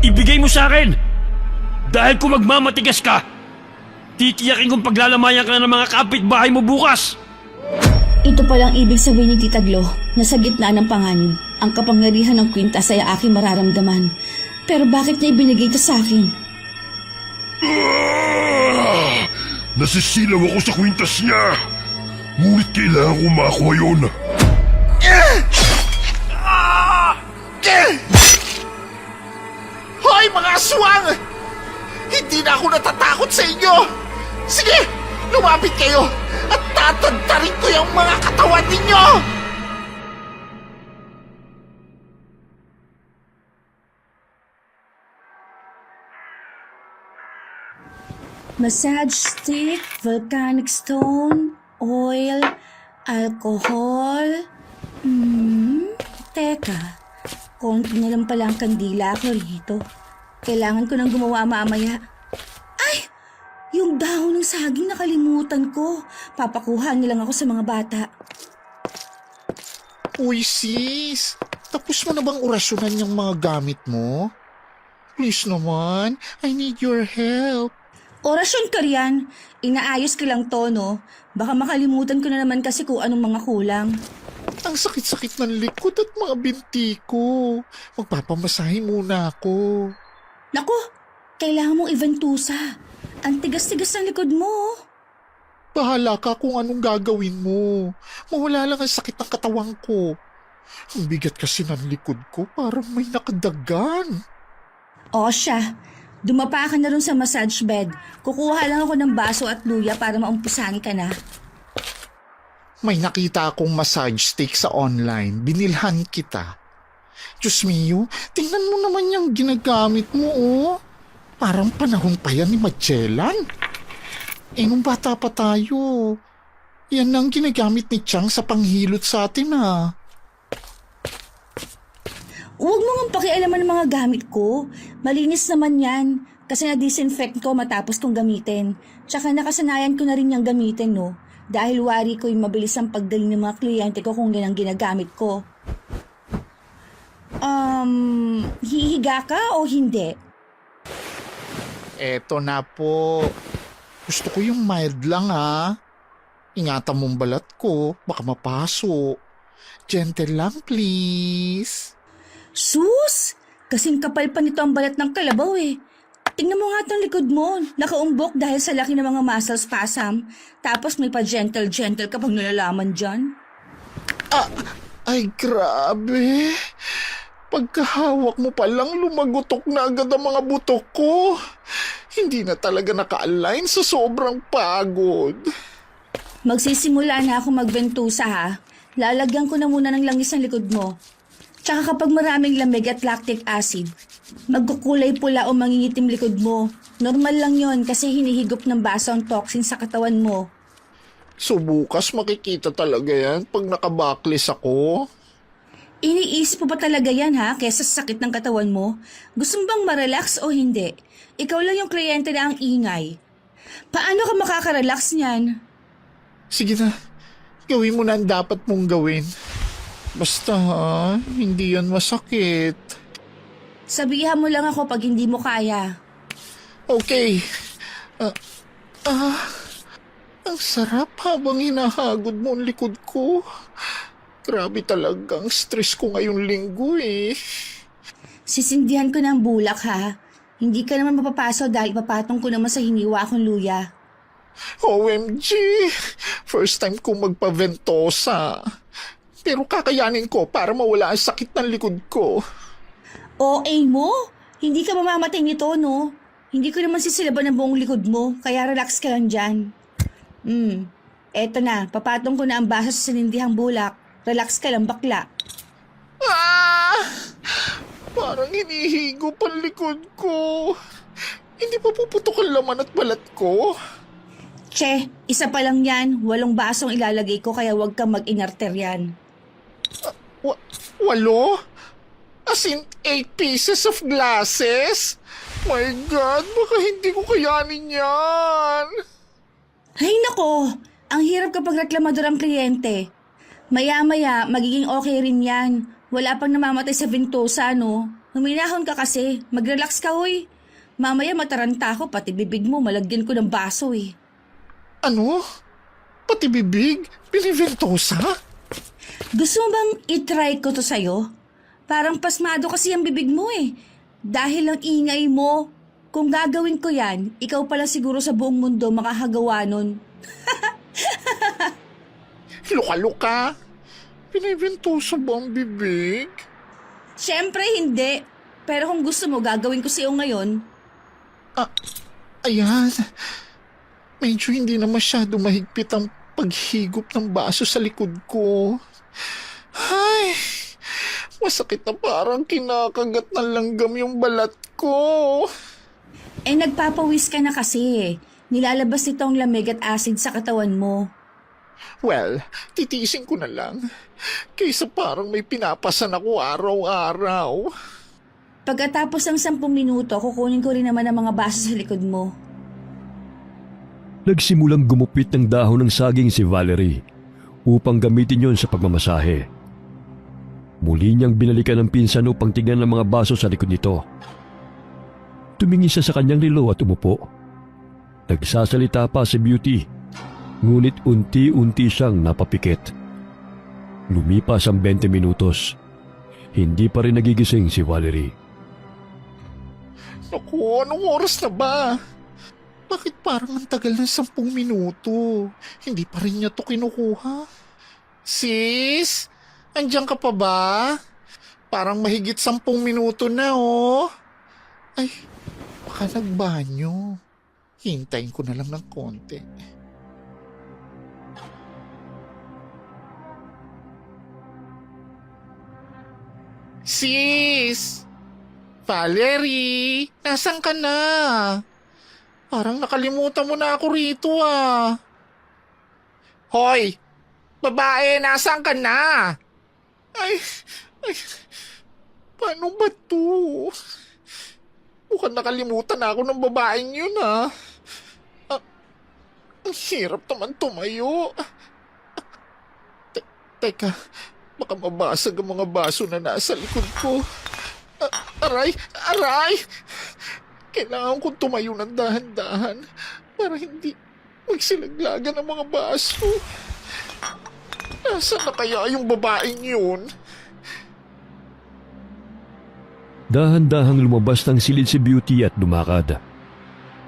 ibigay mo sa akin. Dahil kung magmamatigas ka, titiyakin kong paglalamayan ka na ng mga kapitbahay mo bukas. Ito palang ibig sabihin ni Tita Glo na sa gitna ng panganib, ang kapangyarihan ng kwintas ay aking mararamdaman. Pero bakit niya ibinigay ito sa akin? Nasisilaw ako sa kwintas niya. Ngunit kailangan ko makuha yun. Hoy mga aswang! Hindi na ako natatakot sa inyo! Sige, lumapit kayo at tatantarin ko yung mga katawan ninyo! Massage stick, volcanic stone, oil, alcohol. Teka, konti na lang pala ang kandila ko rito. Kailangan ko nang gumawa mamaya. Ay! Yung dahon ng saging nakalimutan ko. Papakuha na lang ako sa mga bata. Uy sis, tapos mo na bang orasyonan yung mga gamit mo? Please naman, I need your help. Orasyon ka riyan. Inaayos ko lang to, no? Baka makalimutan ko na naman kasi kung anong mga kulang. Ang sakit-sakit ng likod at mga binti ko. Magpapamasahe muna ako. Naku, kailangan mong iventusa. Ang tigas-tigas ng likod mo. Bahala ka kung anong gagawin mo. Mawala lang ang sakit ng katawan ko. Ang bigat kasi ng likod ko, parang may nakadagan. O siya, dumapa ka na rin sa massage bed. Kukuha lang ako ng baso at luya para maumpisahan ka na. May nakita akong massage stick sa online. Binilhan kita. Diyos mio, tingnan mo naman yung ginagamit mo, oh. Parang panahon pa yan ni Magellan. Nung bata pa tayo, yan ang ginagamit ni Chang sa panghilot sa atin, ah. Huwag mo nga pakialaman ng mga gamit ko. Malinis naman yan. Kasi na-disinfect ko matapos kong gamitin. Tsaka nakasanayan ko na rin yung gamitin, no? Dahil wari ko yung mabilis ang pagdaling ng mga kliyente ko kung yan ang ginagamit ko. Hihiga ka o hindi? Eto na po. Gusto ko yung mild lang, ha. Ingatan mong balat ko, baka mapaso. Gentle lang, please. Sus! Kasing kapal pa nito ang balat ng kalabaw eh. Tingnan mo nga itong likod mo. Nakaumbok dahil sa laki ng mga muscle spasm. Tapos may pa gentle ka pag nalalaman dyan. Ay, grabe. Pagkahawak mo pa lang, lumagutok na agad ang mga butok ko. Hindi na talaga naka-align sa sobrang pagod. Magsisimula na ako magventusa ha. Lalagyan ko na muna ng langis ang likod mo. Tsaka kapag maraming lamig at lactic acid, magkukulay pula o mangingitim likod mo. Normal lang yon kasi hinihigop ng baso ang toxin sa katawan mo. So bukas makikita talaga yan pag nakabaklis ako. Iniisip mo ba talaga yan ha, kesa sa sakit ng katawan mo? Gusto mo bang ma-relax o hindi? Ikaw lang yung kliyente na ang ingay. Paano ka makaka-relax niyan? Sige na, gawin mo na ang dapat mong gawin. Basta ha, hindi yan masakit. Sabihan mo lang ako pag hindi mo kaya. Okay. Ang sarap habang hinahagod mo ang likod ko. Grabe talagang stress ko ngayong linggo eh. Sisindihan ko ng bulak ha. Hindi ka naman mapapaso dahil papatong ko naman sa hiniwa akong luya. OMG! First time kong magpa-ventosa. Pero kakayanin ko para mawala ang sakit ng likod ko. OA mo? Hindi ka mamamatay nito, no? Hindi ko naman sisilaban ang buong likod mo, kaya relax ka lang dyan. Eto na, papatong ko na ang baso sa sinindihang bulak. Relax ka lang, bakla. Parang hinihigop ang likod ko. Hindi pa puputok ang laman at balat ko. Che, isa pa lang yan. 8 basong ilalagay ko kaya huwag kang mag-inarter yan. 8? As in 8 pieces of glasses? My God, baka hindi ko kayanin yan. Ay nako, ang hirap kapag reklamador ang kliyente. Maya-maya, magiging okay rin yan. Wala pang namamatay sa Ventosa, no? Huminahon ka kasi. Mag-relax ka, hoy. Mamaya mataranta ako, pati bibig mo, malagyan ko ng baso eh. Ano? Pati bibig? Biniventosa? Gusto mo bang itry ko to sa'yo? Parang pasmado kasi ang bibig mo eh. Dahil ang ingay mo. Kung gagawin ko yan, ikaw pala siguro sa buong mundo makakagawa nun. Luka-luka? Biniventosa ba ang bibig? Siyempre hindi. Pero kung gusto mo, gagawin ko sa'yo ngayon. Ayan. Medyo hindi na masyado mahigpit ang paghigop ng baso sa likod ko. Ay, masakit na parang kinakagat ng langgam yung balat ko. Eh nagpapawis ka na kasi. Nilalabas nito ang lamig at acid sa katawan mo. Well, titiisin ko na lang. Kaysa parang may pinapasan ako araw-araw. Pagkatapos ng 10 minuto, kukunin ko rin naman ang mga baso sa likod mo. Nagsimulang gumupit ng dahon ng saging si Valerie upang gamitin yon sa pagmamasahe. Muli niyang binalikan ng pinsan upang tignan ang mga baso sa likod nito. Tumingin siya sa kanyang relo at umupo. Nagsasalita pa si Beauty, ngunit unti-unti siyang napapikit. Lumipas ang 20 minutos. Hindi pa rin nagigising si Valerie. Naku, anong oras na ba? Bakit parang ang tagal ng 10 minuto? Hindi pa rin niya to kinukuha. Sis? Andiyan ka pa ba? Parang mahigit 10 minuto na oh. Ay, baka nagbanyo. Hintayin ko na lang ng konti. Sis! Valerie! Nasaan ka na? Parang nakalimutan mo na ako rito ah. Hoy! Babae, nasaan ka na? Ay, paano ba to? Mukhang nakalimutan na ako ng babaeng yun ah. Ang hirap naman tumayo. Teka, baka mabasag ang mga baso na nasa likod ko. Aray! Aray! Kailangan kong tumayo ng dahan-dahan para hindi magsilaglagan ang mga baso. Nasaan na kaya yung babaeng yun? Dahan-dahang lumabas ng silid si Beauty at lumakad.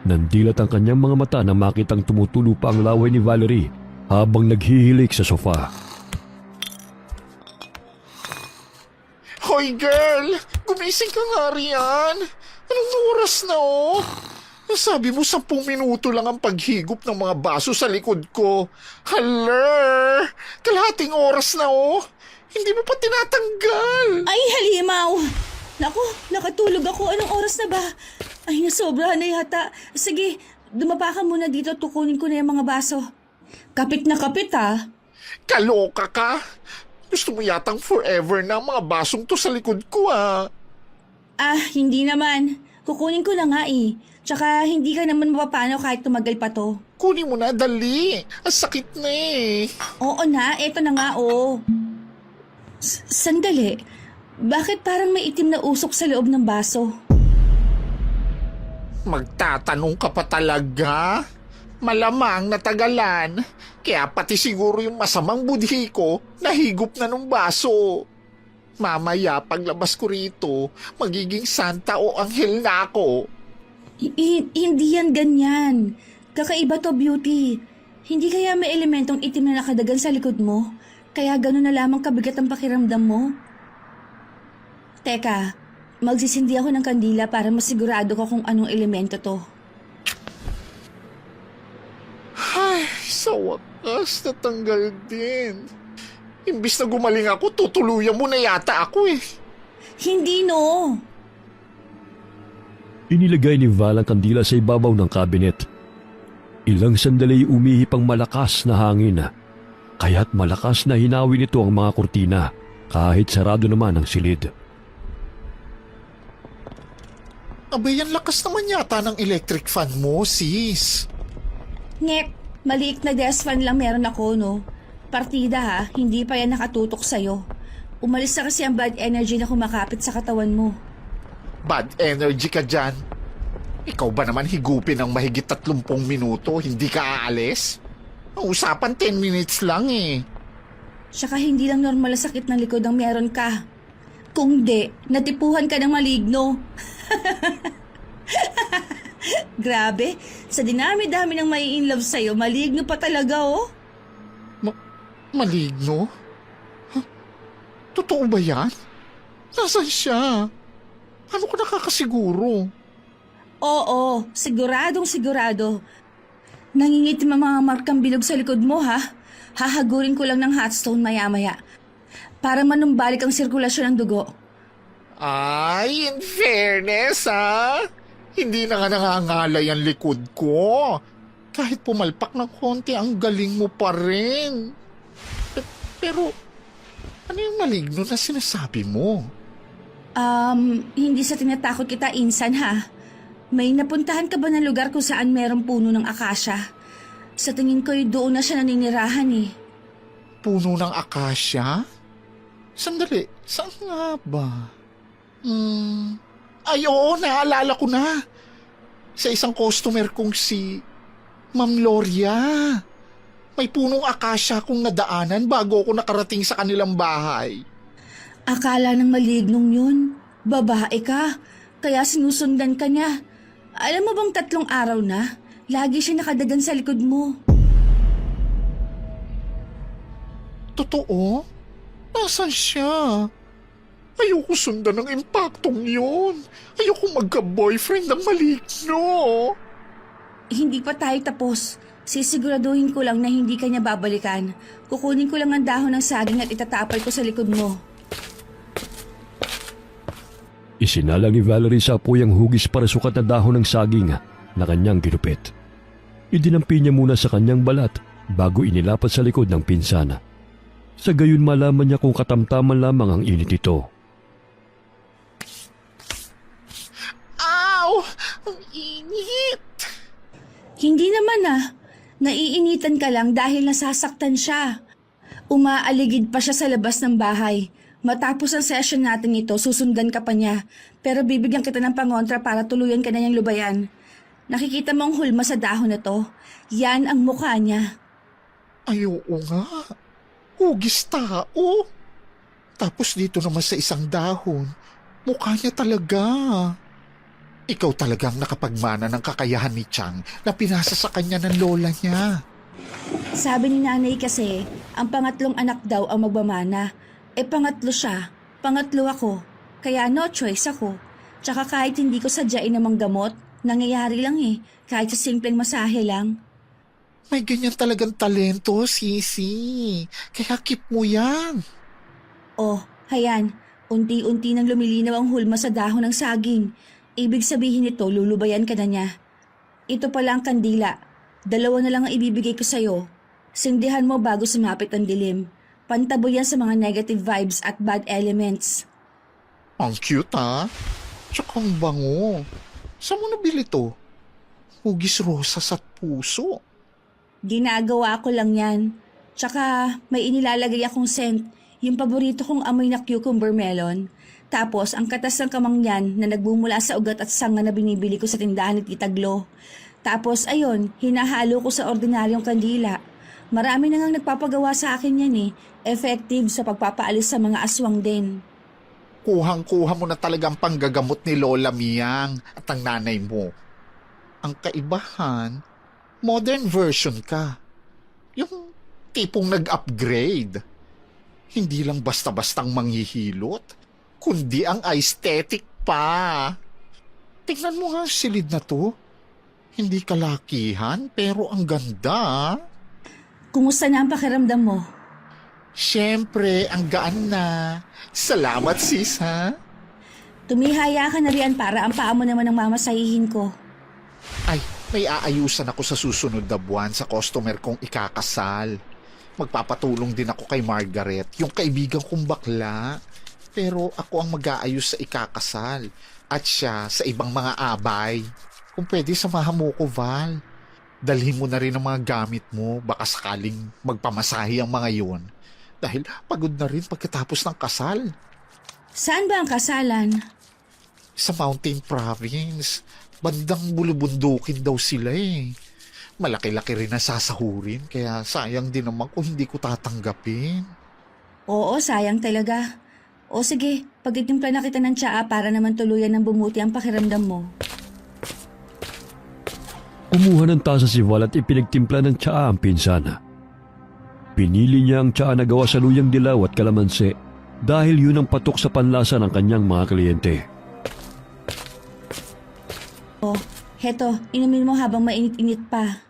Nandilat ang kanyang mga mata nang makitang tumutulo pa ang laway ni Valerie habang naghihilik sa sofa. Hoy girl! Gumising ka nga riyan! Anong oras na oh? Sabi mo 10 minuto lang ang paghigop ng mga baso sa likod ko. Haler! Kalahating oras na oh! Hindi mo pa tinatanggal! Ay, halimaw! Naku, nakatulog ako. Anong oras na ba? Ay, nasobrahan na yata. Sige, dumapa ka muna dito. Tukunin ko na yung mga baso. Kapit na kapit ah. Kaloka ka? Gusto mo yatang forever na ang mga basong to sa likod ko ah. Ah, hindi naman. Kukunin ko na nga eh. Tsaka hindi ka naman mapapano kahit tumagal pa to. Kunin mo na, dali. Ang sakit na eh. Oo na, eto na nga oh. Sandali. Bakit parang may itim na usok sa loob ng baso? Magtatanong ka pa talaga? Malamang natagalan. Kaya pati siguro yung masamang budhi ko nahigop na nung baso. Mamaya paglabas ko rito, magiging santa o anghel na ako. Hindi yan ganyan. Kakaiba to, Beauty. Hindi kaya may elementong itim na nakadagan sa likod mo? Kaya gano'n na lamang kabigat ang pakiramdam mo? Teka, magsisindi ako ng kandila para masigurado ko kung anong elemento to. Ay, sa wakas natanggal din. Imbis na gumaling ako, tutuluyan mo na yata ako eh. Hindi no! Inilagay ni Val ang kandila sa ibabaw ng kabinet. Ilang sandali umihip ang malakas na hangin, kaya't malakas na hinawi nito ang mga kurtina kahit sarado naman ang silid. Abay, ang lakas naman yata ng electric fan mo, sis. Ngek, maliit na desk fan lang meron ako, no? Partida ha, hindi pa yan nakatutok sa'yo. Umalis na kasi ang bad energy na kumakapit sa katawan mo. Bad energy ka dyan. Ikaw ba naman higupin ng mahigit 30 minuto, hindi ka aalis? Ang usapan 10 minutes lang eh. Tsaka hindi lang normal na sakit ng likod ang meron ka. Kung di, natipuhan ka ng maligno. Grabe, sa dinami-dami ng may in love sa'yo, maligno pa talaga oh. Maligno? Huh? Totoo ba yan? Nasaan siya? Ano ka nakakasiguro? Oo, siguradong sigurado. Nangingitim ang mga markang bilog sa likod mo ha. Hahagurin ko lang ng hot stone maya-maya para manumbalik ang sirkulasyon ng dugo. Ay, in fairness ha? Hindi na nga nangangalay ang likod ko. Kahit pumalpak ng konti, ang galing mo pa rin. Pero, ano yung maligno na sinasabi mo? Hindi sa tinatakot kita, Insan ha. May napuntahan ka ba ng lugar kung saan merong puno ng akasya? Sa tingin ko doon na siya naninirahan eh. Puno ng akasya? Sandali, saan nga ba? Ay oo, naalala ko na. Sa isang customer kong si Ma'am Gloria. May punong akasya kong nadaanan bago ako nakarating sa kanilang bahay. Akala ng malignong yun, babae ka, kaya sinusundan ka niya. Alam mo bang 3 araw na, lagi siya nakadagan sa likod mo. Totoo? Nasaan siya? Ayoko sundan ng impaktong yun. Ayoko magka-boyfriend ng maligno. Hindi pa tayo tapos. Sisiguraduhin ko lang na hindi ka niya babalikan. Kukunin ko lang ang dahon ng saging at itatapal ko sa likod mo. Isinalang ni Valerie sa apoy ang hugis para sukat na dahon ng saging na kanyang ginupit. Idinampi niya muna sa kanyang balat bago inilapat sa likod ng pinsana. Sa gayon malaman niya kung katamtaman lamang ang init ito. Ow! Ang init! Hindi naman ah. Naiinitan ka lang dahil nasasaktan siya. Umaaligid pa siya sa labas ng bahay. Matapos ang session natin ito, susundan ka pa niya. Pero bibigyan kita ng pangontra para tuluyan ka na niyang lubayan. Nakikita mo ang hulma sa dahon na to? Yan ang mukha niya. Ay, oo nga. Hugis tao. Tapos dito naman sa isang dahon, mukha niya talaga. Ikaw talagang nakapagmana ng kakayahan ni Chang na pinasa sa kanya ng lola niya. Sabi ni nanay kasi, ang pangatlong anak daw ang magmamana. Pangatlo siya, pangatlo ako. Kaya no choice ako. Tsaka kahit hindi ko sadyain namang gamot, nangyayari lang eh. Kahit sa simpleng masahe lang. May ganyan talagang talento, Sisi. Kaya keep mo yan. Oh, hayan. Unti-unti nang lumilinaw ang hulma sa dahon ng saging. Ibig sabihin nito, lulubayan ka na niya. Ito pala ang kandila. 2 na lang ang ibibigay ko sa'yo. Sindihan mo bago sumapit ang dilim. Pantabo yan sa mga negative vibes at bad elements. Ang cute ha. Tsaka ang bango. Saan mo nabili to? Hugis rosas at puso. Ginagawa ko lang yan. Tsaka may inilalagay akong scent. Yung paborito kong amoy na cucumber melon. Tapos ang katas ng kamang yan na nagbumula sa ugat at sanga na binibili ko sa tindahan ni Tita Glo. Tapos ayun, hinahalo ko sa ordinaryong kandila. Marami na ngang nagpapagawa sa akin yan eh. Effective sa pagpapaalis sa mga aswang din. Kuhang-kuha mo na talagang panggagamot ni Lola Miyang at ang nanay mo. Ang kaibahan, modern version ka. Yung tipong nag-upgrade. Hindi lang basta-bastang manghihilot, kundi ang aesthetic pa. Tingnan mo nga ang silid na to. Hindi kalakihan pero ang ganda. Kumusta na ang pakiramdam mo? Siyempre, ang gaan na. Salamat sis ha. Tumihaya ka na riyan para ang paa mo naman ang mamasahihin ko. Ay, may aayusan ako sa susunod na buwan sa customer kong ikakasal. Magpapatulong din ako kay Margaret, yung kaibigan kong bakla. Pero ako ang mag-aayos sa ikakasal. At siya sa ibang mga abay. Kung pwede, samahan mo ko, Val. Dalhin mo na rin ang mga gamit mo. Baka sakaling magpamasahe ang mga yun. Dahil pagod na rin pagkatapos ng kasal. Saan ba ang kasalan? Sa Mountain Province, bandang bulubundukin daw sila eh. Malaki-laki rin ang sasahurin, kaya sayang din naman kung hindi ko tatanggapin. Oo, sayang talaga. O sige, pagtitimpla na kita ng tsaa para naman tuluyan ng bumuti ang pakiramdam mo. Kumuha ng tasa si Val at ipinagtimpla ng tsaa ang pinsan. Pinili niya ang tsaa na gawa sa luyang dilaw at kalamansi dahil yun ang patok sa panlasa ng kanyang mga kliyente. O, heto, inumin mo habang mainit-init pa.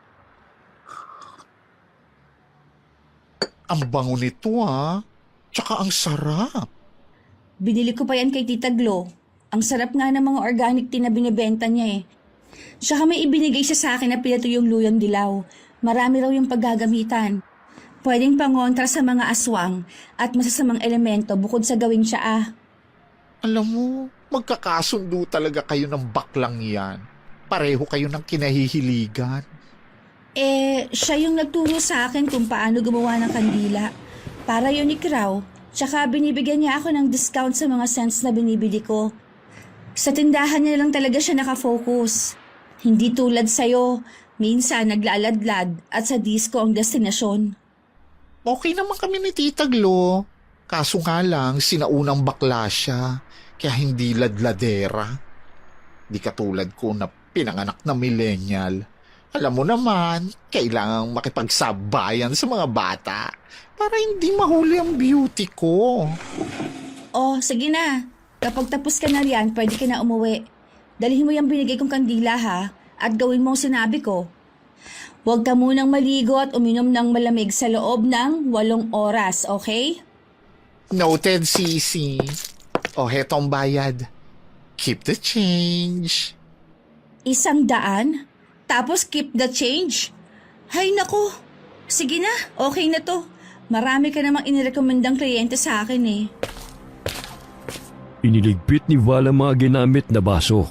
Ang bango nito ah. Tsaka ang sarap. Binili ko pa yan kay Tita Glo. Ang sarap nga ng mga organic tea na binibenta niya eh. Tsaka may ibinigay siya sa akin na pinato yung luyang dilaw. Marami raw yung paggagamitan. Pwedeng pangontra sa mga aswang at masasamang elemento bukod sa gawing tsaa. Alam mo, magkakasundo talaga kayo ng baklang yan. Pareho kayo ng kinahihiligan. Siya yung nagturo sa akin kung paano gumawa ng kandila. Para unique raw, tsaka binibigyan niya ako ng discount sa mga scents na binibili ko. Sa tindahan niya lang talaga siya nakafocus. Hindi tulad sa'yo, minsan naglaladlad at sa disco ang destinasyon. Okay naman kami ni Tita Glo. Kaso nga lang, sinaunang bakla siya. Kaya hindi ladladera. Di katulad ko na pinanganak na millennial. Alam mo naman, kailangang makipagsabayan sa mga bata para hindi mahuli ang beauty ko. Oh, sige na. Kapag tapos ka na riyan, pwede ka na umuwi. Dalhin mo yung binigay kong kandila ha, at gawin mo ang sinabi ko. Huwag ka munang maligo at uminom ng malamig sa loob ng 8 oras, okay? Noted, Sisi. O, hetong bayad. Keep the change. 100? Tapos keep the change? Hay nako. Sige na, okay na to. Marami ka namang inirekomendang kliyente sa akin eh. Iniligpit ni Val ang mga ginamit na baso.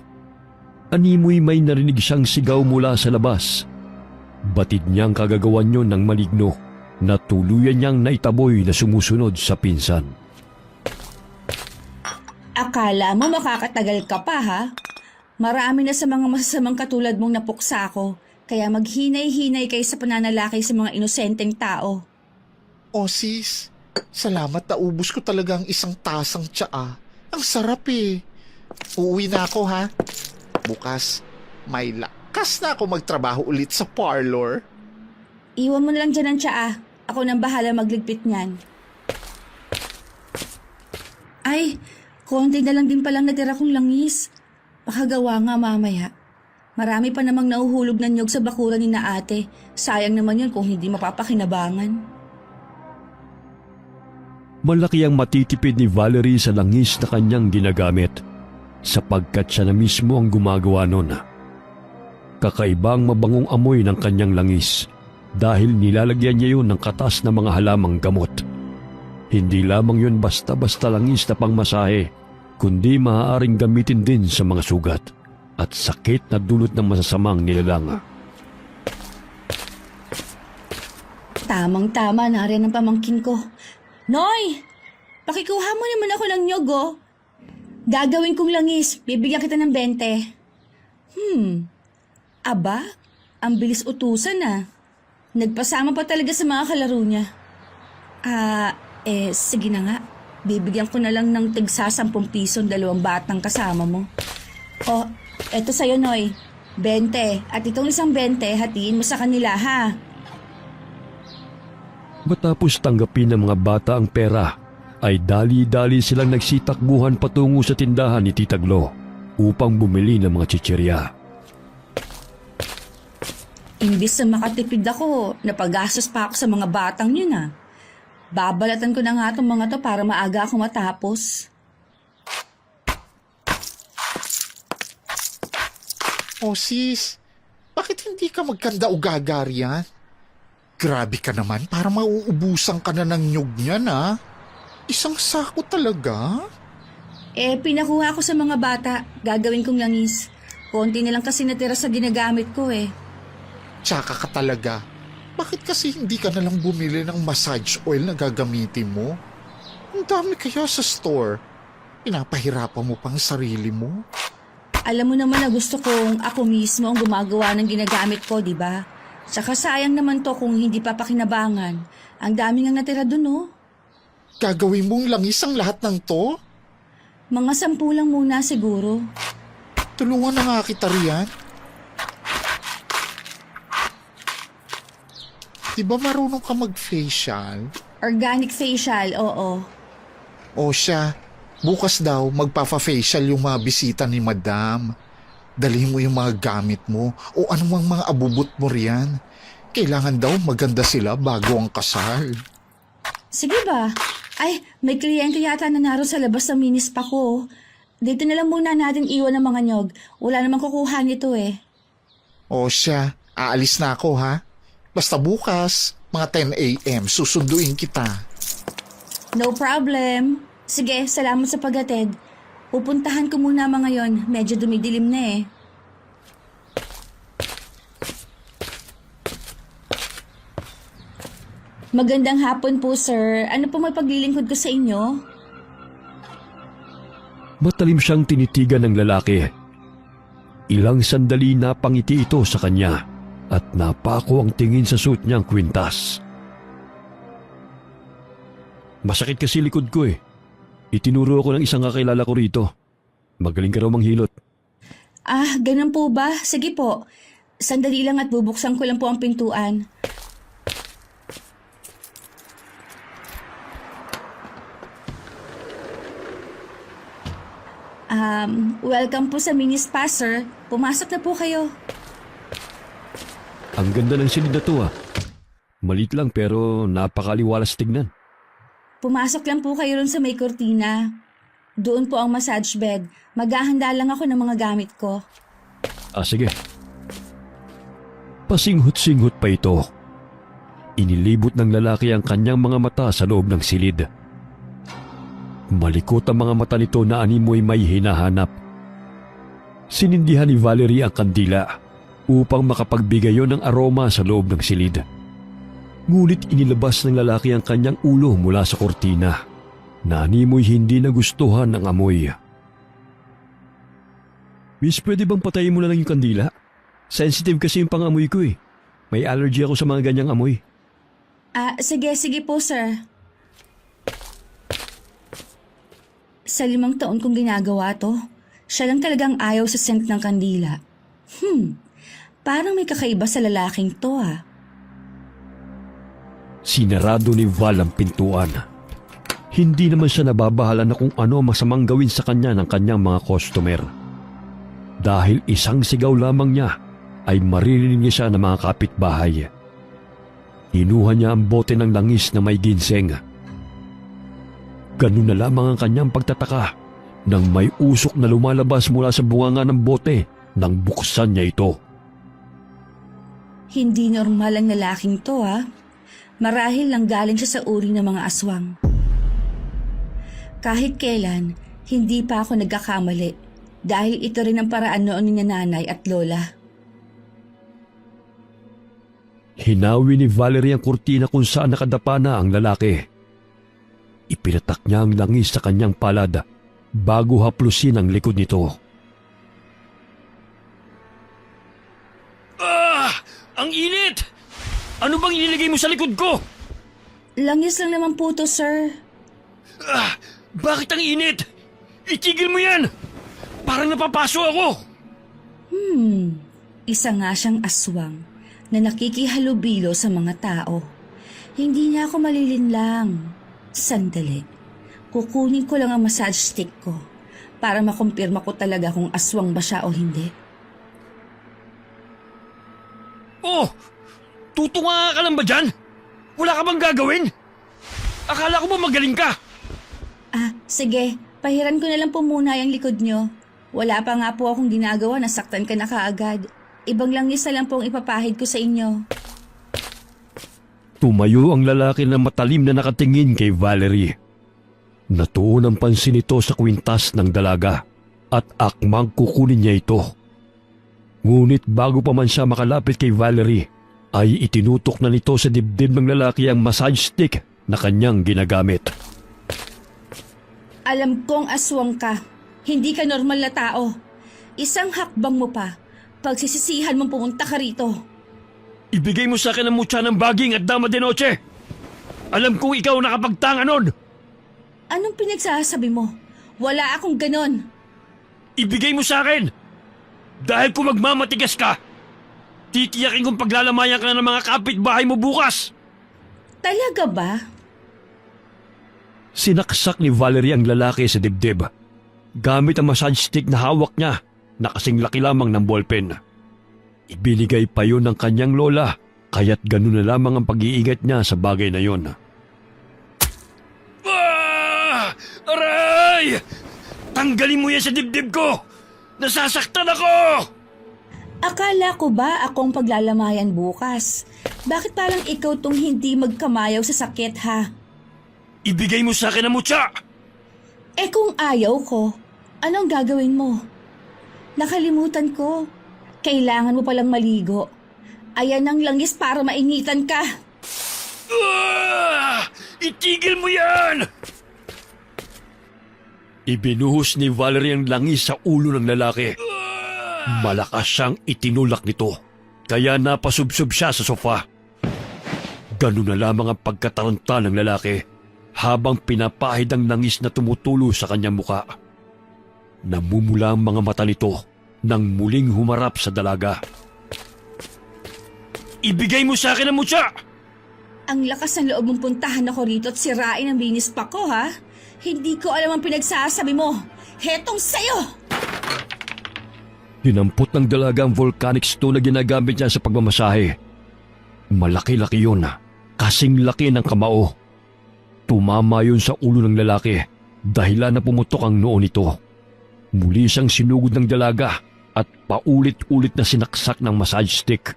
Animoy may narinig siyang sigaw mula sa labas. Batid niyang kagagawan yun ng maligno na tuluyan niyang naitaboy na sumusunod sa pinsan. Akala mo makakatagal ka pa ha? Marami na sa mga masasamang katulad mong napuksa ko, kaya maghinay-hinay kayo sa pananalaki sa mga inosenteng tao. O sis, salamat na ubus ko talaga ang isang tasang tsaa. Ang sarap eh. Uuwi na ako ha. Bukas, may lakas na ako magtrabaho ulit sa parlor. Iwan mo na lang dyan ang tsaa. Ako nang bahala magligpit niyan. Ay, konti na lang din palang natira kong langis. Pakagawa nga mamaya. Marami pa namang nauhulog na niyog sa bakuran ni na ate. Sayang naman yun kung hindi mapapakinabangan. Malaki ang matitipid ni Valerie sa langis na kanyang ginagamit sapagkat siya na mismo ang gumagawa nun. Kakaibang mabangong amoy ng kanyang langis dahil nilalagyan niya yun ng katas na mga halamang gamot. Hindi lamang yun basta-basta langis na pangmasahe, kundi maaaring gamitin din sa mga sugat at sakit na dulot ng masasamang nilalang. Tamang-tama na rin ang pamangkin ko. Noy! Pakikuha mo naman ako ng nyog, oh. Gagawin kong langis. Bibigyan kita ng 20. Aba, ang bilis utusan ah. Nagpasama pa talaga sa mga kalaro niya. Sige na nga. Bibigyan ko na lang ng tigsa 10 piso 2 batang kasama mo. Oh, eto sa'yo, Noy. 20. At itong isang 20, hatiin mo sa kanila, ha? Matapos tanggapin ng mga bata ang pera, ay dali-dali silang nagsitakbuhan patungo sa tindahan ni Tita Glo upang bumili ng mga chichirya. Imbis na makatipid ako, napagastos pa ako sa mga batang yun ah. Babalatan ko na nga itong mga to para maaga ako matapos. O sis, bakit hindi ka magkanda o gagaryan? Grabe ka naman, para mauubusan ka na ng nyug niyan ah. Isang sako talaga? Pinakuha ko sa mga bata. Gagawin kong langis. Konti na lang kasi natira sa ginagamit ko eh. Tsaka ka talaga. Bakit kasi hindi ka nalang bumili ng massage oil na gagamitin mo? Ang dami kaya sa store. Pinapahirapan mo pang sarili mo. Alam mo naman na gusto kong ako mismo ang gumagawa ng ginagamit ko, di ba? Tsaka sayang naman to kung hindi pa pakinabangan. Ang dami nga natira dun, oh. Gagawin mong langis ang lahat ng to? Mga 10 lang muna siguro. Tulungan na nga kita riyan. Di ba marunong ka mag-facial? Organic facial, oo. O siya, bukas daw magpa-facial yung mga bisita ni Madam. Dalhin mo yung mga gamit mo o anumang mga abubot mo riyan. Kailangan daw maganda sila bago ang kasal. Sige ba? Ay, may kliyente yata na naroon sa labas ng mini spa ko. Dito na lang muna natin iwan ng mga nyog. Wala namang kukuha nito eh. O siya, aalis na ako ha. Basta bukas, mga 10 a.m. susunduin kita. No problem. Sige, salamat sa paghatid. Pupuntahan ko muna mga yon. Medyo dumidilim na eh. Magandang hapon po, sir. Ano po may paglilingkod ko sa inyo? Matalim siyang tinitigan ng lalaki. Ilang sandali na pangiti ito sa kanya at napako ang tingin sa suot niyang kwintas. Masakit kasi likod ko eh. Itinuro ako ng isang kakilala ko rito. Magaling ka raw manghilot. Ah, ganun po ba? Sige po. Sandali lang at bubuksan ko lang po ang pintuan. Welcome po sa mini spa, sir. Pumasok na po kayo. Ang ganda ng silid na to ah. Malit lang pero napakaliwalas tignan. Pumasok lang po kayo ron sa may kortina. Doon po ang massage bed. Maghahanda lang ako ng mga gamit ko. Ah sige. Pasinghot-singhot pa ito. Inilibot ng lalaki ang kanyang mga mata sa loob ng silid. Malikot ang mga mata nito na animoy may hinahanap. Sinindihan ni Valerie ang kandila upang makapagbigay yon ng aroma sa loob ng silid. Ngunit inilabas ng lalaki ang kanyang ulo mula sa kortina na animoy hindi nagustuhan ng amoy. Miss, pwede bang patayin mo na lang yung kandila? Sensitive kasi yung pangamoy ko eh. May allergy ako sa mga ganyang amoy. Sige po, sir. Sa 5 taon kong ginagawa to, siya lang talagang ayaw sa scent ng kandila. Parang may kakaiba sa lalaking to ah. Sinarado ni Val ang pintuan. Hindi naman siya nababahala na kung ano masamang gawin sa kanya ng kanyang mga customer. Dahil isang sigaw lamang niya ay maririnig niya siya ng mga kapitbahay. Hinuha niya ang bote ng langis na may ginseng. Ganun na lamang ang kanyang pagtataka nang may usok na lumalabas mula sa bunganga ng bote nang buksan niya ito. Hindi normal ang lalaking to ah. Marahil lang galing siya sa uri ng mga aswang. Kahit kailan, hindi pa ako nagkakamali dahil ito rin ang paraan noon ni nanay at lola. Hinawi ni Valerie ang kurtina kung saan nakadapa na ang lalaki. Ipinatak niya ang langis sa kanyang palad bago haplusin ang likod nito. Ang init! Ano bang inilagay mo sa likod ko? Langis lang naman po to, sir. Bakit ang init? Itigil mo yan! Parang napapaso ako! Isa nga siyang aswang na nakikihalubilo sa mga tao. Hindi niya ako malilinlang. Sandali. Kukunin ko lang ang massage stick ko para makumpirma ko talaga kung aswang ba siya o hindi. Oh! Tutunga ka lang ba dyan? Wala ka bang gagawin? Akala ko ba magaling ka? Sige. Pahiran ko na lang po muna yung likod nyo. Wala pa nga po akong ginagawa, nasaktan ka na kaagad. Ibang langis na lang po ang ipapahid ko sa inyo. Tumayo ang lalaki na matalim na nakatingin kay Valerie. Natuon ang pansin nito sa kwintas ng dalaga at akmang kukunin niya ito. Ngunit bago pa man siya makalapit kay Valerie, ay itinutok na nito sa dibdib ng lalaki ang massage stick na kanyang ginagamit. Alam kong aswang ka. Hindi ka normal na tao. Isang hakbang mo pa. Pagsisisihan mong pumunta ka rito. Ibigay mo sa akin ang mutya ng baging at dama de noche. Alam kong ikaw nakapagtanga nun. Anong pinagsasabi mo? Wala akong ganon. Ibigay mo sa akin. Dahil kung magmamatigas ka, titiyakin kong paglalamayan ka na ng mga kapitbahay mo bukas. Talaga ba? Sinaksak ni Valerie ang lalaki sa dibdib. Gamit ang massage stick na hawak niya na kasing laki lamang ng ballpen. Ibinigay pa yun ng kanyang lola, kaya't ganun na lamang ang pag-iingat niya sa bagay na yun. Ah! Aray! Tanggalin mo yan sa dibdib ko! Nasasaktan ako! Akala ko ba akong paglalamayan bukas? Bakit parang ikaw tong hindi magkamayaw sa sakit ha? Ibigay mo sa akin ang mutya! Eh kung ayaw ko, anong gagawin mo? Nakalimutan ko. Kailangan mo palang maligo. Ayan ang langis para mainitan ka. Itigil mo yan! Ibinuhos ni Valerie ang langis sa ulo ng lalaki. Malakas siyang itinulak nito, kaya napasubsob siya sa sofa. Ganun na lamang ang pagkataranta ng lalaki habang pinapahid ang langis na tumutulo sa kanyang muka. Namumula ang mga mata nito nang muling humarap sa dalaga. Ibigay mo sa akin ang mutya! Ang lakas ng loob mong puntahan ako rito at sirain ang binis pa ko ha? Hindi ko alam ang pinagsasabi mo. Hetong sayo! Dinampot ng dalaga ang volcanic stone na ginagamit niya sa pagmamasahe. Malaki-laki yun, kasing laki ng kamao. Tumama yun sa ulo ng lalaki, dahilan na pumutok ang noo nito. Muli siyang sinugod ng dalaga at paulit-ulit na sinaksak ng massage stick.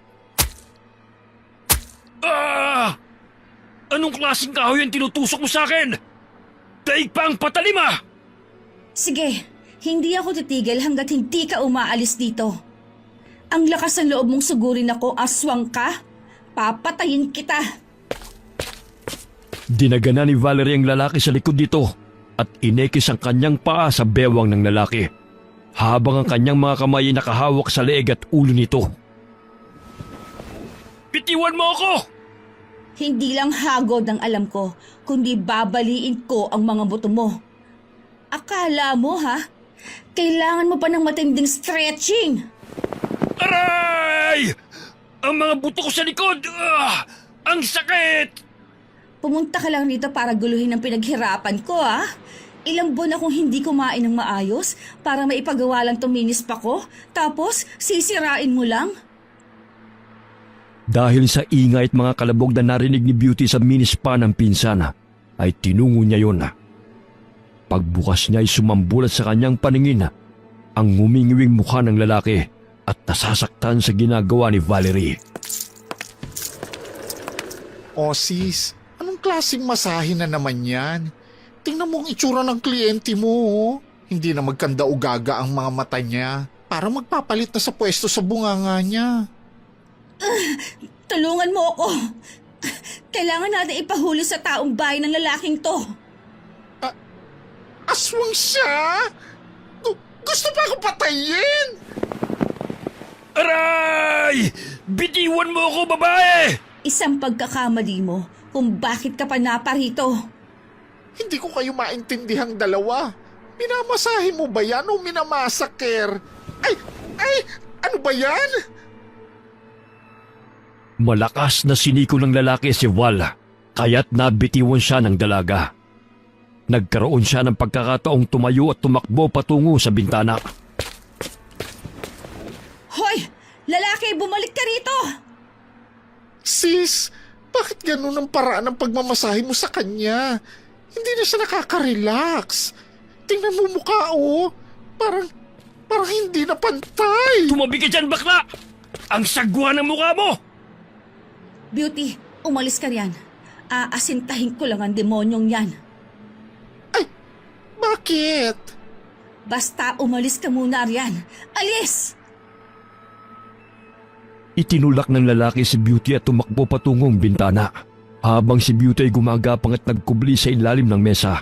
Anong klaseng kahoy ang tinutusok mo sa akin? Daig pa ang patalim ah! Sige, hindi ako titigil hanggat hindi ka umaalis dito. Ang lakas ng loob mong sugurin ako, aswang ka. Papatayin kita. Dinagana ni Valerie ang lalaki sa likod nito at inekis ang kanyang paa sa bewang ng lalaki, habang ang kanyang mga kamay ay nakahawak sa leeg at ulo nito. Bitiwan mo ako! Hindi lang hagod ang alam ko, kundi babaliin ko ang mga buto mo. Akala mo ha? Kailangan mo pa ng matinding stretching. Aray! Ang mga buto ko sa likod! Ang sakit! Pumunta ka lang rito para guluhin ang pinaghirapan ko ha? Ilang buwan akong hindi kumain ng maayos para maipagawa lang tuminis pa ko, tapos sisirain mo lang? Dahil sa ingay at mga kalabog na narinig ni Beauty sa minispa ng pinsan, ay tinungo niya yon. Pagbukas niya ay sumambulat sa kanyang paningin ang humingiwing mukha ng lalaki at nasasaktan sa ginagawa ni Valerie. O sis, anong klaseng masahe na naman yan? Tingnan mo ang itsura ng kliyente mo. Oh. Hindi na magkanda o gaga ang mga mata niya. Para magpapalit na sa pwesto sa bunganga niya. Tulungan mo ako. Kailangan natin ipahuli sa taong bahay ng lalaking to. Aswang siya? Gusto pa akong patayin? Aray! Bitiwan mo ako, babae! Isang pagkakamali mo kung bakit ka pa naparito. Hindi ko kayo maintindihang dalawa. Minamasahe mo ba yan o minamasaker? Ay! Ano ba yan? Malakas na siniko ng lalaki si Val, kaya't nabitiwan siya ng dalaga. Nagkaroon siya ng pagkakataong tumayo at tumakbo patungo sa bintana. Hoy! Lalaki, bumalik ka rito! Sis, bakit ganun ang paraan ng pagmamasahe mo sa kanya? Hindi na siya nakaka-relax. Tingnan mo mukha, oh. Parang hindi na pantay. Tumabi ka dyan, bakla! Ang sagwa ng mukha mo! Beauty, umalis ka riyan. Aasintahin ko lang ang demonyong yan. Ay, bakit? Basta umalis ka muna riyan. Alis! Itinulak ng lalaki si Beauty at tumakbo patungong bintana, habang si Beauty ay gumagapang at nagkubli sa ilalim ng mesa.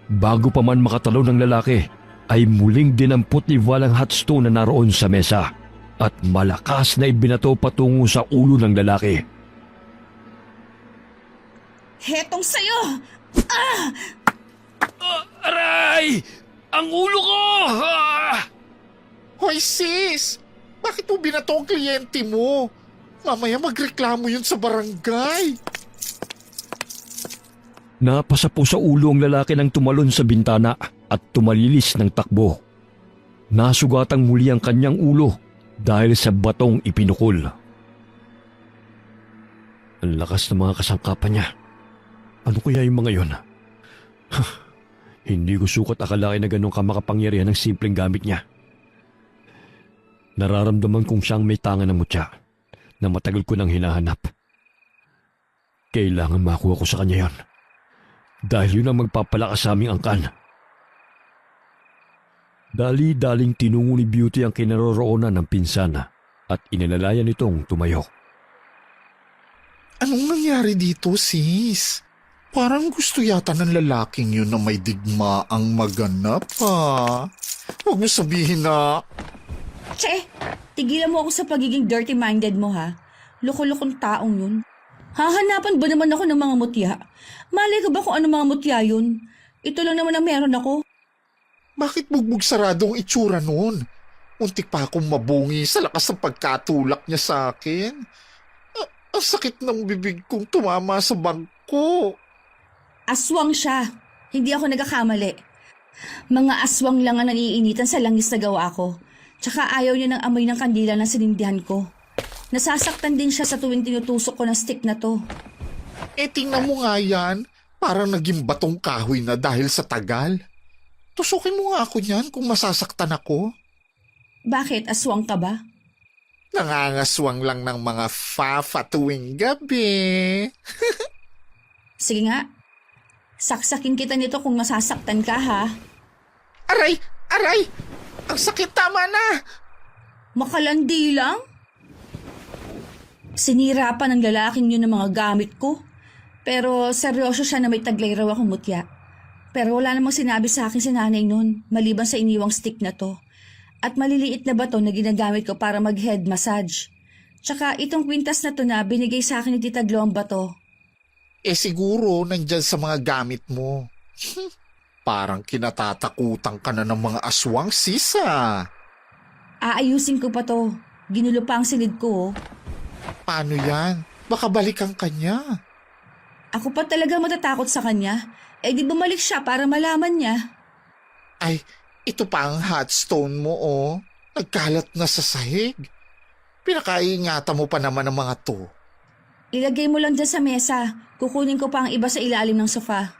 Bago pa man makatalo ng lalaki, ay muling dinampot ni Val ang hot stone na naroon sa mesa at malakas na ibinato patungo sa ulo ng lalaki. Hetong sa'yo! Aray! Ang ulo ko! Hoy sis! Bakit mo binato ang kliyente mo? Mamaya magreklamo yun sa barangay. Napasa po sa ulo ang lalaki nang tumalon sa bintana at tumalilis ng takbo. Nasugatang muli ang kanyang ulo dahil sa batong ipinukol. Ang lakas ng mga kasangkapan niya. Ano kaya yung mga yon? Hindi ko sukat akalain na ganun kamakapangyarihan ng simpleng gamit niya. Nararamdaman kong siyang may tanga ng mutya na matagal ko nang hinahanap. Kailangan makuha ko sa kanya yon. Dahil yun ang magpapalakas sa aming angkan. Dali-daling tinungo ni Beauty ang kinaroroonan ng pinsan at inalalayan nitong tumayo. Anong nangyari dito sis? Parang gusto yata ng lalaking yun na may digmaang maganap ha. Huwag mo sabihin na... Che, tigilan mo ako sa pagiging dirty-minded mo ha. Loko-lokong taong yun. Hahanapan ba naman ako ng mga mutya? Malay ko ba kung ano mga mutya yun? Ito lang naman ang meron ako. Bakit bugbog sarado ang itsura nun? Untik pa akong mabungi sa lakas ng pagkatulak niya sa akin. Ang sakit ng bibig kong tumama sa bangko. Aswang siya. Hindi ako nagkakamali. Mga aswang lang ang naiinitan sa langis na gawa ko. Tsaka ayaw niya ng amoy ng kandila na sinindihan ko. Nasasaktan din siya sa tuwing tinutusok ko ng stick na to. Tingnan mo nga yan. Parang naging batong kahoy na dahil sa tagal. Tusukin mo nga ako niyan kung masasaktan ako. Bakit? Aswang ka ba? Nangangaswang lang ng mga fafa tuwing gabi. Sige nga. Saksakin kita nito kung masasaktan ka ha. Aray! Aray! Ang sakit, tama na! Makalandi lang? Sinira pa ng lalaking yun ng mga gamit ko. Pero seryoso siya na may taglay raw akong mutya. Pero wala namang sinabi sa akin si nanay nun, maliban sa iniwang stick na to. At maliliit na bato na ginagamit ko para mag-head massage. Tsaka itong kwintas na to na binigay sa akin ni Tita Glo ang bato. Siguro nandyan sa mga gamit mo. Parang kinatatakutan ka na ng mga aswang, sisa. Aayusin ko pa to. Ginulo pa ang silid ko. Paano yan? Baka balikan ka niya. Ako pa talaga matatakot sa kanya. Di bumalik siya para malaman niya. Ay, ito pa ang hot stone mo, oh. Nagkalat na sa sahig. Pinakaingatan mo pa naman ang mga to. Ilagay mo lang dyan sa mesa. Kukunin ko pa ang iba sa ilalim ng sofa.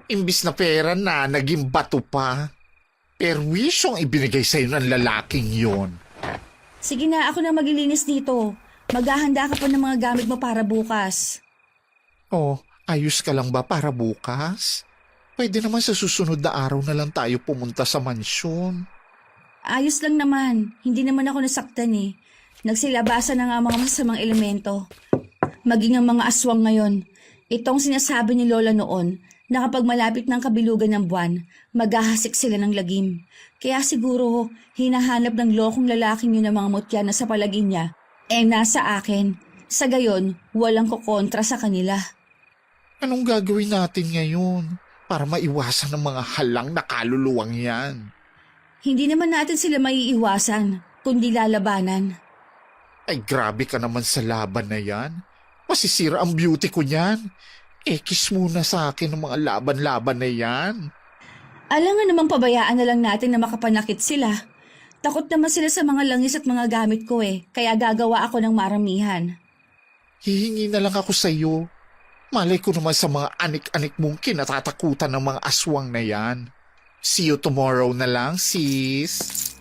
Imbis na pera na, naging bato pa. Perwisyong ibinigay sa'yo ng lalaking yon. Sige na, ako na maglilinis dito. Maghahanda ka pa ng mga gamit mo para bukas. Oh, ayos ka lang ba para bukas? Pwede naman sa susunod na araw na lang tayo pumunta sa mansyon. Ayos lang naman. Hindi naman ako nasaktan eh. Nagsilabasan na nga ang mga masamang elemento. Maging ang mga aswang ngayon. Itong sinasabi ni Lola noon na kapag malapit ng kabilugan ng buwan, maghahasik sila ng lagim. Kaya siguro hinahanap ng lokong lalaking yun ng mga mutya na sa palagay niya nasa akin. Sa gayon, walang kukontra sa kanila. Anong gagawin natin ngayon para maiwasan ng mga halang na kaluluwang yan? Hindi naman natin sila maiiwasan, kundi lalabanan. Ay grabe ka naman sa laban na yan. Masisira ang beauty ko niyan. Kiss muna sa akin ng mga laban-laban na yan. Alam nga namang pabayaan na lang natin na makapanakit sila. Takot naman sila sa mga langis at mga gamit ko kaya gagawa ako ng maramihan. Hihingi na lang ako sa iyo. Malay ko naman sa mga anik-anik mong kinatatakutan ng mga aswang na yan. See you tomorrow na lang, sis.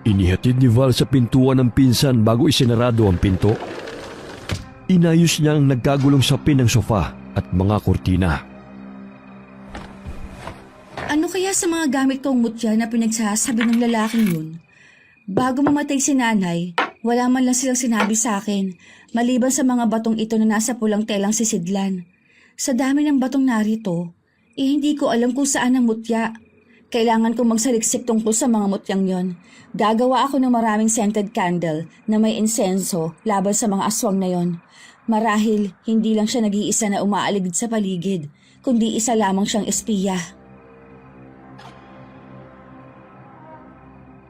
Inihatid ni Val sa pintuan ng pinsan bago isinarado ang pinto. Inayos niya ang nagkagulong sapin ng sofa at mga kurtina. Ano kaya sa mga gamit kong mutya na pinagsasabi ng lalaking yun? Bago mamatay si nanay, wala man lang silang sinabi sa akin, maliban sa mga batong ito na nasa pulang telang sisidlan. Sa dami ng batong narito, hindi ko alam kung saan ang mutya. Kailangan kong magsaliksik tungkol sa mga mutyang yon. Gagawa ako ng maraming scented candle na may insenso laban sa mga aswang na yon. Marahil, hindi lang siya nag-iisa na umaaligid sa paligid, kundi isa lamang siyang espiya.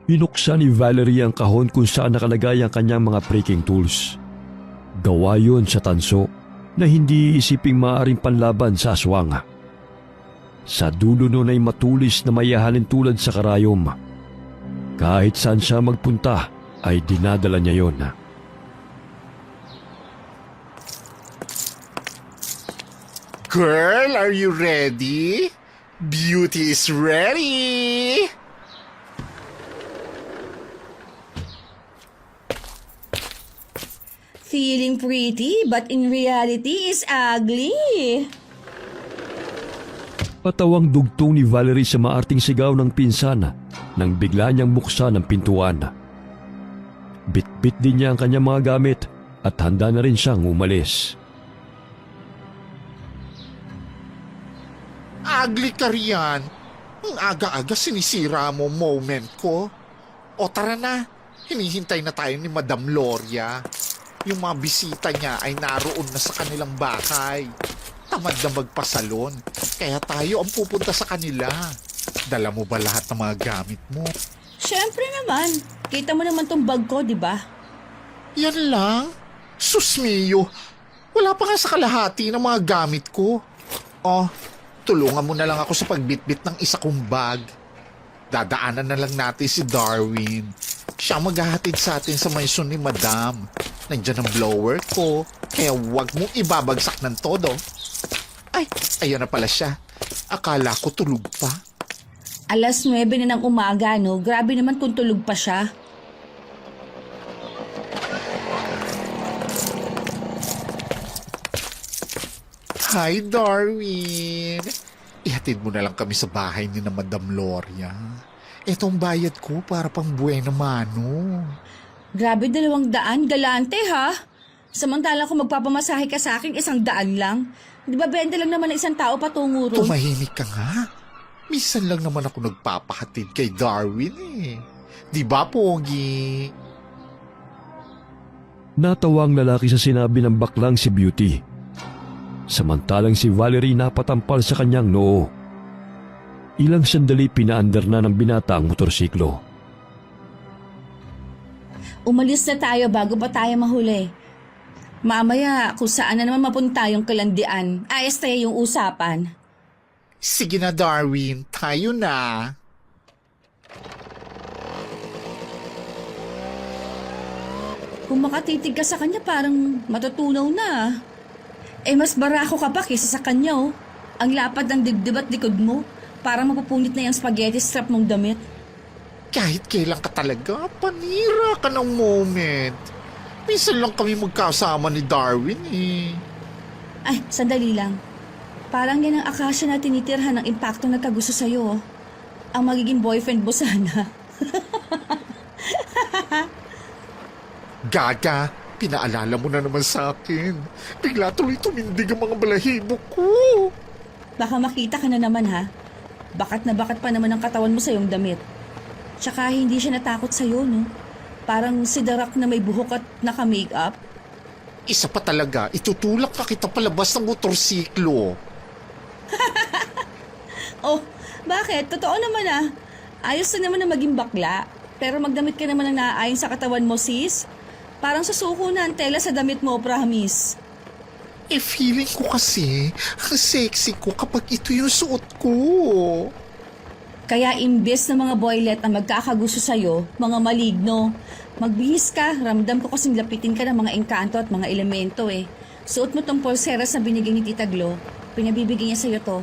Binuksan ni Valerie ang kahon kung saan nakalagay ang kanyang mga breaking tools. Gawa yun sa tanso na hindi isiping maaaring panlaban sa aswang. Sa dulo nun ay matulis na mayahalin tulad sa karayom. Kahit saan siya magpunta ay dinadala niya yon. Girl, are you ready? Beauty is ready! Feeling pretty, but in reality is ugly. Patawang dugtong ni Valerie sa maarting sigaw ng pinsan nang bigla niyang buksan ang pintuan. Bit-bit din niya ang kanyang mga gamit at handa na rin siyang umalis. Ugly ka riyan. Ang aga-aga sinisira mo moment ko. O tara na, hinihintay na tayo ni Madam Gloria. Yung mga bisita niya ay naroon na sa kanilang bahay. Tamad na magpasalon, kaya tayo ang pupunta sa kanila. Dala mo ba lahat ng mga gamit mo? Siyempre naman, kita mo naman tong bag ko, di ba? Yan lang? Susmiyo, wala pa nga sa kalahati ng mga gamit ko. Oh, tulungan mo na lang ako sa pagbitbit ng isa kong bag. Dadaanan na lang natin si Darwin. Siya maghahatid sa atin sa maison ni Madam. Nandiyan ang blower ko, kaya huwag mong ibabagsak ng todo. Ay, ayan na pala siya. Akala ko tulog pa. Alas 9 na ng umaga, no? Grabe naman kung tulog pa siya. Hi, Darwin. Ihatid mo na lang kami sa bahay ni na Madam Gloria. Etong bayad ko para pang buena mano. Grabe, 200, galante ha? Samantala kung magpapamasahe ka sa akin, 100 lang. Di ba 20 lang naman ng isang tao patungo ron? Tumahimik ka nga. Minsan lang naman ako nagpapahatid kay Darwin eh. Di ba, Pogi? Natawa ang lalaki sa sinabi ng baklang si Beauty. Samantalang si Valerie napatampal sa kanyang noo. Ilang sandali pinaandar na ng binata ang motorsiklo. Umalis na tayo bago pa tayo mahuli. Mamaya, kung saan na naman mapunta yung kalandian, ayos tayo yung usapan. Sige na, Darwin. Tayo na. Kung makatitig ka sa kanya, parang matutunaw na. Mas barako ka pa kaysa sa kanya, oh. Ang lapad ng dibdib at likod mo, parang mapupunit na yung spaghetti strap mong damit. Kahit kailan ka talaga, panira ka ng moment. Minsan lang kami magkasama ni Darwin eh. Ay, sandali lang. Parang yan ang akasya na tinitirhan ng impacto na kagusto sa'yo, oh. Ang magiging boyfriend mo sana. Gaga, pinaalala mo na naman sa akin. Bigla tuloy tumindig ang mga balahibo ko. Baka makita ka na naman, ha? Bakat na bakat pa naman ang katawan mo sa iyong damit. Tsaka hindi siya natakot sa'yo, no? Parang si The Rock na may buhok at naka-makeup. Isa pa talaga, itutulak pa kita palabas ng motorsiklo. Oh, bakit? Totoo naman, ah. Ayos na naman na maging bakla. Pero magdamit ka naman ng naaayon sa katawan mo, sis. Parang susuko na ang tela sa damit mo, promise. Feeling ko kasi, ang sexy ko kapag ito yung suot ko. Kaya imbes na mga boylet ang magkakagusto sa'yo, mga maligno, magbihis ka, ramdam ko kasing lapitin ka ng mga engkanto at mga elemento eh. Suot mo tong pulseras na binigay ni Tita Glo, pinabibigay niya sa'yo to.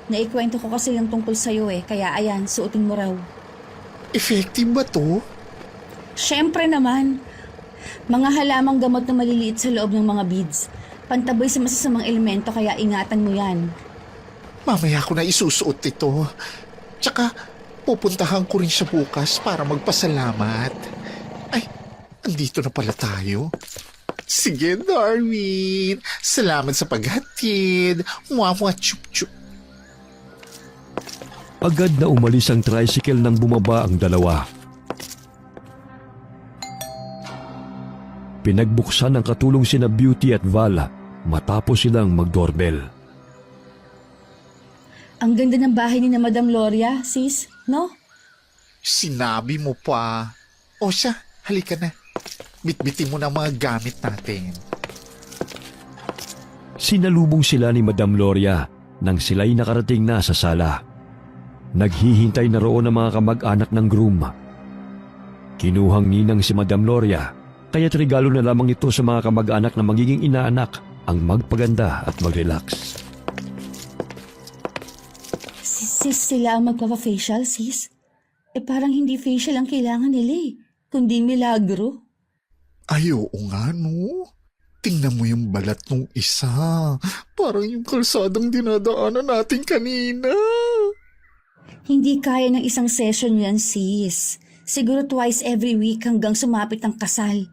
Naikwento ko kasi yung tungkol sa'yo eh, kaya ayan, suotin mo raw. Effective ba to? Siyempre naman, mga halamang gamot na maliliit sa loob ng mga beads. Pantaboy sa masasamang elemento kaya ingatan mo yan. Mamaya ko na isusuot ito. Tsaka, pupuntahan ko rin siya bukas para magpasalamat. andito na pala tayo. Sige, Darwin. Salamat sa paghatid. Mwa chup chup. Agad na umalis ang tricycle nang bumaba ang dalawa. Pinagbuksan ang katulong sina Beauty at Val matapos silang mag-doorbell. Ang ganda ng bahay ni na Madam Gloria, sis, no? Sinabi mo pa. O siya, halika na. Bitbitin mo na mga gamit natin. Sinalubong sila ni Madam Gloria nang sila'y nakarating na sa sala. Naghihintay na roon ang mga kamag-anak ng groom. Kinuhang ninang si Madam Gloria, kaya't regalo na lamang ito sa mga kamag-anak na magiging inaanak ang magpaganda at mag-relax. Sis sila ang magpapa-facial, sis? Parang hindi facial ang kailangan nila kundi milagro. Ay, oo nga, no? Tingnan mo yung balat nung isa. Parang yung kalsadang dinadaanan natin kanina. Hindi kaya ng isang session yan, sis. Siguro twice every week hanggang sumapit ang kasal.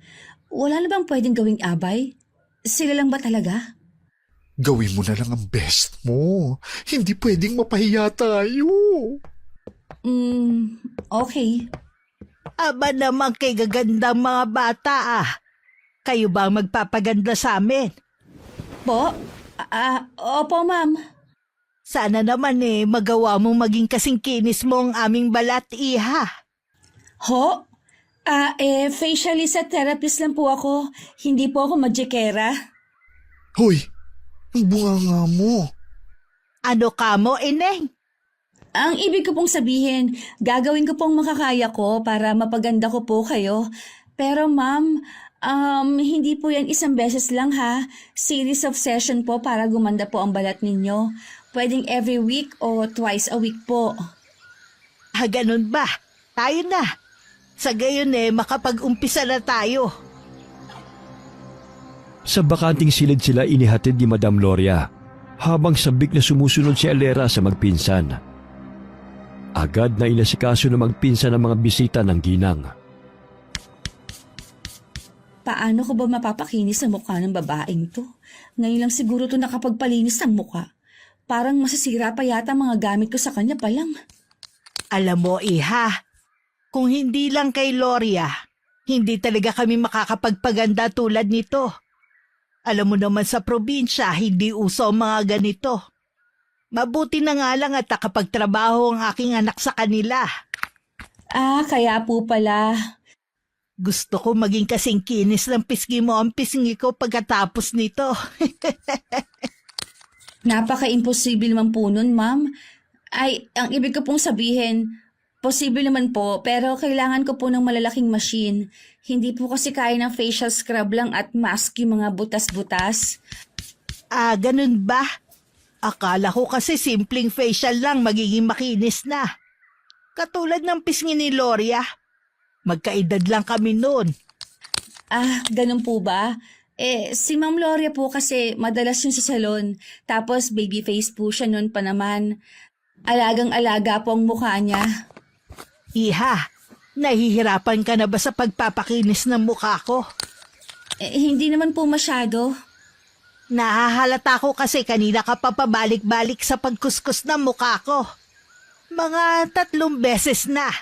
Wala na bang pwedeng gawing abay? Sila lang ba talaga? Gawin mo na lang ang best mo. Hindi pwedeng mapahiya tayo. Okay. Aba naman kay gagandang mga bata Kayo ba ang magpapaganda sa amin? Po? Opo, ma'am. Sana naman magawa mong maging kasing kinis mo ang aming balat, iha. Ho? Facialist at therapist lang po ako. Hindi po ako magikera. Hoy, ang bunganga mo. Ano ka mo, ineng? Ang ibig ko pong sabihin, gagawin ko pong makakaya ko para mapaganda ko po kayo. Pero ma'am, hindi po yan isang beses lang ha. Series of session po para gumanda po ang balat ninyo. Pwedeng every week o twice a week po. Ganun ba? Tayo na. Sa gayon makapag-umpisa na tayo. Sa bakanting silid sila inihatid ni Madam Gloria habang sabik na sumusunod si Alera sa magpinsan. Agad na inasikaso ng magpinsan ang mga bisita ng ginang. Paano ko ba mapapakinis ang mukha ng babaeng to? Ngayon lang siguro to nakapagpalinis ng mukha. Parang masasira pa yata mga gamit ko sa kanya pa lang. Alam mo, iha, kung hindi lang kay Gloria, hindi talaga kami makakapagpaganda tulad nito. Alam mo naman sa probinsya, hindi uso ang mga ganito. Mabuti na nga lang at nakapagtrabaho ang aking anak sa kanila. Kaya po pala. Gusto ko maging kasing kinis ng pisngi mo ang pisngi ko pagkatapos nito. Napaka-imposible naman po nun, ma'am. Ang ibig ko pong sabihin, posible naman po, pero kailangan ko po ng malalaking machine. Hindi po kasi kaya ng facial scrub lang at mask yung mga butas-butas. Ganun ba? Akala ko kasi simpleng facial lang magiging makinis na. Katulad ng pisngi ni Gloria. Magkaedad lang kami noon. Ganun po ba? Si Ma'am Gloria po kasi madalas yung sa salon. Tapos baby face po siya noon pa naman. Alagang-alaga po ang mukha niya. Iha, nahihirapan ka na ba sa pagpapakinis ng mukha ko? Hindi naman po masyado. Nahahalata ko kasi kanina ka pa pabalik-balik sa pagkuskus ng mukha ko. Mga 3 beses na.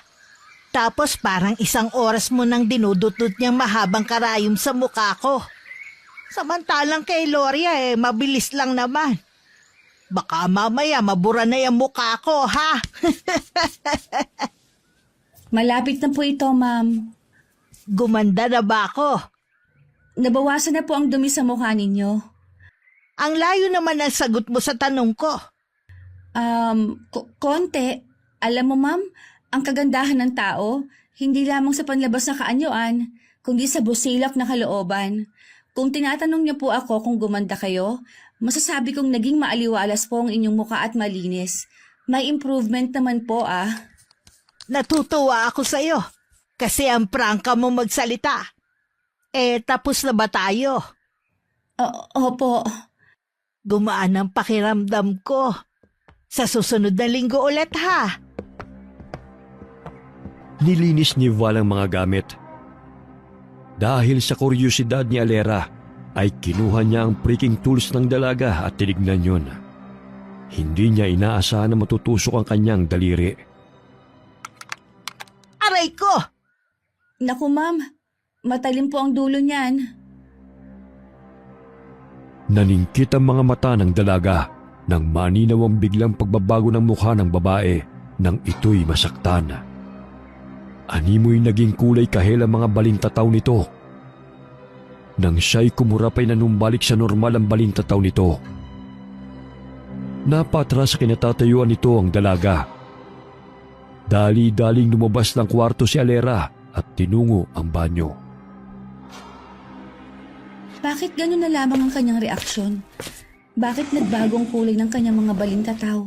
Tapos parang 1 oras mo nang dinudutot niyang mahabang karayom sa mukha ko. Samantalang kay Gloria mabilis lang naman. Baka mamaya mabura na yung mukha ko, ha? Malapit na po ito, ma'am. Gumanda na ba ako? Nabawasan na po ang dumi sa mukha ninyo. Ang layo naman ang sagot mo sa tanong ko. Konti. Alam mo, ma'am, ang kagandahan ng tao, hindi lamang sa panlabas na kaanyuan, kundi sa busilak na kalooban. Kung tinatanong niyo po ako kung gumanda kayo, masasabi kong naging maaliwalas po ang inyong mukha at malinis. May improvement naman po, Natutuwa ako sa'yo kasi ang prangka mo magsalita. Tapos na ba tayo? Opo. Gumaan ang pakiramdam ko. Sa susunod na linggo ulit, ha? Nilinis ni Val ang mga gamit. Dahil sa kuryosidad ni Alera, ay kinuha niya ang freaking tools ng dalaga at tinignan yun. Hindi niya inaasahan na matutusok ang kanyang daliri. Aray ko! Naku ma'am, matalim po ang dulo niyan. Naningkit ang mga mata ng dalaga nang maninaw ang biglang pagbabago ng mukha ng babae nang ito'y masaktan. Animoy naging kulay kahel ang mga balintataw nito. Nang siya'y kumurapay na numbalik sa normal ang balintataw nito. Napatras sa kinatatayuan nito ang dalaga. Dali-daling lumabas ng kwarto si Alera at tinungo ang banyo. Bakit gano'n na lamang ang kanyang reaksyon? Bakit nagbago ang kulay ng kanyang mga balintataw?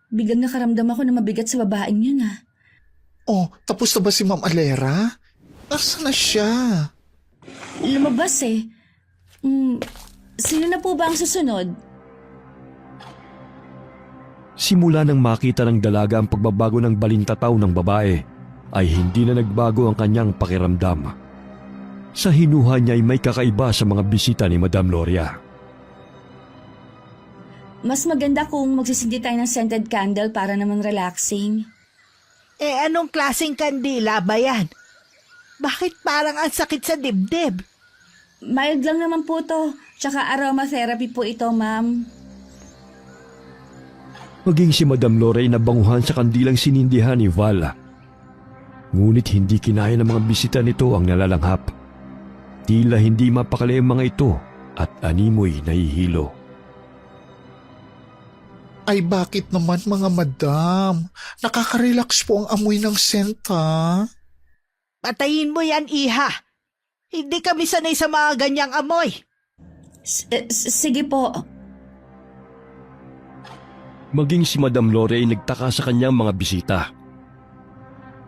Biglang nakaramdam ako na mabigat sa babaeng yun Oh, tapos na ba si Ma'am Alera? Nasaan na siya? Lumabas eh. Sino na po ba ang susunod? Simula nang makita ng dalaga ang pagbabago ng balintataw ng babae, ay hindi na nagbago ang kanyang pakiramdam. Sa hinuha niya ay may kakaiba sa mga bisita ni Madam Gloria. Mas maganda kung magsisindi tayo ng scented candle para naman relaxing. Anong klaseng kandila ba yan? Bakit parang ang sakit sa dibdib? Mild lang naman po to. Tsaka aromatherapy po ito, ma'am. Maging si Madam Gloria ay nabanguhan sa kandilang sinindihan ni Val. Ngunit hindi kinaya ng mga bisita nito ang nalalanghap. Tila hindi mapakali ang mga ito at animoy nahihilo. Ay bakit naman mga madam? Nakaka-relax po ang amoy ng scent ha? Patayin mo yan, iha. Hindi kami sanay sa mga ganyang amoy. Sige po. Maging si Madam Gloria ay nagtaka sa kanyang mga bisita.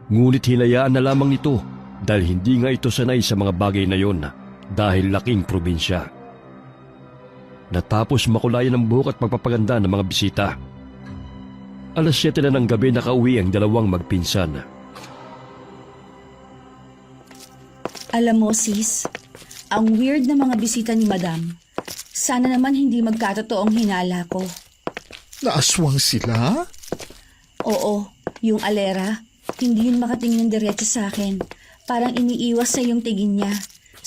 Ngunit hinayaan na lamang nito dahil hindi nga ito sanay sa mga bagay na yon dahil laking probinsya. Natapos makulayan ang buhok at pagpapaganda ng mga bisita. Alas 7 na ng gabi nakauwi ang dalawang magpinsan. Alam mo, sis, ang weird na mga bisita ni Madam. Sana naman hindi magkatotoong hinala ko. Naaswang sila? Oo, yung Alera, hindi yun makatingin ng diretso sa akin. Parang iniiwas sa yung tingin niya.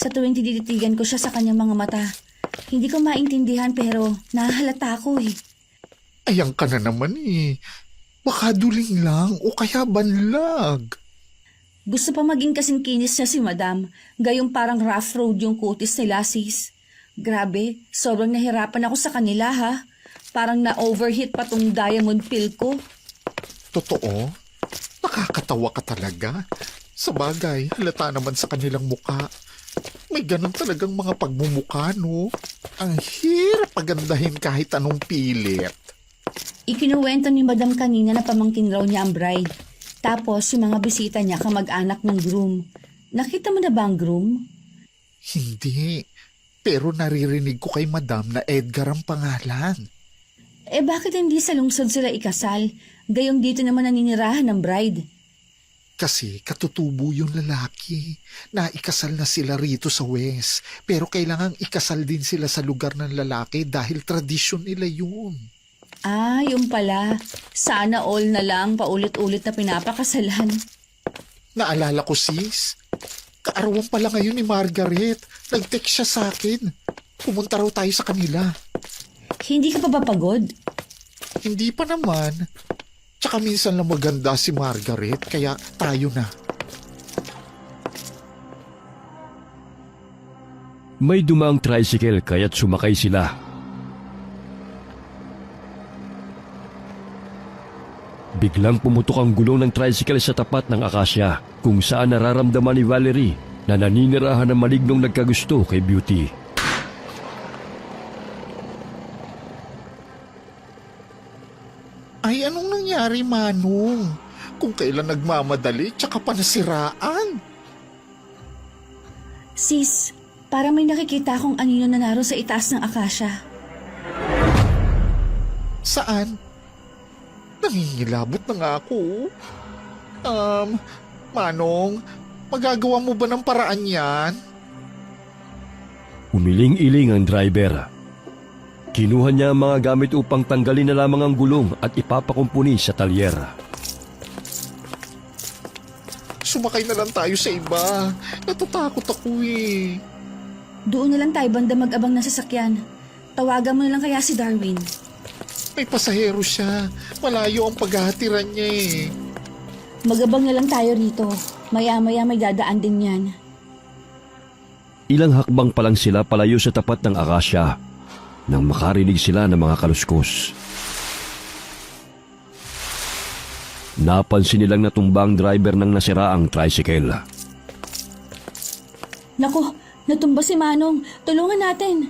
Sa tuwing tititigan ko siya sa kanyang mga mata. Hindi ko maintindihan pero nahahalata ako eh. Ayan ka na naman eh. Baka duling lang o kaya banlag. Gusto pa maging kasing kinis niya si Madam. Gayong parang rough road yung kutis nila, sis. Grabe, sobrang nahirapan ako sa kanila ha. Parang na-overheat pa tong diamond pill ko. Totoo? Nakakatawa ka talaga. Sa bagay, halata naman sa kanilang muka. May ganun talagang mga pagmumuka, no? Ang hirap pagandahin kahit anong pilit. Ikinuwento ni Madam kanina na pamangkin raw niya ang bride. Tapos yung mga bisita niya kamag-anak ng groom. Nakita mo na ba ang groom? Hindi. Pero naririnig ko kay Madam na Edgar ang pangalan. Bakit hindi sa lungsod sila ikasal? Gayong dito naman naninirahan ng bride. Kasi katutubo yung lalaki. Naikasal na sila rito sa West. Pero kailangang ikasal din sila sa lugar ng lalaki dahil tradisyon nila yun. Yung pala. Sana all na lang paulit-ulit na pinapakasalan. Naalala ko sis. Kaarawan pala ngayon ni Margaret. Nag-text siya sa akin. Pumunta raw tayo sa kanila. Hindi ka pa ba pagod? Hindi pa naman. Tsaka minsan lang maganda si Margaret, kaya tayo na. May dumaang tricycle kaya't sumakay sila. Biglang pumutok ang gulong ng tricycle sa tapat ng akasya kung saan nararamdaman ni Valerie na naninirahan ng malignong nagkagusto kay Beauty. Ay, anong nangyari, Manong? Kung kailan nagmamadali, tsaka pa nasiraan. Sis, parang may nakikita akong anino na naroon sa itaas ng akasya. Saan? Nangingilabot na nga ako. Manong, magagawa mo ba ng paraan yan? Umiling-iling ang driver. Kinuha niya ang mga gamit upang tanggalin na lamang ang gulong at ipapakumpuni sa talyer. Sumakay na lang tayo sa iba. Natatakot ako eh. Doon na lang tayo banda mag-abang ng sasakyan. Tawagan mo na lang kaya si Darwin. May pasahero siya. Malayo ang paghahatiran niya eh. Mag-abang na lang tayo rito. Maya-maya may dadaan din yan. Ilang hakbang pa lang sila palayo sa tapat ng akasya nang makarinig sila ng mga kaluskos. Napansin nilang natumbang driver ng nasiraang tricycle. Naku, natumba si Manong. Tulungan natin.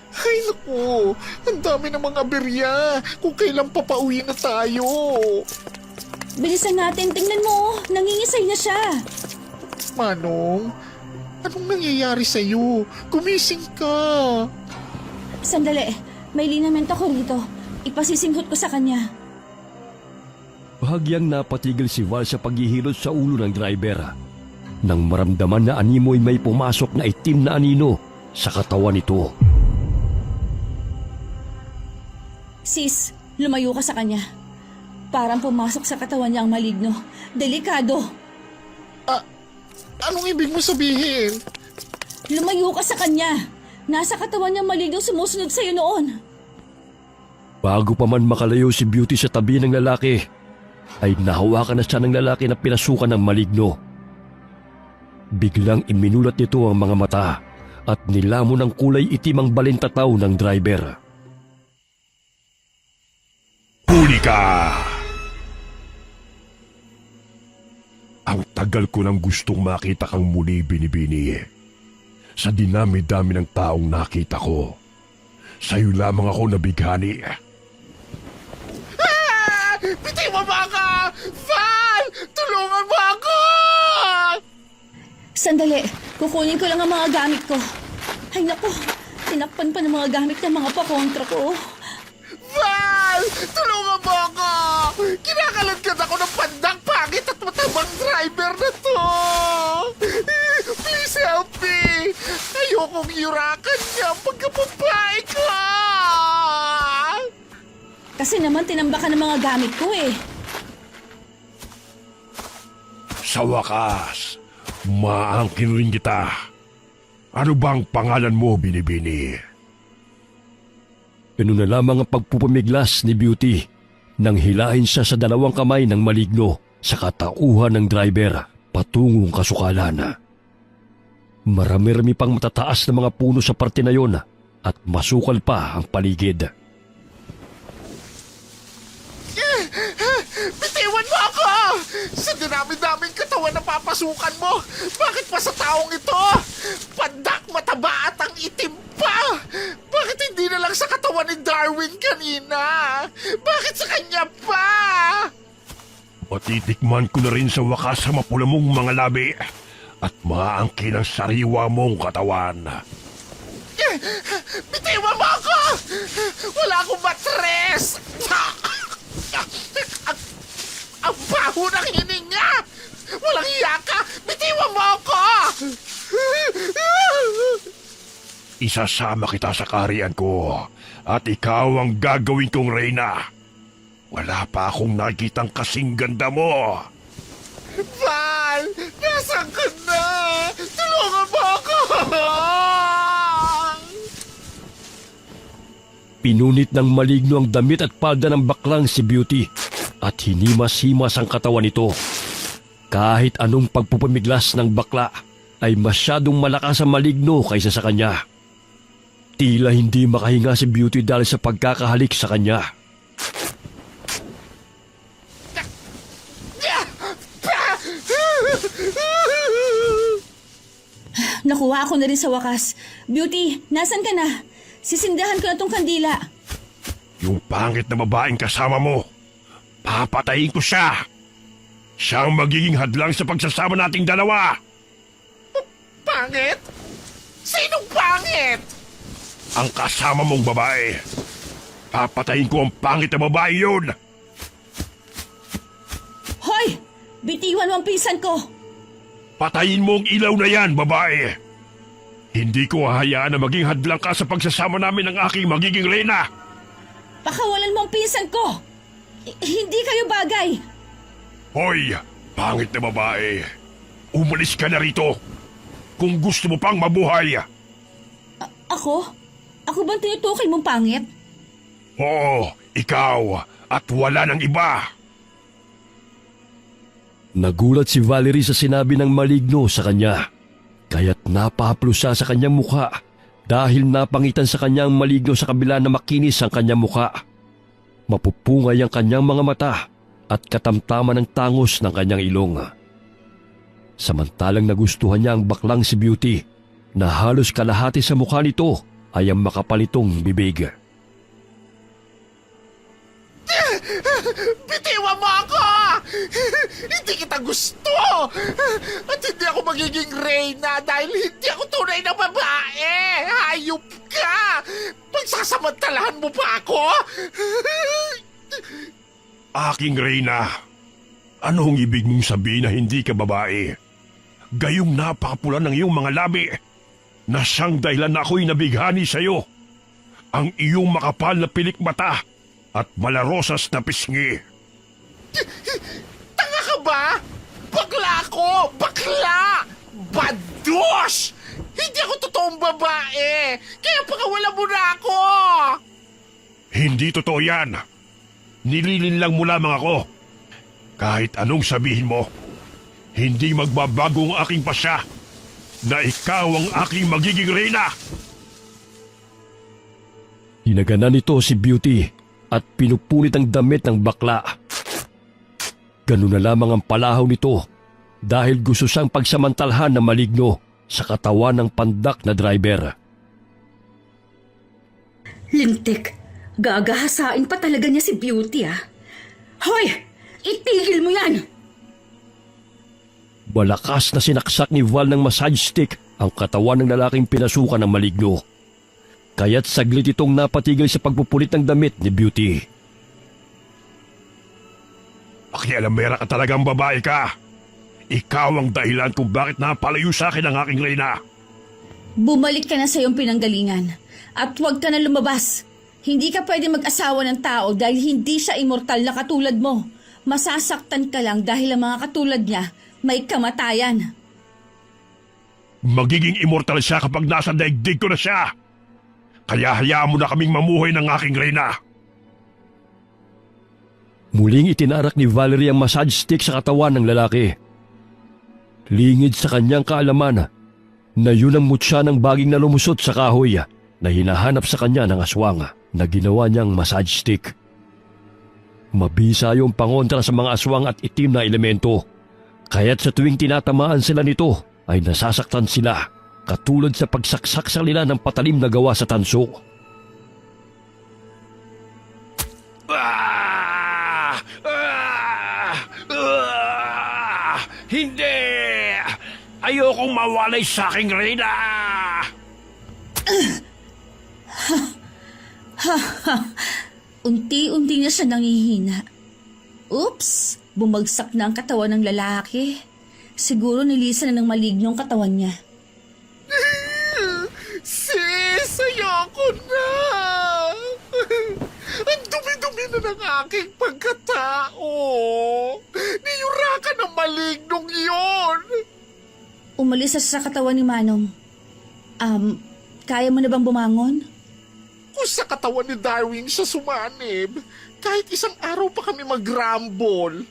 Ay naku, ang dami ng mga berya. Kung kailan papauwi na tayo. Bilisan natin. Tingnan mo, nangingisay na siya. Manong, anong nangyayari sa'yo? Gumising ka. Sandali, may linament ako rito. Ipasisinghot ko sa kanya. Bahagyang napatigil si Val sa paghihilot sa ulo ng driver nang maramdaman na animoy may pumasok na itim na anino sa katawan nito. Sis, lumayo ka sa kanya. Parang pumasok sa katawan niya ang maligno. Delikado. Anong ibig mo sabihin? Lumayo ka sa kanya. Nasa katawan niya maligno sumusunod sa'yo noon. Bago pa man makalayo si Beauty sa tabi ng lalaki, ay nahawakan na siya ng lalaki na pinasukan ng maligno. Biglang iminulat nito ang mga mata at nilamon ng kulay itim ang balintataw ng driver. Huli ka! Ang tagal ko nang gustong makita kang muli, Binibini. Sa dinami-dami ng taong nakita ko, sa'yo lamang ako nabighani. Bitiwan mo ako! Val! Tulungan mo ako! Sandali, kukunin ko lang ang mga gamit ko. Ay naku, tinakpan pa ng mga gamit ng mga pakontra ko. Val! Tulungan mo ako! Kinakalagkat ako ng pandang pangit at matabang driver na to! Please help me! Ayokong yurakan niya pagkapabae ko! Kasi naman tinambakan ng mga gamit ko eh. Sa wakas, maangkin rin kita. Ano bang pangalan mo, Binibini? Ganun na lamang ang pagpupumiglas ni Beauty nang hilahin siya sa dalawang kamay ng maligno sa katauhan ng driver patungong kasukalan. Marami-rami pang matataas na mga puno sa parte na yon at masukal pa ang paligid. Bitiwan mo ako! Sa dinami-daming katawan na papasukan mo, bakit pa sa taong ito? Pandak, mataba at ang itim pa! Bakit hindi na lang sa katawan ni Darwin kanina? Bakit sa kanya pa? Matitikman ko na rin sa wakas sa mapula mong mga labi at maangkin ang sariwa mong katawan. Bitiwan mo ako! Wala akong matres! Ang baho ng hininga! Walang hiya ka! Bitiwan mo ako! Isasama kita sa kaharian ko at ikaw ang gagawin kong reyna. Wala pa akong nakikitang kasing ganda mo. Val! Nasaan ka na? Tulungan mo ako! Pinunit ng maligno ang damit at palda ng baklang si Beauty at hinimas-himas ang katawan nito. Kahit anong pagpupumiglas ng bakla ay masyadong malakas ang maligno kaysa sa kanya. Tila hindi makahinga si Beauty dahil sa pagkakahalik sa kanya. Nakuha ako na rin sa wakas. Beauty, nasan ka na? Sisindahan ko na tong kandila. Yung pangit na babaeng kasama mo, papatayin ko siya. Siya ang magiging hadlang sa pagsasama nating dalawa. Pangit? Sinong pangit? Ang kasama mong babae. Papatayin ko ang pangit na babae yun. Hoy! Bitiwan mo ang pinsan ko! Patayin mo ang ilaw na yan, babae. Hindi ko hahayaan na maging hadlang ka sa pagsasama namin ng aking magiging reyna. Pakawalan mo ang pinsan ko! Hindi kayo bagay! Hoy, pangit na babae. Umalis ka na rito. Kung gusto mo pang mabuhay. Ako? Ako bang tinutukoy mong pangit? Oo, ikaw at wala ng iba. Nagulat si Valerie sa sinabi ng maligno sa kanya. Kaya't napahaplusa sa kanyang mukha dahil napangitan sa kanyang maligno sa kabila na makinis ang kanyang mukha. Mapupungay ang kanyang mga mata at katamtaman ng tangos ng kanyang ilong. Samantalang nagustuhan niya ang baklang si Beauty na halos kalahati sa mukha nito ay ang makapalitong bibig. Bitiwan mo ako! Hindi kita gusto! At hindi ako magiging reyna dahil hindi ako tunay na babae! Hayop ka! Pagsasamantalahan mo pa ako? Aking reyna, anong ibig mong sabihin na hindi ka babae? Gayong napakapula ng iyong mga labi na siyang dahilan na ako'y nabighani sa iyo. Ang iyong makapal na pilik mata at malarosas na pisngi. Tanga ka ba? Bakla ako! Bakla! Bados! Hindi ako totoong babae! Kaya pakawalan mo na ako! Hindi totoo yan. Nililin lang mo lamang ako. Kahit anong sabihin mo, hindi magbabago ang aking pasya na ikaw ang aking magiging reyna. Hinaganan nito si Beauty at pinupunit ang damit ng bakla. Ganun na lamang ang palahaw nito dahil gusto siyang pagsamantalhan na maligno sa katawan ng pandak na driver. Lintik, gagahasain pa talaga niya si Beauty ah. Hoy! Itigil mo yan! Malakas na sinaksak ni Val ng massage stick ang katawan ng lalaking pinasukan ng maligno. Kaya't saglit itong napatigil sa pagpupulit ng damit ni Beauty. Pakialamera ka talagang babae ka. Ikaw ang dahilan kung bakit napalayo sa akin ang aking reyna. Bumalik ka na sa iyong pinanggalingan at huwag ka na lumabas. Hindi ka pwede mag-asawa ng tao dahil hindi siya immortal na katulad mo. Masasaktan ka lang dahil ang mga katulad niya may kamatayan. Magiging immortal siya kapag nasa daigdig ko na siya. Kaya hayaan mo na kaming mamuhay ng aking reyna. Muling itinarak ni Valerie ang massage stick sa katawan ng lalaki. Lingid sa kanyang kaalaman na yun ang mutya ng baging na lumusot sa kahoy na hinahanap sa kanya ng aswang na ginawa niyang massage stick. Mabisa yung pangontra sa mga aswang at itim na elemento. Kaya't sa tuwing tinatamaan sila nito ay nasasaktan sila katulad sa pagsaksak sa nila ng patalim na gawa sa tanso. Hindi! Ayokong mawalay sa aking reyna! Unti-unti na siya nangihina. Oops! Bumagsak na ang katawan ng lalaki. Siguro nilisan na ng malignong katawan niya. Sis, ayoko na! Ang dumi-dumi na ng aking pagkatao! Niyurakan ng malignong iyon! Umalis sa katawan ni Manong. Kaya mo na bang bumangon? Kung sa katawan ni Darwin siya sumanib, kahit isang araw pa kami mag-rumble.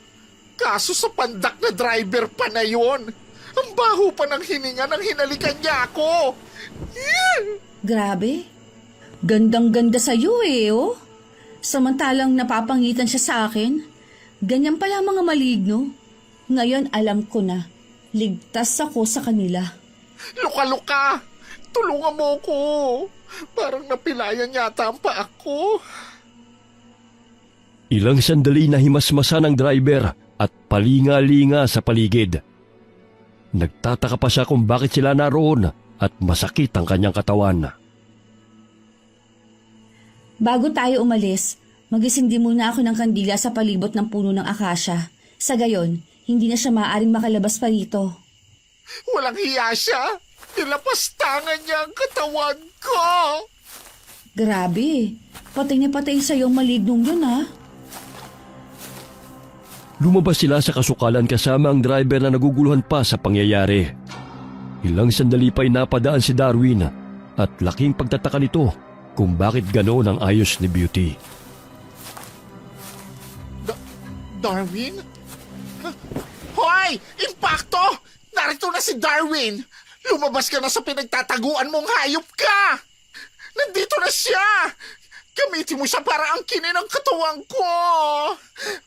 Kaso sa pandak na driver pa na yon. Ang baho pa ng hininga nang hinalikan niya ako. Grabe. Gandang-ganda sa'yo oh. Samantalang napapangitan siya sa akin. Ganyan pala mga maligno. Ngayon alam ko na. Ligtas ako sa kanila. Luka-luka! Tulungan mo ko. Parang napilayan yata ang paa ko. Ilang sandali na himasmasa ng driver at palinga-linga sa paligid. Nagtataka pa siya kung bakit sila naroon at masakit ang kanyang katawan. Bago tayo umalis, magisindi muna ako ng kandila sa palibot ng puno ng akasya. Sa gayon, hindi na siya maaaring makalabas pa rito. Walang hiya siya. Nilapastangan niya ang katawan ko! Grabe, patay na patay sa'yo ang malignong yun ha. Lumabas sila sa kasukalan kasama ang driver na naguguluhan pa sa pangyayari. Ilang sandali pa'y napadaan si Darwin at laking pagtataka nito kung bakit ganoon ang ayos ni Beauty. Darwin? Hoy! Impacto! Narito na si Darwin! Lumabas ka na sa pinagtataguan mong hayop ka! Nandito na siya! Gamitin mo siya para angkinin ang katawan ko!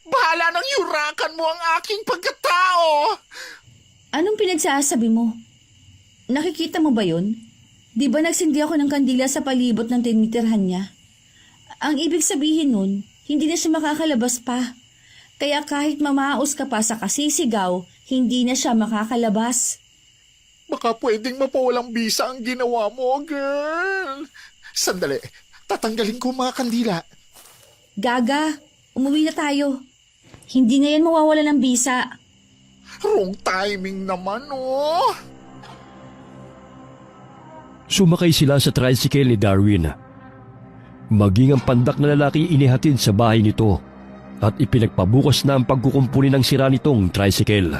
Bahala nang yurakan mo ang aking pagkatao! Anong pinagsasabi mo? Nakikita mo ba yun? Di ba nagsindi ako ng kandila sa palibot ng tinitirhan niya? Ang ibig sabihin nun, hindi na siya makakalabas pa. Kaya kahit mamaos ka pa sa kasisigaw, hindi na siya makakalabas. Baka pwedeng mapawalang bisa ang ginawa mo, girl! Sandali, tatanggalin ko ang mga kandila. Gaga, umuwi na tayo. Hindi na yan mawawala ng bisa. Wrong timing naman, oh! Sumakay sila sa tricycle ni Darwin. Maging ang pandak na lalaki inihatid sa bahay nito at ipinagpabukas na ang pagkukumpuni ng sira nitong tricycle.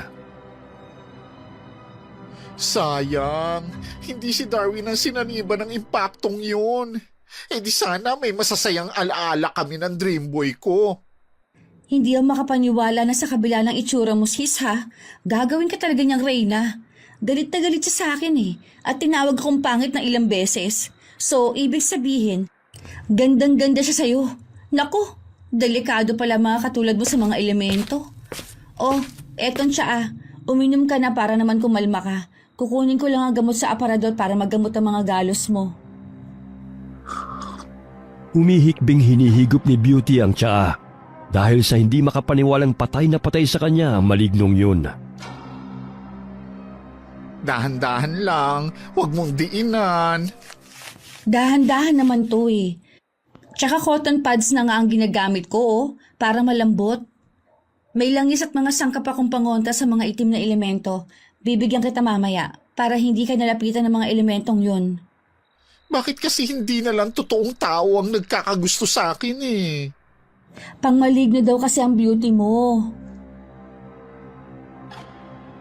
Sayang, hindi si Darwin ang sinaniba ng impaktong yun. Eh di sana may masasayang alaala kami ng dream boy ko. Hindi ako makapaniwala na sa kabila ng itsura mo, sis ha. Gagawin ka talaga niyang Reyna. Galit na galit siya sa akin eh. At tinawag akong pangit ng ilang beses. So, ibig sabihin, gandang-ganda siya sa'yo. Naku, delikado pala mga katulad mo sa mga elemento. Oh, eton siya ah. Uminom ka na para naman kumalma ka. Kukunin ko lang ang gamot sa aparador para maggamot ang mga galos mo. Humihikbing hinihigop ni Beauty ang tsaa dahil sa hindi makapaniwalang patay na patay sa kanya ang malignong yun. Dahan-dahan lang, huwag mong diinan. Dahan-dahan naman to eh. Tsaka cotton pads na nga ang ginagamit ko oh, para malambot. May langis at mga sangkap akong pangontra sa mga itim na elemento. Bibigyan kita mamaya para hindi ka nalapitan ng mga elementong yun. Bakit kasi hindi na lang totoong tao ang nagkakagusto sa akin eh? Pangmaligno daw kasi ang beauty mo.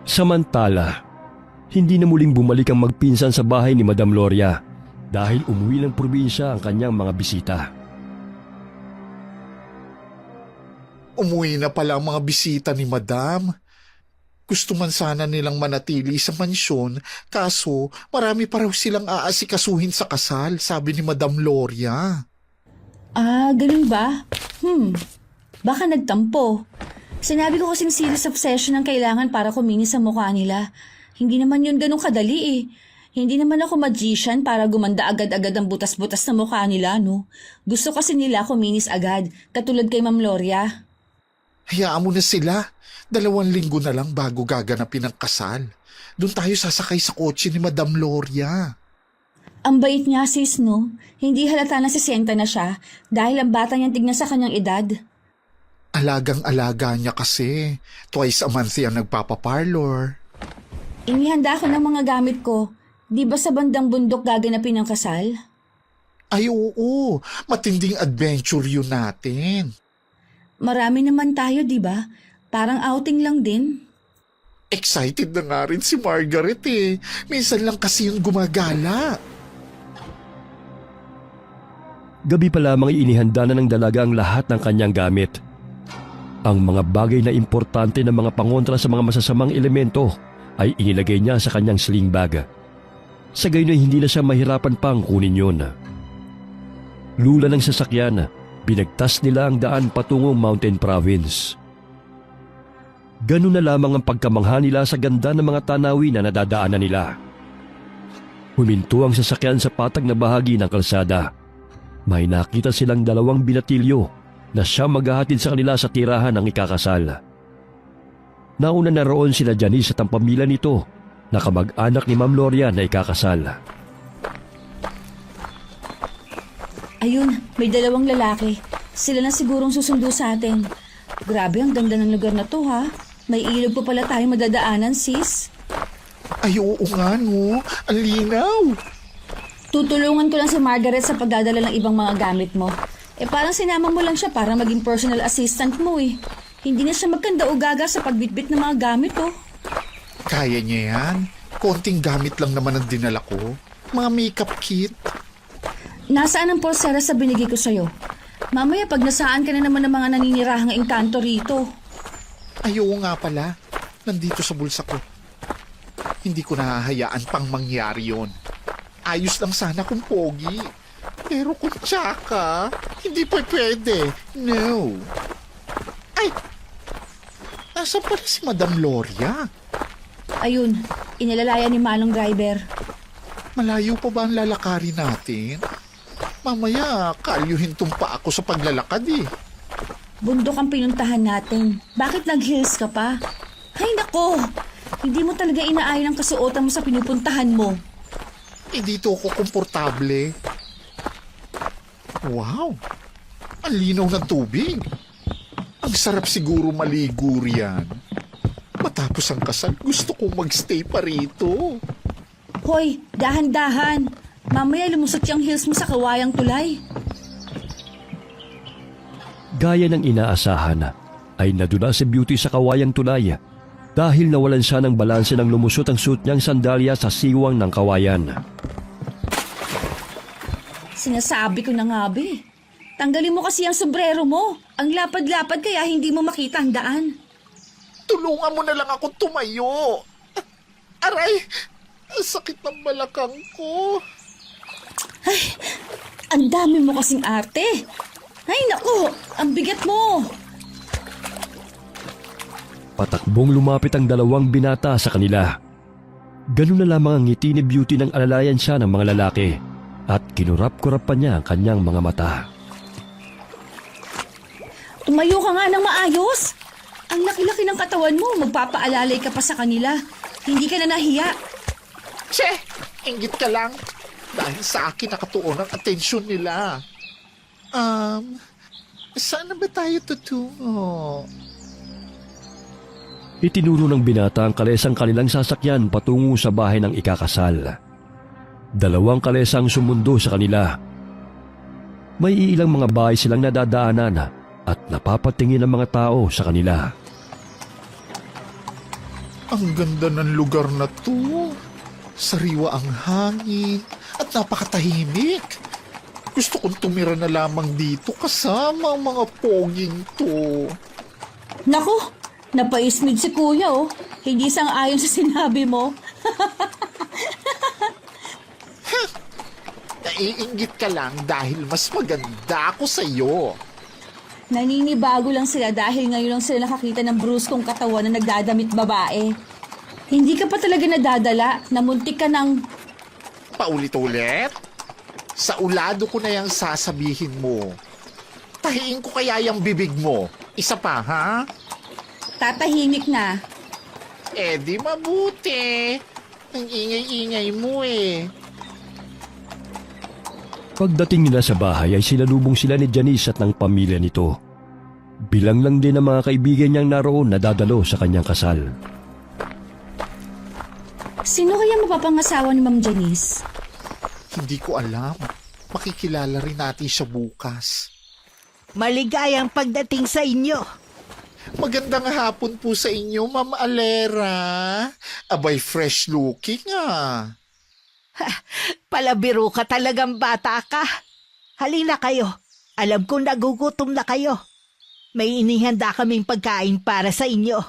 Samantala, hindi na muling bumalik ang magpinsan sa bahay ni Madam Gloria dahil umuwi ng probinsya ang kanyang mga bisita. Umuwi na pala ang mga bisita ni Madam. Gusto man sana nilang manatili sa mansyon, kaso marami pa raw silang aasikasuhin sa kasal, sabi ni Madam Gloria. Ah, ganun ba? Baka nagtampo. Sinabi ko kasing serious obsession ang kailangan para kuminis sa mukha nila. Hindi naman yun ganun kadali eh. Hindi naman ako magician para gumanda agad-agad ang butas-butas na mukha nila, no? Gusto kasi nila kuminis agad, katulad kay Ma'am Gloria. Hayaan mo na sila. 2 linggo na lang bago gaganapin ang kasal. Doon tayo sasakay sa kotse ni Madam Gloria. Ang bait niya sis, no? Hindi halata na 60 na siya dahil ang bata niyang tignan sa kanyang edad. Alagang-alaga niya kasi. Twice a month yan nagpapaparlor. Inihanda ko ng mga gamit ko. Di ba sa bandang bundok gaganapin ang kasal? Ay oo, matinding adventure yun natin. Marami naman tayo, di ba? Parang outing lang din. Excited na nga rin si Margaret eh. Minsan lang kasi yung gumagala. Gabi pa lamang inihanda na ng dalaga ang lahat ng kanyang gamit. Ang mga bagay na importante na mga pangontra sa mga masasamang elemento ay inilagay niya sa kanyang sling bag. Sa gayon ay hindi na siya mahirapan pang kunin yun. Lula ng sasakyan, binagtas nila ang daan patungong Mountain Province. Ganun na lamang ang pagkamangha nila sa ganda ng mga tanawin na nadadaanan nila. Huminto ang sasakyan sa patag na bahagi ng kalsada. May nakita silang 2 binatilyo na siya maghahatid sa kanila sa tirahan ng ikakasal. Nauna na roon sila Janice at ang pamilya nito na kamag-anak ni Ma'am Gloria na ikakasal. Ayun, may 2 lalaki. Sila na sigurong susundo sa atin. Grabe, ang ganda ng lugar na to ha. May ilog pa pala tayo madadaanan, sis. Ay, oo nga, no. Ang linaw. Tutulungan ko lang si Margaret sa pagdadala ng ibang mga gamit mo. Parang sinama mo lang siya para maging personal assistant mo eh. Hindi na siya magkanda o gaga sa pagbitbit ng mga gamit oh. Kaya niya yan. Konting gamit lang naman ang dinala ko. Mga makeup kit. Nasaan ang pulsera sa binigay ko sa'yo? Mamaya pag nasaan ka na naman ng mga naninirahang engkanto rito. Ay, oo nga pala. Nandito sa bulsa ko. Hindi ko nahahayaan pang mangyari yon. Ayos lang sana kung pogi. Pero kung tsaka, hindi pa pwede. No. Ay! Nasa pala si Madam Gloria? Ayun, inilalaya ni Manong driver. Malayo pa ba ang lalakarin natin? Mamaya, kalyuhin tumpa ako sa paglalakad eh. Bundok ang pinuntahan natin. Bakit nag-heels ka pa? Ay nako! Hindi mo talaga inaayon ang kasuotan mo sa pinupuntahan mo. Dito ako komportable. Wow! Ang linaw ng tubig. Ang sarap siguro maligo riyan. Matapos ang kasal, gusto kong magstay pa rito. Hoy, dahan-dahan. Mamaya lumusot yung heels mo sa kawayang tulay. Gaya ng inaasahan, ay nadula si Beauty sa kawayang tulay dahil nawalan siya ng balanse nang lumusot ang suot niyang sandalya sa siwang ng kawayan. Sinasabi ko na nga be. Tanggalin mo kasi ang sombrero mo. Ang lapad-lapad kaya hindi mo makita ang daan. Tulungan mo na lang ako tumayo. Aray! Ang sakit ng balakang ko. Ang dami mo kasing arte. Ay naku, ang bigat mo. Patakbong lumapit ang dalawang binata sa kanila. Ganun na lamang ang ngiti ni Beauty nang alalayan siya ng mga lalaki at kinurap-kurap pa niya ang kanyang mga mata. Tumayo ka nga ng maayos. Ang laki-laki ng katawan mo, magpapaalalay ka pa sa kanila. Hindi ka na nahiya. Che! Inggit ka lang. Dahil sa akin nakatuon ang atensyon nila. Saan na ba tayo tutungo? Itinuro ng binata ang kalesang kanilang sasakyan patungo sa bahay ng ikakasal. Dalawang kalesang sumundo sa kanila. May ilang mga bahay silang nadadaanan at napapatingin ang mga tao sa kanila. Ang ganda ng lugar na to. Sariwa ang hangin at napakatahimik. Gusto kong tumira na lamang dito kasama ang mga poging to. Naku, napaismid si kuya oh. Hindi sang-ayon sa sinabi mo. Naiinggit ka lang dahil mas maganda ako sa'yo. Naninibago lang sila dahil ngayon lang sila nakakita ng bruskong katawan na nagdadamit babae. Hindi ka pa talaga nadadala, namuntik ka ng... Paulit-ulit? Sa ulado ko na yung sasabihin mo. Tahiin ko kaya yung bibig mo. Isa pa, ha? Tatahimik na. Di mabuti. Ang ingay-ingay mo eh. Pagdating nila sa bahay ay sinalubong sila ni Janice at ng pamilya nito. Bilang lang din ang mga kaibigan niyang naroon na dadalo sa kanyang kasal. Sino kaya mapapangasawa ni Ma'am Janice? Hindi ko alam. Makikilala rin natin siya bukas. Maligayang pagdating sa inyo. Magandang hapon po sa inyo, Ma'am Alera. Abay, fresh looking ah. Palabiro ka talagang bata ka. Halina kayo. Alam kong nagugutom na kayo. May inihanda kaming pagkain para sa inyo.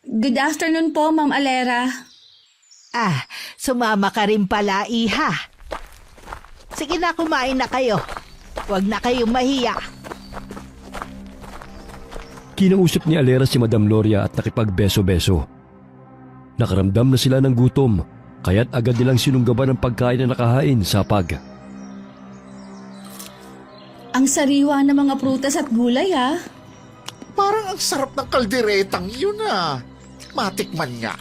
Good afternoon po, Ma'am Alera. Sumama ka rin pala, iha. Sige na, kumain na kayo. Huwag na kayong mahiya. Kinausap ni Alera si Madam Gloria at nakipagbeso-beso. Nakaramdam na sila ng gutom, kaya't agad nilang sinunggaban ang pagkain na nakahain sa pag. Ang sariwa ng mga prutas at gulay ha. Parang ang sarap ng kalderetang yun ah. Matikman nga.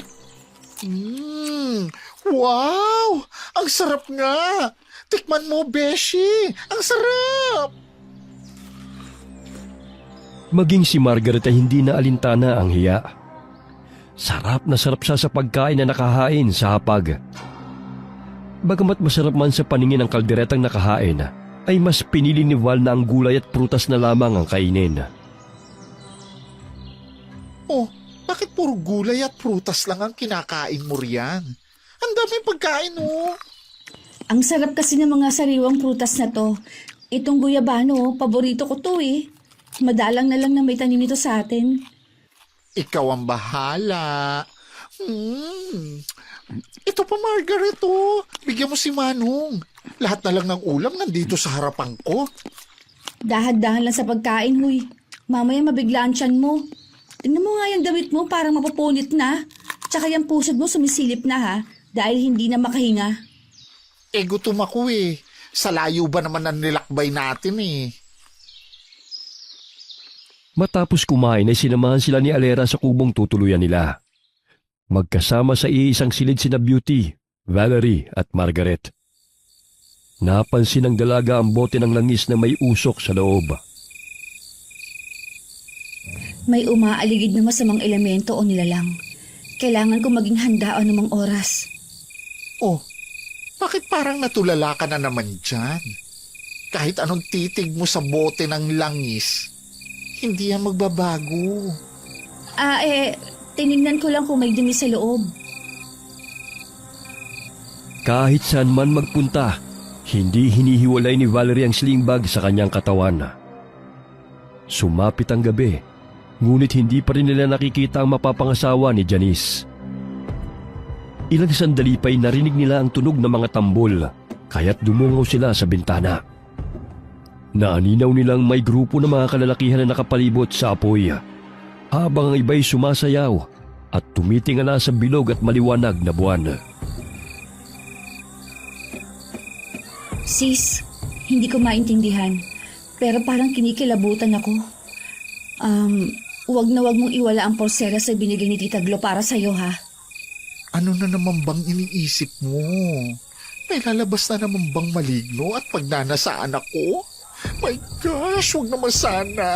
Wow! Ang sarap nga! Tikman mo, Beshi! Ang sarap! Maging si Margaret ay hindi na alintana ang hiya. Sarap na sarap siya sa pagkain na nakahain sa hapag. Bagamat masarap man sa paningin ng kalderetang nakahain, ay mas pinili ni Val na ang gulay at prutas na lamang ang kainin. Oh, bakit puro gulay at prutas lang ang kinakain mo riyan? Ang daming pagkain, oh. Ang sarap kasi ng mga sariwang prutas na to. Itong guyabano, paborito ko to eh. Madalang na lang na may tanim nito sa atin. Ikaw ang bahala. Ito pa, Margaret, oh. Bigyan mo si Manong. Lahat na lang ng ulam nandito sa harapan ko. Dahan-dahan lang sa pagkain, huy. Mamaya mabiglaan tiyan mo. Tingnan mo nga yung damit mo, parang mapupunit na. Tsaka yung pusod mo sumisilip na ha, dahil hindi na makahinga. Gutom ako eh. Sa layo ba naman ang nilakbay natin eh. Matapos kumain ay sinamahan sila ni Alera sa kubong tutuluyan nila. Magkasama sa iisang silid sina Beauty, Valerie at Margaret. Napansin ng dalaga ang bote ng langis na may usok sa loob. May umaaligid na masamang elemento o nilalang. Kailangan ko maging handa anumang oras. Oh, bakit parang natulala ka na naman dyan? Kahit anong titig mo sa bote ng langis, hindi yan magbabago. Tinignan ko lang kung may dumi sa loob. Kahit saan man magpunta, hindi hinihiwalay ni Valerie ang sling bag sa kanyang katawan. Sumapit ang gabi, ngunit hindi pa rin nila nakikita ang mapapangasawa ni Janice. Ilang sandali pa'y narinig nila ang tunog ng mga tambol, kaya't dumungaw sila sa bintana. Naaninaw nilang may grupo ng mga kalalakihan na nakapalibot sa apoy, habang ang iba'y sumasayaw at tumitingala sa bilog at maliwanag na buwan. Sis, hindi ko maintindihan, pero parang kinikilabutan ako. Huwag na huwag mong iwala ang porsela sa binigay ni Tita Glo para sa'yo ha. Ano na naman bang iniisip mo? May lalabas na naman bang maligno at pagnanasaan ako? My gosh, huwag naman sana.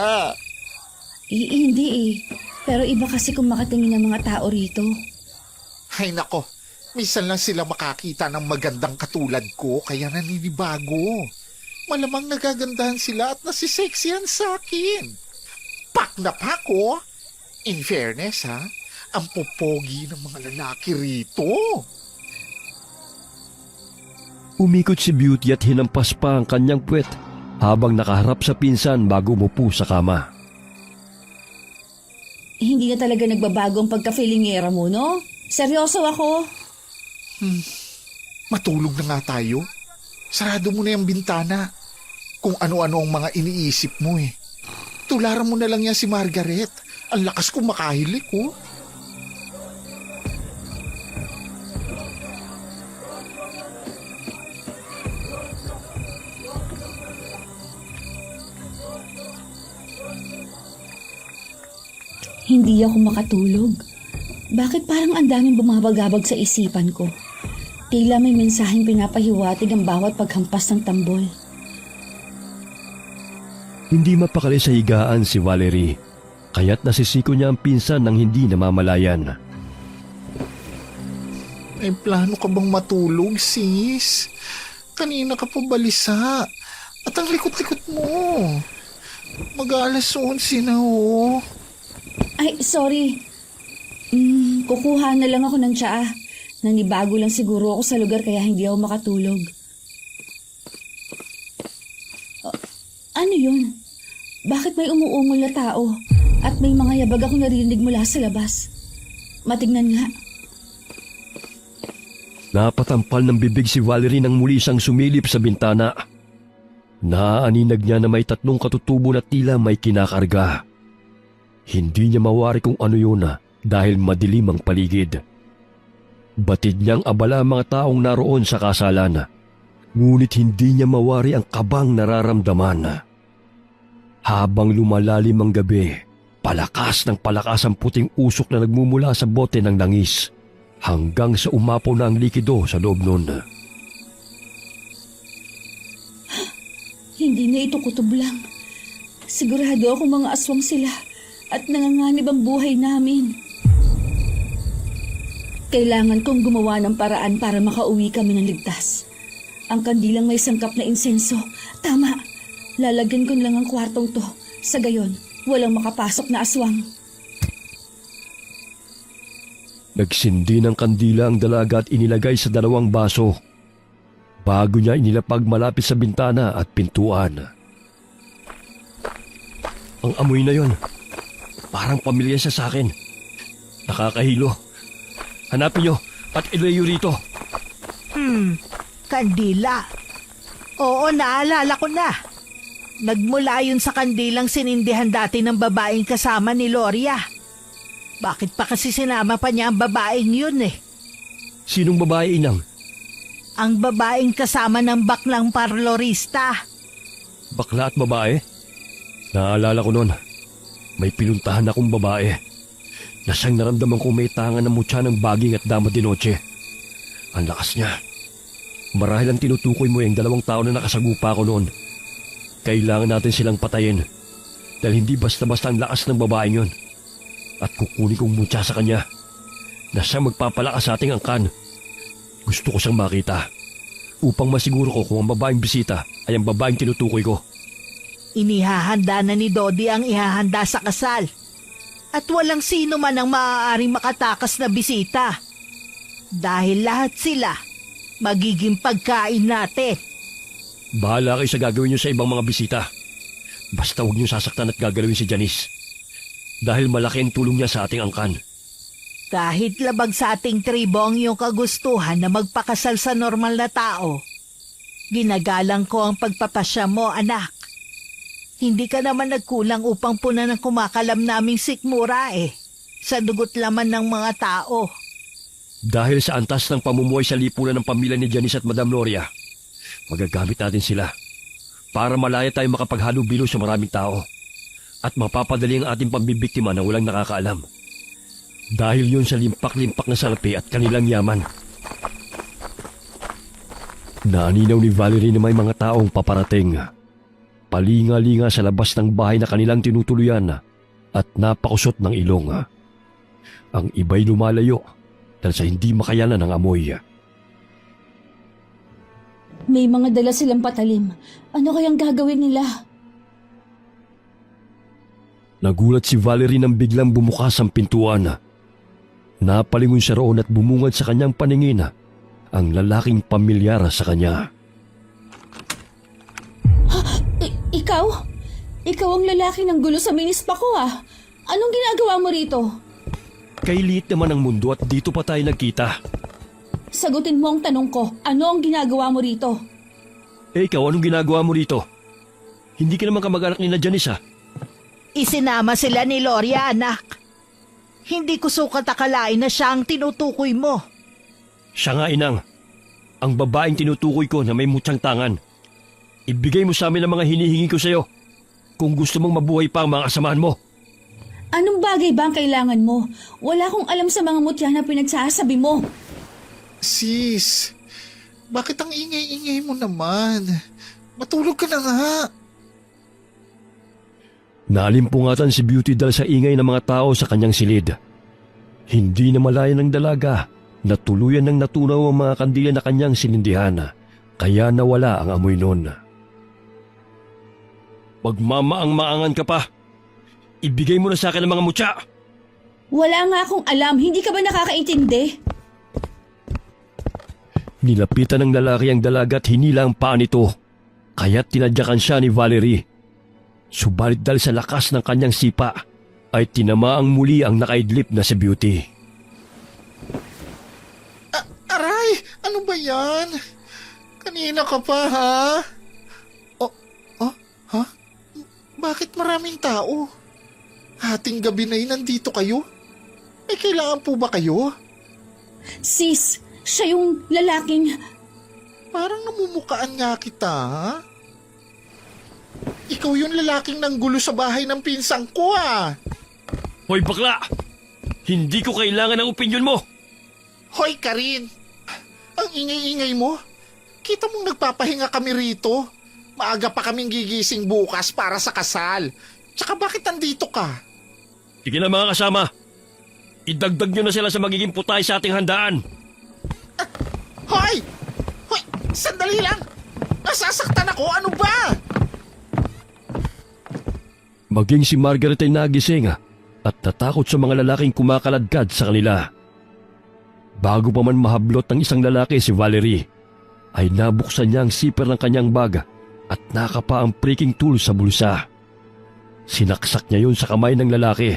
Hindi eh. Pero iba kasi kung makatingin ng mga tao rito. Hay nako, minsan lang sila makakita ng magandang katulad ko kaya naninibago. Malamang nagagandahan sila at nasisexihan sa akin. Pak na pak oh. In fairness ha, ang popogi ng mga lalaki rito. Umikot si Beauty at hinampas pa ang kanyang puwet habang nakaharap sa pinsan bago umupo sa kama. Hindi na talaga nagbabago ang pagka-feelingera mo, no? Seryoso ako. Matulog na nga tayo. Sarado mo na yung bintana. Kung ano-ano ang mga iniisip mo eh. Tularan mo na lang yan si Margaret. Ang lakas kong makahilik oh. Hindi ako makatulog. Bakit parang ang daming bumabagabag sa isipan ko? Tila may mensaheng pinapahiwatig ang bawat paghampas ng tambol. Hindi mapakali sa higaan si Valerie, kaya't nasisiko niya ang pinsan ng hindi namamalayan. May plano ka bang matulog, sis? Kanina ka pa balisa. At ang likot-likot mo. Mag-aalas 11 na oh. Ay, sorry. Kukuha na lang ako ng tsaa. Nanibago lang siguro ako sa lugar kaya hindi ako makatulog. Ano yun? Bakit may umuungol na tao? At may mga yabag ako narinig mula sa labas. Matignan nga. Napatampal ng bibig si Valerie nang muli siyang sumilip sa bintana. Naaaninag niya na may 3 katutubo na tila may kinakarga. Hindi niya mawari kung ano yun dahil madilim ang paligid. Batid niyang abala ang mga taong naroon sa kasalan. Ngunit hindi niya mawari ang kabang nararamdaman. Habang lumalalim ang gabi, palakas ng palakas ang puting usok na nagmumula sa bote ng langis hanggang sa umapaw na ang likido sa loob nun. Hindi na ito kutob lang. Sigurado ako mga aswang sila at nanganganib ang buhay namin. Kailangan kong gumawa ng paraan para makauwi kami ng ligtas. Ang kandilang may sangkap na insenso. Tama. Lalagyan ko lang ang kwartong to. Sa gayon, walang makapasok na aswang. Nagsindi ng kandila ang dalaga at inilagay sa 2 baso. Bago niya inilapag malapit sa bintana at pintuan. Ang amoy na yon, parang pamilya siya sa akin. Nakakahilo. Hanapin niyo at ilayo rito. Kandila. Oo, naalala ko na. Nagmula yun sa kandilang sinindihan dati ng babaeng kasama ni Loria. Bakit pa kasi sinama pa niya ang babaeng yun eh? Sinong babae, Inang? Ang babaeng kasama ng baklang parlorista. Bakla at babae? Naalala ko noon. May pinuntahan akong babae. Nasang naramdaman ko may tangan ng mutya ng baging at dama de noche. Ang lakas niya. Marahil ang tinutukoy mo yung 2 tao na nakasagupa ko noon. Kailangan natin silang patayin. Dahil hindi basta-basta ang lakas ng babaeng yon. At kukunin kong mutya sa kanya na siya magpapalakas sa ating angkan. Gusto ko siyang makita upang masiguro ko kung ang babaeng bisita ay ang babaeng tinutukoy ko. Inihahanda na ni Dodi ang ihahanda sa kasal. At walang sino man ang maaaring makatakas na bisita. Dahil lahat sila magiging pagkain natin. Bahala kayo sa gagawin niyo sa ibang mga bisita. Basta huwag niyo sasaktan at gagalawin si Janice. Dahil malaki ang tulong niya sa ating angkan. Kahit labag sa ating tribo ang iyong kagustuhan na magpakasal sa normal na tao, ginagalang ko ang pagpapasya mo, anak. Hindi ka naman nagkulang upang punan ng kumakalam naming sikmura eh, sa dugot laman ng mga tao. Dahil sa antas ng pamumuhay sa lipunan ng pamilya ni Janice at Madam Loria, magagamit natin sila para malaya tayo makapaghalubilo sa maraming tao at mapapadali ang ating pambibiktima na walang nakakaalam. Dahil yun sa limpak-limpak na salapi at kanilang yaman. Naninaw ni Valerie na may mga taong paparating. Palinga-linga sa labas ng bahay na kanilang tinutuluyan at napakusot ng ilong. Ang iba'y lumalayo dahil sa hindi makayanan ng amoy. May mga dala silang patalim. Ano kayang gagawin nila? Nagulat si Valerie nang biglang bumukas ang pintuan. Napalingon siya roon at bumungad sa kanyang paningin ang lalaking pamilyar sa kanya. Ikaw? Ikaw ang lalaki ng gulo sa minispa ko ah. Anong ginagawa mo rito? Kay liit naman ang mundo at dito pa tayo nagkita. Sagutin mo ang tanong ko. Ano ang ginagawa mo rito? Ikaw, anong ginagawa mo rito? Hindi ka naman kamag-anak ni na Janice. Isinama sila ni Loria, anak. Hindi ko sukat akalain na siya ang tinutukoy mo. Siya nga, Inang. Ang babaeng tinutukoy ko na may mutyang tangan. Ibigay mo sa amin ang mga hinihingi ko sa'yo kung gusto mong mabuhay pa ang mga kasamahan mo. Anong bagay ba ang kailangan mo? Wala akong alam sa mga mutya na pinagsasabi mo. Sis, bakit ang ingay-ingay mo naman? Matulog ka na nga. Nalimpungatan si Beauty dahil sa ingay ng mga tao sa kanyang silid. Hindi na malaya ng dalaga na tuluyan ng natunaw ang mga kandila na kanyang sinindihan, kaya nawala ang amoy nun. Magmamaang-maangan ka pa. Ibigay mo na sa akin ang mga mutya. Wala nga akong alam. Hindi ka ba nakakaintindi? Nilapitan ng lalaki ang dalaga at hinila ang paa nito, kaya't tinadyakan siya ni Valerie. Subalit dahil sa lakas ng kanyang sipa, ay tinamaang muli ang nakaidlip na si Beauty. Aray, ano ba yan? Kanina ka pa, ha? Ha? Bakit maraming tao? Hating gabi na nandito kayo? May kailangan po ba kayo? Sis, siya yung lalaking... Parang namumukaan nga kita, ha? Ikaw yung lalaking nanggulo sa bahay ng pinsang ko, ah. Hoy bakla! Hindi ko kailangan ng opinyon mo! Hoy, Karin! Ang ingay-ingay mo. Kita mong nagpapahinga kami rito. Maaga pa kaming gigising bukas para sa kasal. Tsaka bakit nandito ka? Sige na mga kasama. Idagdag nyo na sila sa magiging putay sa ating handaan. Hoy! Hoy! Sandali lang! Nasasaktan ako! Ano ba? Maging si Margaret ay nagising at natakot sa mga lalaking kumakaladkad sa kanila. Bago pa man mahablot ng isang lalaki si Valerie, ay nabuksan niya ang zipper ng kanyang bag at nakapa ang breaking tool sa bulsa. Sinaksak niya yun sa kamay ng lalaki.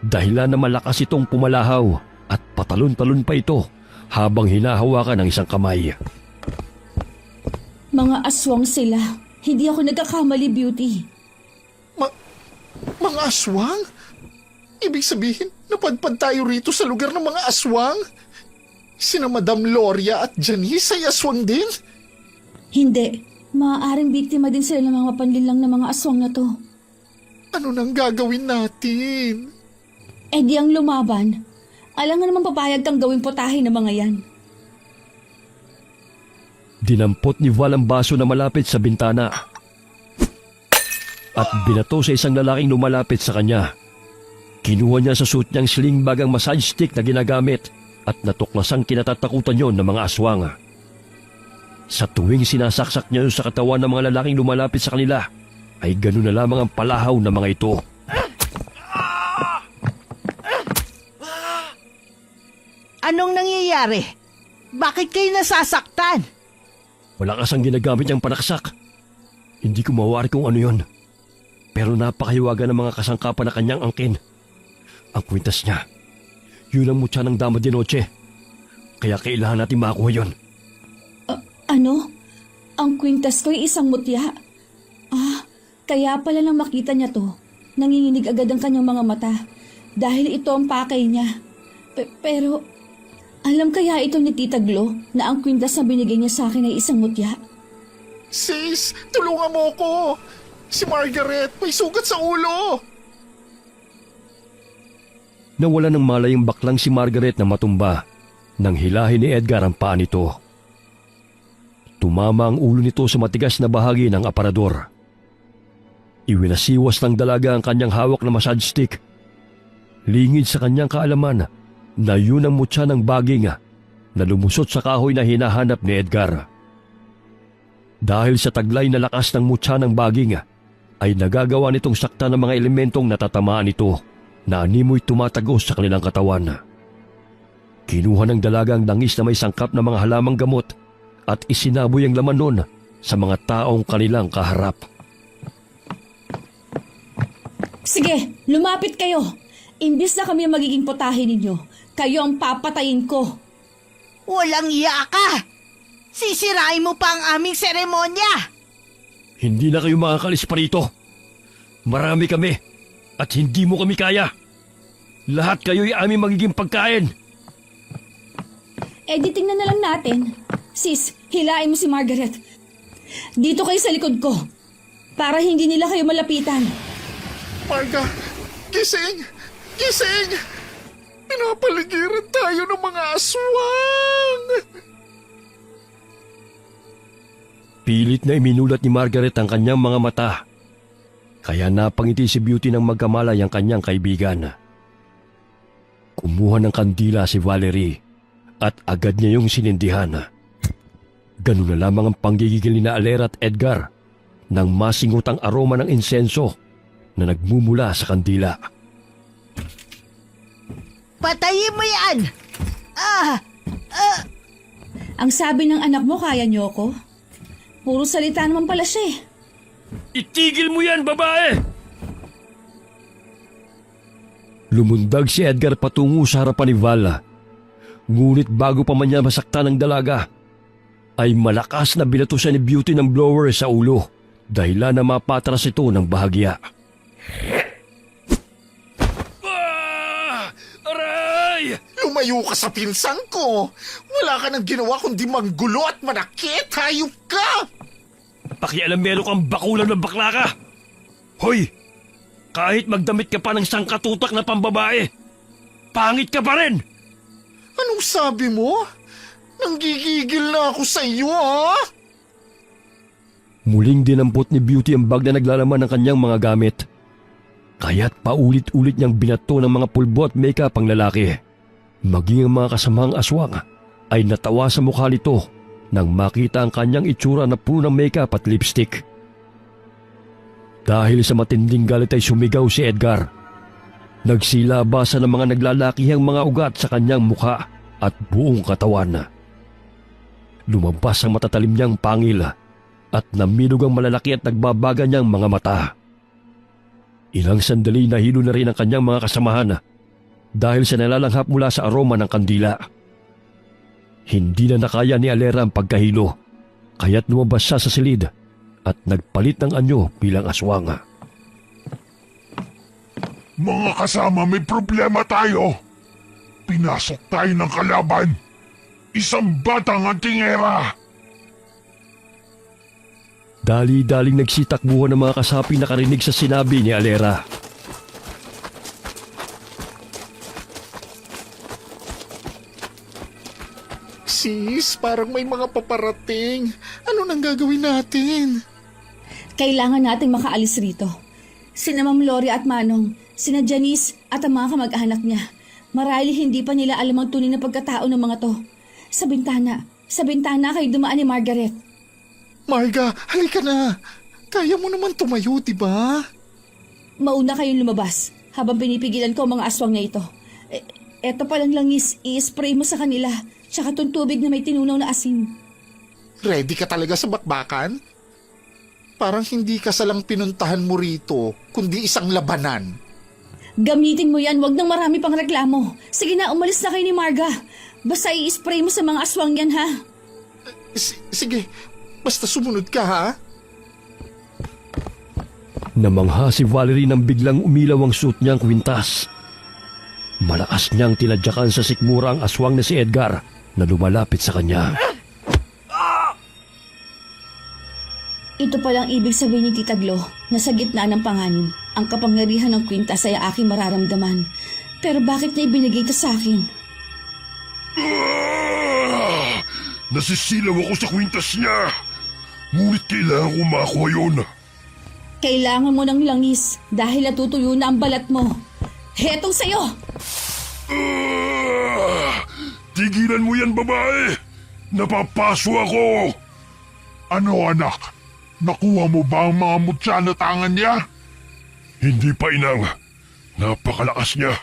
Dahilan na malakas itong pumalahaw at patalon-talon pa ito habang hinahawakan ng isang kamay. Mga aswang sila. Hindi ako nagkakamali, Beauty. Mga aswang? Ibig sabihin, napadpad tayo rito sa lugar ng mga aswang? Sina Madam Gloria at Janice ay aswang din? Hindi. Maaaring biktima din sila ng mga panlilang ng mga aswang na to. Ano nang gagawin natin? Eh di ang lumaban. Alam nga naman papayag kang gawing putahe ng mga yan. Dinampot ni Val ang baso na malapit sa bintana at binato sa isang lalaking lumalapit sa kanya. Kinuha niya sa suit niyang sling bag ang massage stick na ginagamit at natuklasang kinatatakutan yon ng mga aswang. Sa tuwing sinasaksak niya yun sa katawan ng mga lalaking lumalapit sa kanila, ay ganoon na lamang ang palahaw ng mga ito. Anong nangyayari? Bakit kayo nasasaktan? Malakas ang ginagamit niyang panaksak. Hindi ko mawari kung ano yon. Pero napakahiwaga ng mga kasangkapan na kanyang angkin. Ang kwintas niya, yun ang mutya ng Dama de Noche. Kaya kailangan natin makakuha yun. Ano? Ang kwintas ko ay isang mutya. Kaya pala nang makita niya to, nanginginig agad ang kanyang mga mata. Dahil ito ang pakay niya. Pero, alam kaya ito ni Tita Glo na ang kwintas na binigay niya sa akin ay isang mutya? Sis, tulungan mo ko! Si Margaret, may sugat sa ulo! Nawala ng malay ang baklang si Margaret na matumba nang hilahin ni Edgar ang paa nito. Tumama ang ulo nito sa matigas na bahagi ng aparador. Iwinasiwas ng dalaga ang kanyang hawak na massage stick. Lingid sa kanyang kaalaman na yun ang mutya ng baging na lumusot sa kahoy na hinahanap ni Edgar. Dahil sa taglay na lakas ng mutya ng baging, ay nagagawa nitong sakta ng mga elementong natatamaan nito na animoy tumatagos sa kanilang katawan. Kinuha ng dalaga ang langis na may sangkap na mga halamang gamot at isinaboy ang laman nun sa mga taong kanilang kaharap. Sige, lumapit kayo. Imbis na kami ang magiging putahe ninyo, kayo ang papatayin ko. Walang iya ka! Sisirain mo pa ang aming seremonya! Hindi na kayo makakalis pa rito. Marami kami at hindi mo kami kaya. Lahat kayo'y aming magiging pagkain. Eh di tingnan na lang natin. Sis, hilain mo si Margaret. Dito kayo sa likod ko para hindi nila kayo malapitan. Marga, gising! Gising! Pinapaligiran tayo ng mga aswang! Pilit na iminulat ni Margaret ang kanyang mga mata. Kaya napangiti si Beauty ng magkamalay ang kanyang kaibigan. Kumuha ng kandila si Valerie at agad niya yung sinindihan. Ganun na lamang ang panggigigil ni na Alera at Edgar nang masingot ang aroma ng insenso na nagmumula sa kandila. Patayin mo yan! Ang sabi ng anak mo, kaya niyo ko? Puro salita naman pala siya eh. Itigil mo yan, babae! Lumundag si Edgar patungo sa harapan ni Val. Ngunit bago pa man niya masaktan ng dalaga, ay malakas na binato siya ni Beauty ng blower sa ulo dahilan na mapatras ito ng bahagya. Aray! Lumayo ka sa pinsan ko! Wala ka nang ginawa kundi manggulo at manakit! Hayop ka! Pakialam meron kang bakulan ng bakla ka! Hoy! Kahit magdamit ka pa ng sangkatutak na pambabae, pangit ka pa rin! Anong sabi mo? Nanggigigil na ako sa iyo, ha? Muling dinampot ni Beauty ang bag na naglalaman ng kanyang mga gamit. Kaya't paulit-ulit niyang binato ng mga pulbo at makeup ang lalaki. Maging ang mga kasamang aswang ay natawa sa mukha nito nang makita ang kanyang itsura na puno ng makeup at lipstick. Dahil sa matinding galit ay sumigaw si Edgar. Nagsilabasa ng mga naglalakihang mga ugat sa kanyang mukha at buong katawan. Lumabas ang matatalim niyang pangil at namilog ang malalaki at nagbabaga niyang mga mata. Ilang sandali nahilo na rin ang kanyang mga kasamahan dahil sa nalalanghap mula sa aroma ng kandila. Hindi na nakaya ni Alera ang pagkahilo, kaya't lumabas siya sa silid at nagpalit ng anyo bilang aswang. Mga kasama, may problema tayo. Pinasok tayo ng kalaban. Isang batang antingera. Dali-daling nagsitakbuhan ng mga kasapi na karinig sa sinabi ni Alera. Sis, parang may mga paparating. Ano nang gagawin natin? Kailangan nating makaalis rito. Sina Ma'am Lori at Manong, sina Janice at ang mga kamag-anak niya. Marahil hindi pa nila alam ang tunay na pagkatao ng mga to. Sa bintana kayo dumaan ni Margaret. Marga, halika na. Kaya mo naman tumayo, di ba? Mauna kayong lumabas habang pinipigilan ko ang mga aswang na ito. Eto palang langis, i-spray mo sa kanila, tsaka itong tubig na may tinunaw na asin. Ready ka talaga sa bakbakan? Parang hindi ka salang pinuntahan mo rito, kundi isang labanan. Gamitin mo yan, wag nang marami pang reklamo. Sige na, umalis na kayo ni Marga. Basta i-spray mo sa mga aswang yan, ha? Sige, basta sumunod ka, ha? Namangha si Valerie nang biglang umilaw ang suot niyang kwintas. Malakas niyang tinadyakan sa sikmura ang aswang na si Edgar na lumalapit sa kanya. Ito palang ibig sabihin ni Tita Glo na sa gitna ng panganib, ang kapangyarihan ng kwintas ay aking mararamdaman. Pero bakit niya ibinigay ito sa akin? Nasisilaw ako sa kwintas niya. Ngunit kailangan ko makuha yun. Kailangan mo ng langis dahil natutuyo na ang balat mo. Hetong sa'yo! Tigilan mo yan, babae! Napapaso ako! Ano, anak? Nakuha mo ba ang mga mutya na tangan niya? Hindi pa, inang. Napakalakas niya.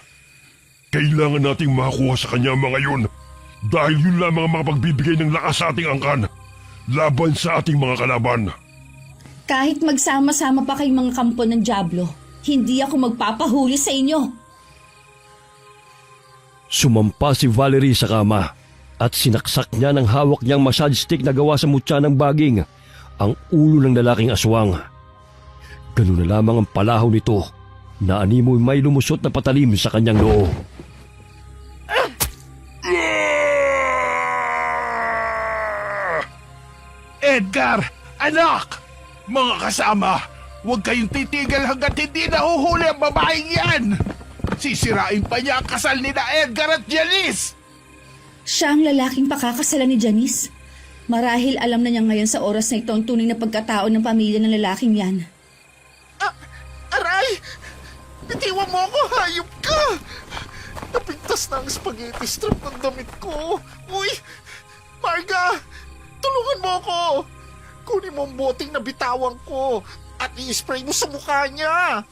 Kailangan nating makuha sa kanya mga yun dahil yun lamang ang makapagbibigay ng lakas sa ating angkan laban sa ating mga kalaban. Kahit magsama-sama pa kayong mga kampo ng Diablo, hindi ako magpapahuli sa inyo. Sumampa si Valerie sa kama at sinaksak niya ng hawak niyang massage stick na gawa sa mutya ng baging ang ulo ng lalaking aswang. Ganun na lamang ang palahaw nito na animoy may lumusot na patalim sa kanyang noo. Edgar! Anak! Mga kasama, huwag kayong titigil hanggat hindi nahuhuli ang babaeng yan! Sisirain pa niya ang kasal ni na Edgar at Janice! Siya ang lalaking pakakasalan ni Janice. Marahil alam na niya ngayon sa oras na ito ang tunay na pagkatao ng pamilya ng lalaking yan. Aray! Bitiwan mo ako, hayop ka! Napintas na ang spaghetti strap ng damit ko. Uy! Marga! Tulungan mo ako! Kunin mo ang boteng na bitawan ko at i-spray mo sa mukha niya.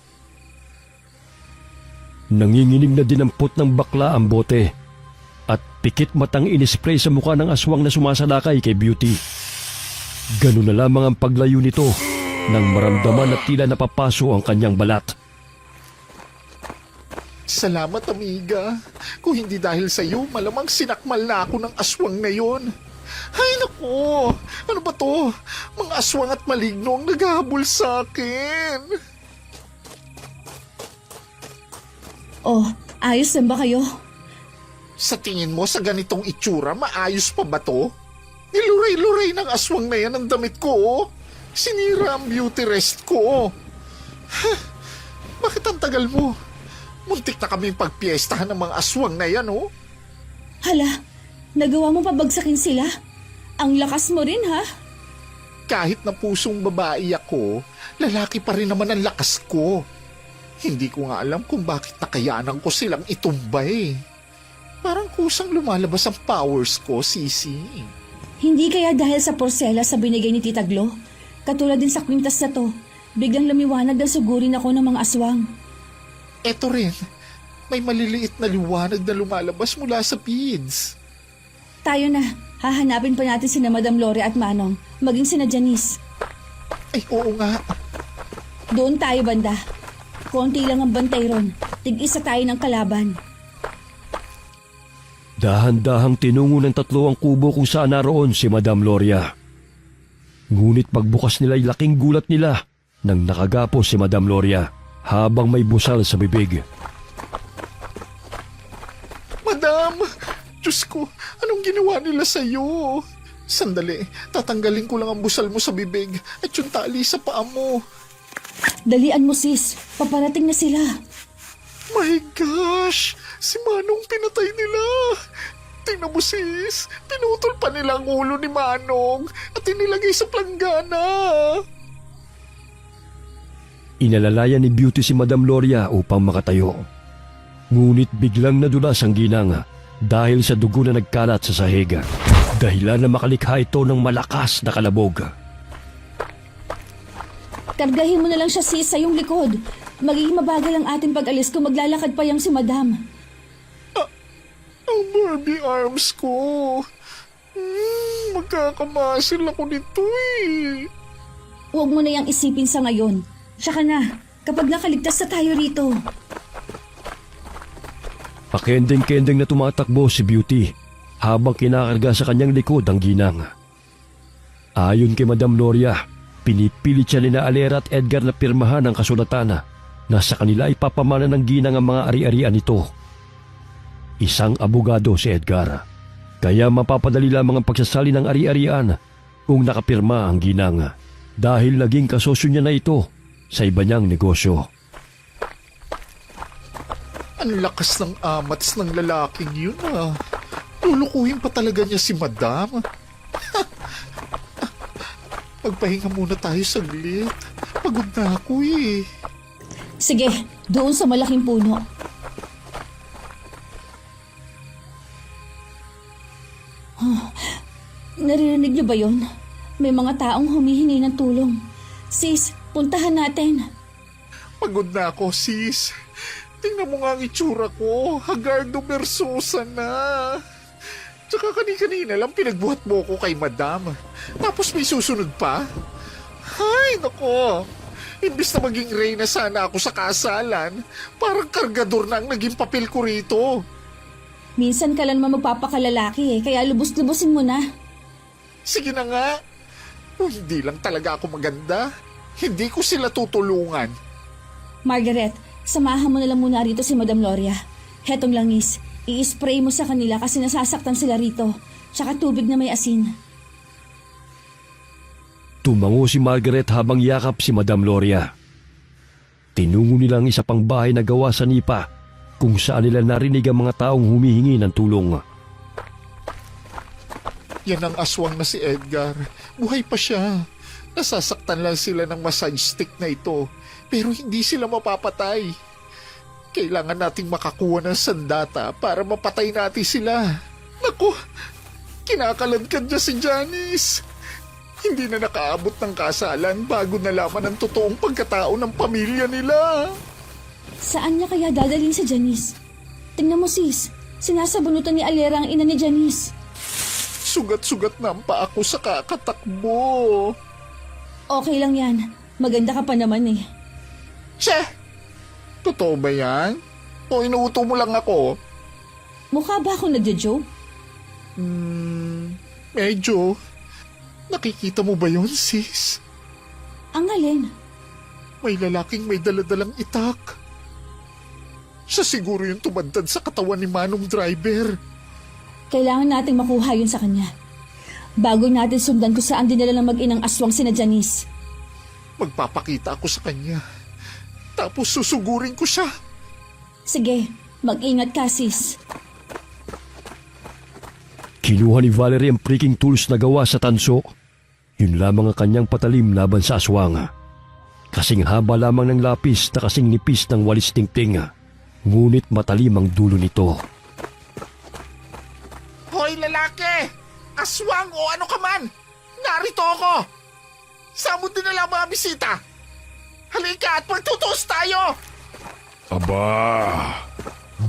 Nanginginig na dinampot ng bakla ang bote at pikit matang inispray sa mukha ng aswang na sumasalakay kay Beauty. Ganun na lamang ang paglayo nito nang maramdaman na tila napapaso ang kanyang balat. Salamat, amiga. Kung hindi dahil sa iyo, malamang sinakmal na ako ng aswang na yon. Ay, naku! Ano ba to? Mga aswang at maligno ang naghahabol sa akin. Oh, ayos lang ba kayo? Sa tingin mo, sa ganitong itsura, maayos pa ba to? Niluray-luray ng aswang na yan ang damit ko, oh. Sinira ang beauty rest ko. Bakit ang tagal mo? Muntik na kaming pagpiestahan ng mga aswang na yan, oh. Hala, nagawa mo pabagsakin sila? Ang lakas mo rin, ha? Kahit na pusong babae ako, lalaki pa rin naman ang lakas ko. Hindi ko nga alam kung bakit nakayanan ko silang itumba eh. Parang kusang lumalabas ang powers ko, Sisi. Hindi kaya dahil sa porselas sa binigay ni Tita Glo? Katulad din sa kwintas na to, biglang lumiwanag na sugurin ako ng mga aswang. Eto rin, may maliliit na liwanag na lumalabas mula sa beads. Tayo na, hahanapin pa natin sina Madam Gloria at Manong, maging sina Janice. Ay, oo nga. Doon tayo banda. Konti lang ang bantay ron, tig-isa tayo ng kalaban. Dahan-dahang tinungo ng tatlo ang kubo kung saan naroon si Madam Gloria. Ngunit pagbukas nila ay laking gulat nila nang nakagapo si Madam Gloria habang may busal sa bibig. Madam! Diyos ko, anong ginawa nila sa'yo? Sandali, tatanggalin ko lang ang busal mo sa bibig at yung tali sa paa mo. Dalian mo sis, paparating na sila. My gosh! Si Manong pinatay nila! Tingnan mo sis, pinutol pa nila ang ulo ni Manong at inilagay sa planggana. Inalalayan ni Beauty si Madam Gloria upang makatayo. Ngunit biglang nadulas ang ginang dahil sa dugo na nagkalat sa sahig. Dahilan na makalikha ito ng malakas na kalabog. Kargahin mo na lang siya sis sa iyong likod. Magiging mabagal ang ating pag-alis kung maglalakad pa yang si Madam. Ang Barbie arms ko. Magkakamasil ako nito eh. Huwag mo na yang isipin sa ngayon. Tsaka na, kapag nakaligtas na tayo rito. Pakending-kending na tumatakbo si Beauty habang kinakarga sa kanyang likod ang ginang. Ayon kay Madam Gloria, pinipilit siya ni Alera at Edgar na pirmahan ang kasulatan na sa kanila ipapamana ng ginang ang mga ari-arian nito. Isang abogado si Edgar, kaya mapapadali lamang ang pagsasali ng ari-arian kung nakapirma ang ginang dahil naging kasosyo niya na ito sa iba niyang negosyo. Ang lakas ng amats ng lalaking yun ah. Lulukuhin pa talaga niya si Madam. Magpahinga muna tayo saglit. Pagod na ako eh. Sige, doon sa malaking puno. Naririnig niyo ba yon? May mga taong humihingi ng tulong. Sis, puntahan natin. Pagod na ako, sis. Tingnan mo nga ang itsura ko. Hagardo Versosa na. Tsaka kanina lang pinagbuhat mo ko kay Madam. Tapos may susunod pa? Ay, nako. Imbis na maging reyna sana ako sa kasalan, parang kargador na ang naging papel ko rito. Minsan ka lang naman magpapakalalaki kaya lubos-lubosin mo na. Sige na nga. Kung hindi lang talaga ako maganda, hindi ko sila tutulungan. Margaret, samahan mo na lang muna rito si Madam Gloria. Hetong langis, i-spray mo sa kanila kasi nasasaktan sila rito. Tsaka tubig na may asin. Tumango si Margaret habang yakap si Madam Gloria. Tinungo nila ang isa pang bahay na gawa sa nipa kung saan nila narinig ang mga taong humihingi ng tulong. Yan ang aswang na si Edgar. Buhay pa siya. Nasasaktan lang sila ng massage stick na ito. Pero hindi sila mapapatay. Kailangan nating makakuha ng sandata para mapatay natin sila. Naku, kinakaladkad niya si Janice. Hindi na nakaabot ng kasalan bago nalaman ang totoong pagkatao ng pamilya nila. Saan niya kaya dadalhin si Janice? Tingnan mo sis, sinasabunutan ni Alera ang ina ni Janice. Sugat-sugat na ang paa ko sa kakatakbo. Okay lang yan, maganda ka pa naman eh. Che! Totoo ba yan? O inuuto mo lang ako? Mukha ba ako nagja-joke? Medyo. Nakikita mo ba yun, sis? Ang alin? May lalaking may daladalang itak. Siya siguro yung tumandad sa katawan ni Manong Driver. Kailangan nating makuha yun sa kanya. Bago natin sundan kung saan dinala ng mag-inang aswang sina Janice. Magpapakita ako sa kanya. Tapos susugurin ko siya. Sige, mag-ingat ka sis. Kinuha ni Valerie ang freaking tools na gawa sa tanso. Yun lamang ang kanyang patalim laban sa aswang. Kasing haba lamang ng lapis na kasing nipis ng walis tingting. Ngunit matalim ang dulo nito. Hoy lalaki! Aswang o ano ka man! Narito ako! Saan mo dinala ang mga bisita? Halika at magtutuos tayo! Aba,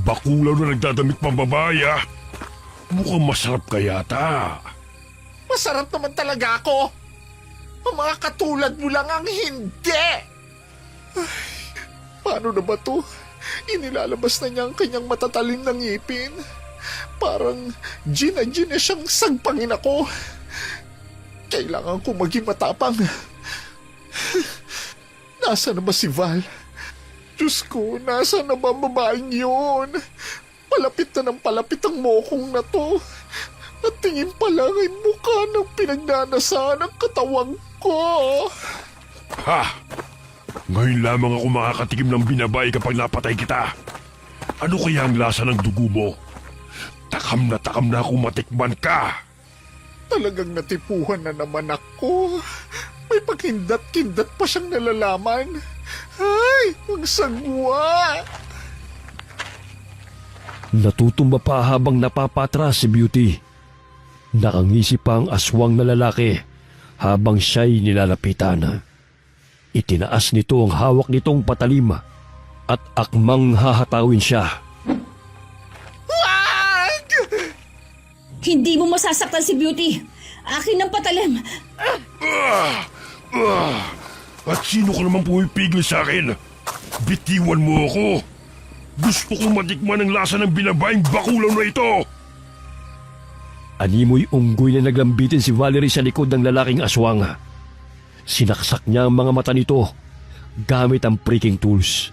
bakulaw na nagdadamit pang babae ah. Mukhang masarap ka yata. Masarap naman talaga ako! Ang mga katulad mo lang ang hindi! Ay, paano na ba to? Inilalabas na niya ang kanyang matatalim na ngipin. Parang gin na siyang sagpangin ako. Kailangan ko maging matapang. Nasa na ba si Val? Diyos ko, nasa na ba ang babaeng yun? Palapit na ng palapit ang mokong na to. At tingin pa lang ay mukha ng pinagnanasaan ang katawang ko. Ha! Ngayon lamang ako makakatikim ng binabay kapag napatay kita. Ano kaya ang lasa ng dugo mo? Takam na akong matikman ka. Talagang natipuhan na naman ako. May paghindat-kindat pa siyang nalalaman. Ay, ang sagwa! Natutumba pa habang napapatras si Beauty. Nakangisi pa ang aswang na lalaki habang siya'y nilalapitan. Itinaas nito ang hawak nitong patalim at akmang hahatawin siya. Wag! Hindi mo masasaktan si Beauty. Akin ang patalim. At sino ka naman pumipigil sa akin? Bitiwan mo ako. Gusto kong matikman ang lasa ng binabaing bakulaw na ito. Animoy unggoy na naglambitin si Valerie sa likod ng lalaking aswang. Sinaksak niya ang mga mata nito gamit ang pricking tools.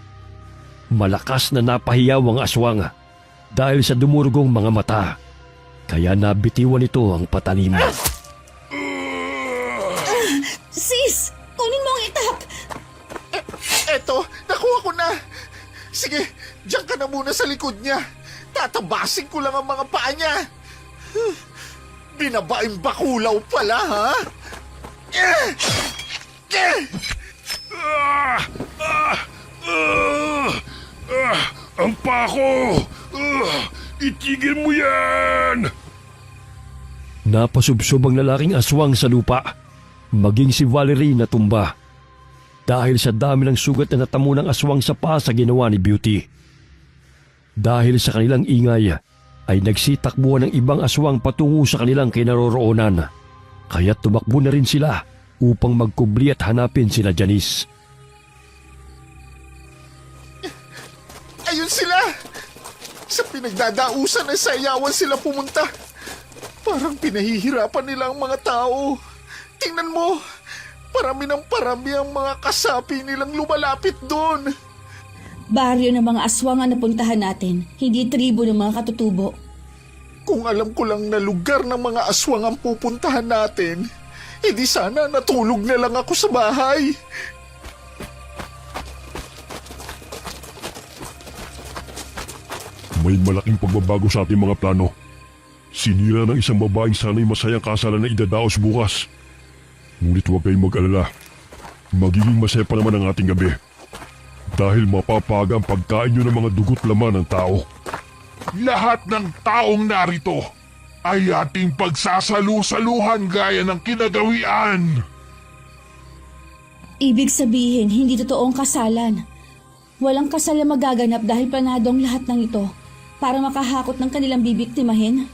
Malakas na napahiyaw ang aswang dahil sa dumurugong mga mata. Kaya nabitiwan nito ang patalim. Sis! Kunin mo ang itak! Eto, nakuha ko na. Sige, diyan ka na muna sa likod niya. Tatabasin ko lang ang mga paa niya. Binabaing bakulaw pala, ha? Ang pako! Itigil mo yan! Napasubsob ang lalaking aswang sa lupa. Maging si Valerie natumba. Dahil sa dami ng sugat na natamo ng aswang sa paa sa ginawa ni Beauty. Dahil sa kanilang ingay, ay nagsitakbuhan ng ibang aswang patungo sa kanilang kinaroroonan. Kaya tumakbo na rin sila upang magkubli at hanapin sila Janice. Ayun sila! Sa pinagdadausan ng sayawan sila pumunta. Parang pinahihirapan nila ang mga tao. Tingnan mo, parami ang mga kasapi nilang lumalapit doon. Baryo ng mga aswang ang napuntahan natin, hindi tribo ng mga katutubo. Kung alam ko lang na lugar ng mga aswang ang pupuntahan natin, edi sana natulog na lang ako sa bahay. May malaking pagbabago sa ating mga plano. Sinira ng isang babaeng sana'y masayang kasalan na idadaos bukas. Ngunit huwag kayong mag-alala. Magiging masaya pa naman ang ating gabi. Dahil mapapaga ang pagkain nyo ng mga dugot laman ng tao. Lahat ng taong narito ay ating pagsasalu-saluhan gaya ng kinagawian. Ibig sabihin, hindi totoong kasalan. Walang kasal na magaganap dahil planado ang lahat ng ito para makahakot ng kanilang bibiktimahin.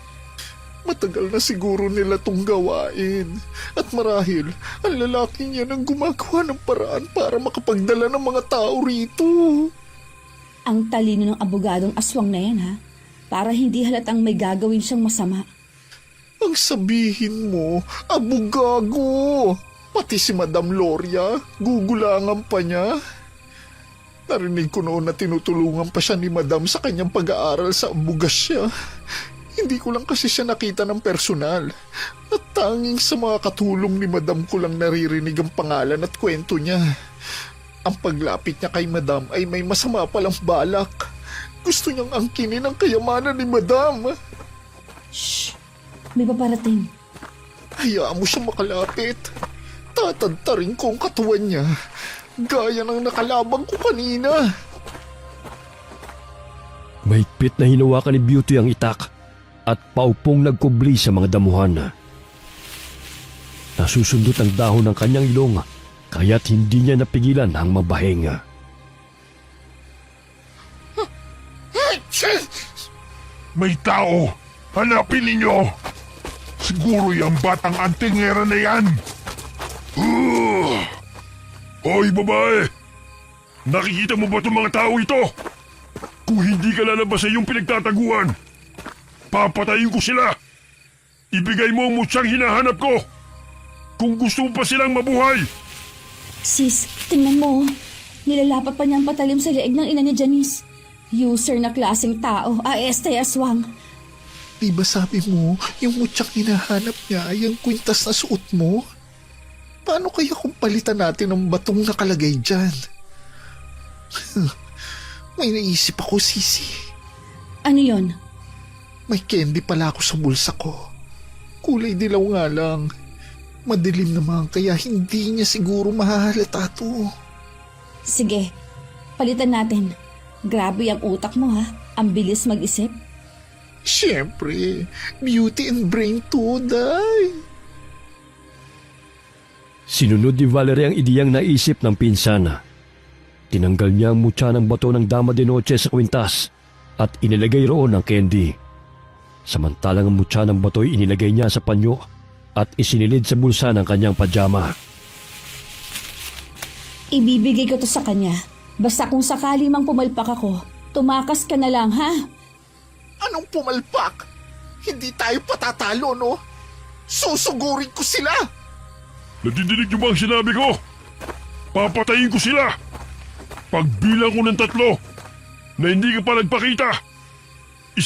Matagal na siguro nila tong gawain. At marahil, ang lalaki niya nang gumagawa ng paraan para makapagdala ng mga tao rito. Ang talino ng abogadong aswang na yan, ha? Para hindi halatang may gagawin siyang masama. Ang sabihin mo, abugago! Pati si Madam Gloria, gugulangan pa niya. Narinig ko noon na tinutulungan pa siya ni Madam sa kanyang pag-aaral sa abogasya. Hindi ko lang kasi siya nakita ng personal. At tanging sa mga katulong ni Madam ko lang naririnig ang pangalan at kwento niya. Ang paglapit niya kay Madam ay may masama palang balak. Gusto niyang angkinin ang kayamanan ni Madam. Shh! May paparating. Hayaan mo siya makalapit. Tatantarin ko ang katawan niya. Gaya ng nakalabang ko kanina. Mahigpit na hinawakan ni Beauty ang itak at paupong nagkubli sa mga damuhan. Nasusundot ang dahon ng kanyang ilong kaya't hindi niya napigilan ang mabahing. May tao! Hanapin ninyo! Siguro yung batang antingera na yan! Hoy, babae! Nakikita mo ba itong mga tao ito? Kung hindi ka lalabas sa iyong pinagtataguan, papatayin ko sila! Ibigay mo ang mutsang hinahanap ko! Kung gusto mo pa silang mabuhay! Sis, tingnan mo. Nilalapat pa niyang patalim sa leeg ng ina ni Janice. User na klaseng tao, este aswang. Di ba sabi mo, yung mutsang hinahanap niya ay ang kwintas na suot mo? Paano kaya kung palitan natin ang batong nakalagay dyan? May naisip ako, Sisi. Ano yon? May candy pala ako sa bulsa ko. Kulay dilaw nga lang. Madilim naman kaya hindi niya siguro mahahalata to. Sige, palitan natin. Grabe ang utak mo ha. Ang bilis mag-isip. Siyempre, beauty and brain to die. Sinunod ni Valerie ang ideyang naisip ng pinsan. Tinanggal niya ang mutya ng bato ng Dama de Noche sa kwintas at inilagay roon ang candy. Samantalang ang mutya ng bato'y inilagay niya sa panyo at isinilid sa bulsa ng kanyang pajama. Ibibigay ko to sa kanya. Basta kung sakali mang pumalpak ako, tumakas ka na lang ha? Anong pumalpak? Hindi tayo patatalo, no? Susugurin ko sila! Nadidinig niyo ba ang sinabi ko? Papatayin ko sila! Pagbilang ko ng 3 na hindi ka pa nagpakita. 1,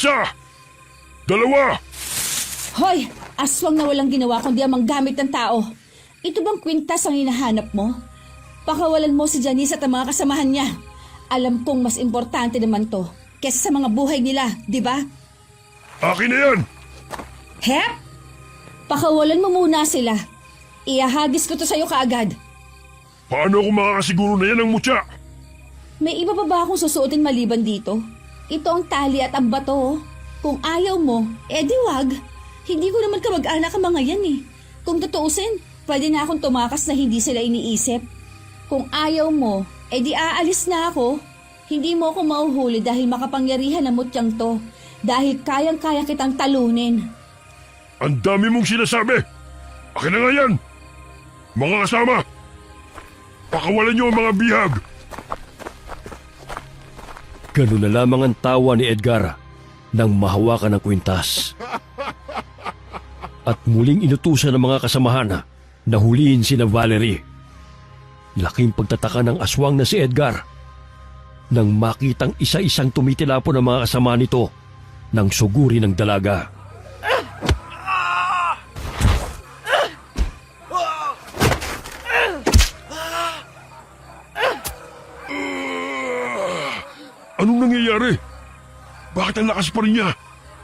2. Hoy! Aswang na walang ginawa kundi ang manggamit ng tao. Ito bang kwintas ang hinahanap mo? Pakawalan mo si Janice at ang mga kasamahan niya. Alam kong mas importante naman to kesa sa mga buhay nila, di ba? Akin na yan! Hep! Pakawalan mo muna sila. Iahagis ko to sa'yo kaagad. Paano ako makakasiguro na yan ang mutya? May iba pa ba akong susuotin maliban dito? Ito ang tali at ang bato. Kung ayaw mo, edi wag. Hindi ko naman kamag-anak ang mga yan eh. Kung tutuusin, pwede na akong tumakas na hindi sila iniisip. Kung ayaw mo, edi aalis na ako. Hindi mo ako mauhuli dahil makapangyarihan ang mutyang to. Dahil kayang-kaya kitang talunin. Ang dami mong sinasabi! Akin na nga yan! Mga kasama! Pakawalan niyo ang mga bihag! Ganun na lamang ang tawa ni Edgar nang mahawakan ng kwintas. At muling inutusan ng mga kasamahan na hulihin sina Valerie. Laking pagtataka ng aswang na si Edgar nang makitang isa-isang tumitilapon ng mga kasama nito nang suguri ng dalaga. Anong nangyayari? Bakit ang lakas pa rin niya?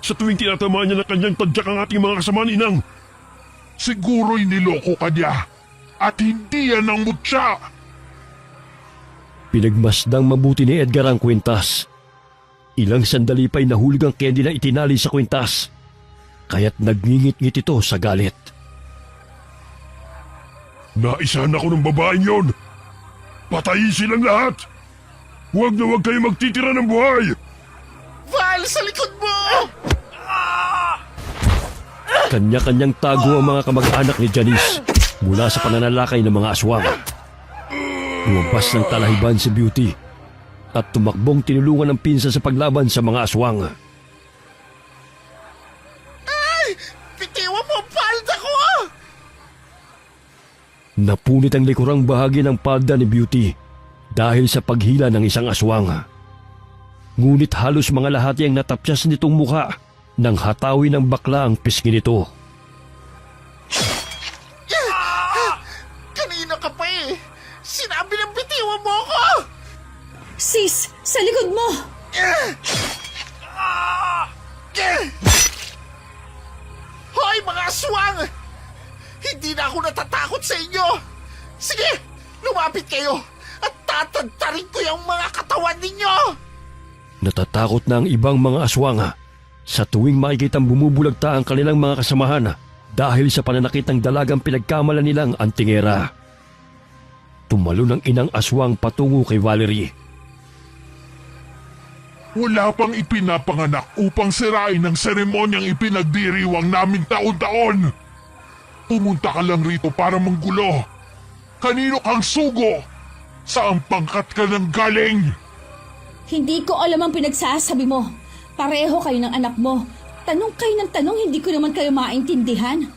Sa tuwing tinatamaan niya ng kanyang tadyak ang ating mga kasama ninang. Siguro'y niloko ka niya at hindi yan ang mutya. Pinagmasdang mabuti ni Edgar ang kwintas. Ilang sandali pa'y nahulog ang candy na itinali sa kwintas. Kaya't nagngingit-ngit ito sa galit. Naisahan ako ng babaeng yon. Patayin silang lahat. Huwag na huwag kayo magtitira ng buhay. Val, sa likod mo! Kanya-kanyang tago ang mga kamag-anak ni Janice mula sa pananalakay ng mga aswang. Lumabas ng talahiban si Beauty at tumakbong tinulungan ng pinsa sa paglaban sa mga aswang. Ay! Bitiwan mo ang palda ko! Napunit ang likurang bahagi ng palda ni Beauty dahil sa paghila ng isang aswang. Ngunit halos mga lahati ang natapyas nitong mukha nang hatawin ng bakla ang pisngi nito. Kanina ka pa eh! Sinabi ng bitiwan mo ako! Sis, sa likod mo! Hoy mga aswang! Hindi na ako natatakot sa inyo! Sige, lumapit kayo! Tatadtarin ko yung mga katawan ninyo! Natatakot na ang ibang mga aswang sa tuwing makikitang bumubulagta ang kanilang mga kasamahan dahil sa pananakit ng dalagang pinagkamalan nilang antingera. Tumalo ng inang aswang patungo kay Valerie. Wala pang ipinapanganak upang sirain ang seremonyang ipinagdiriwang namin taon-taon. Pumunta ka lang rito para manggulo. Kanino kang sugo? Saan pangkat ka nang galing? Hindi ko alam ang pinagsasabi mo. Pareho kayo ng anak mo. Tanong kayo ng tanong, hindi ko naman kayo maintindihan.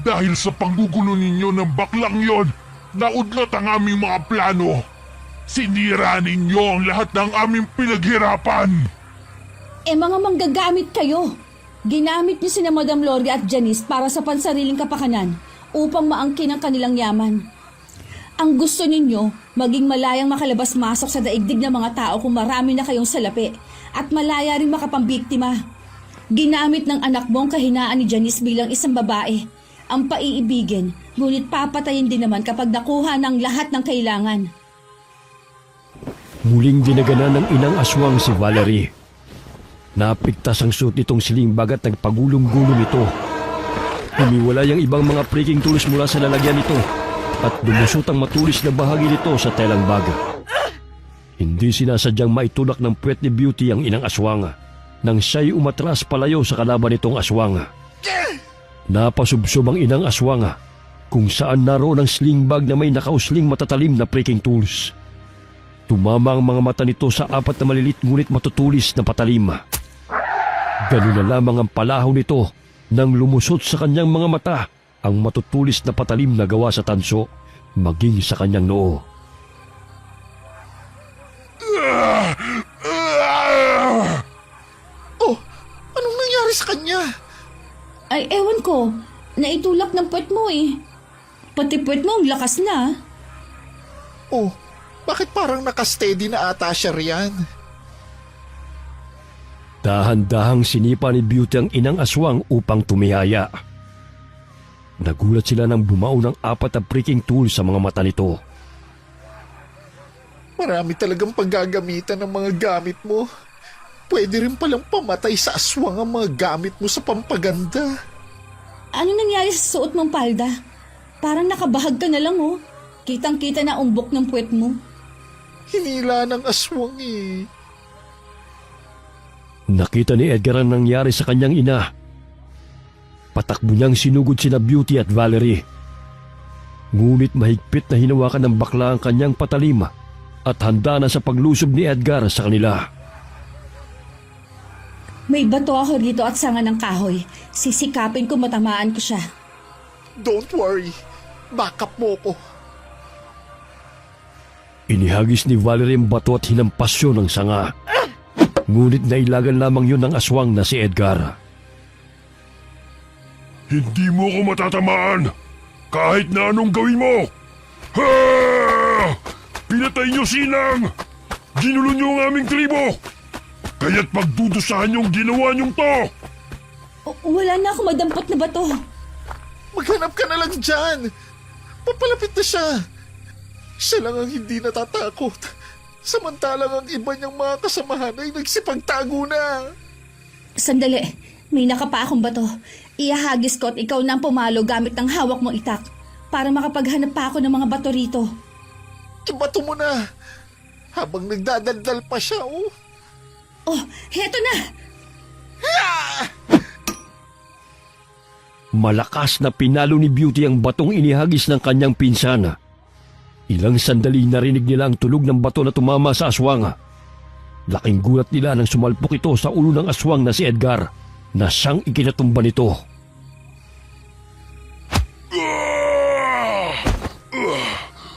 Dahil sa panggugulo ninyo ng baklang yon, naudlot ang aming mga plano. Sinira ninyo ang lahat ng aming pinaghirapan. Mga manggagamit kayo. Ginamit niyo sina Madam Gloria at Janice para sa pansariling kapakanan upang maangkin ang kanilang yaman. Ang gusto ninyo, maging malayang makalabas-masok sa daigdig ng mga tao kung marami na kayong salapi at malaya rin makapambiktima. Ginamit ng anak mo ang kahinaan ni Janice bilang isang babae, ang paiibigin, ngunit papatayin din naman kapag nakuha ng lahat ng kailangan. Muling dinaganan ng inang aswang si Valerie. Napigtas ang suot nitong siling bagat nagpagulong-gulong ito. Humiwalay ang ibang mga freaking tools mula sa lalagyan nito at lumusot ang matulis na bahagi nito sa telang bag. Hindi sinasadyang maitulak ng puwet ni Beauty ang inang aswang nang siya'y umatras palayo sa kalaban nitong aswang. Napasubsob ang inang aswang kung saan naroon ang sling bag na may nakausling matatalim na freaking tools. Tumama ang mga mata nito sa 4 na malilit ngunit matutulis na patalim. Ganun na lamang ang palahaw nito nang lumusot sa kanyang mga mata ang matutulis na patalim na gawa sa tanso maging sa kanyang noo. Oh, anong nangyari sa kanya? Ay, ewan ko. Naitulak ng puwet mo eh. Pati puwet mo ang lakas na. Oh, bakit parang nakasteady na ata siya riyan? Dahan-dahang sinipa ni Beauty ang inang aswang upang tumihaya. Nagulat sila nang bumao ng 4 na freaking tool sa mga mata nito. Marami talagang paggagamitan ng mga gamit mo. Pwede rin palang pamatay sa aswang ang mga gamit mo sa pampaganda. Ano nangyari sa suot mong palda? Parang nakabahag ka na lang oh. Kitang-kita na umbok ng puwet mo. Hinila ng aswang eh. Nakita ni Edgar ang nangyari sa kanyang ina. Patakbo niyang sinugod sina Beauty at Valerie. Ngunit mahigpit na hinawakan ng bakla ang kanyang patalim at handa na sa paglusob ni Edgar sa kanila. May bato ako rito at sanga ng kahoy. Sisikapin ko matamaan ko siya. Don't worry. Backup mo ko. Inihagis ni Valerie ang bato at hinampas yun ng sanga. Ngunit nailagan lamang yun ng aswang na si Edgar. Hindi mo ko matatamaan kahit na anong gawin mo. Ha! Pinatay niyo sinang! Ginulo niyo ang aming tribo! Kaya't pagdudusahan niyong ginawa niyong to! Wala na ako madampot na bato. Maghanap ka na lang dyan. Papalapit na siya. Siya lang ang hindi natatakot. Samantalang ang iba niyang mga kasamahan ay nagsipagtago na. Sandali, may nakapa akong bato. Iahagis ko at ikaw na ang pumalo gamit ng hawak mong itak para makapaghanap pa ako ng mga bato rito. Ibato mo na. Habang nagdadaldal pa siya, oh. Oh, heto na! Malakas na pinalo ni Beauty ang batong inihagis ng kanyang pinsan. Ilang sandali narinig nila ang tunog ng bato na tumama sa aswang. Laking gulat nila nang sumalpok ito sa ulo ng aswang na si Edgar na siyang ikinatumba nito.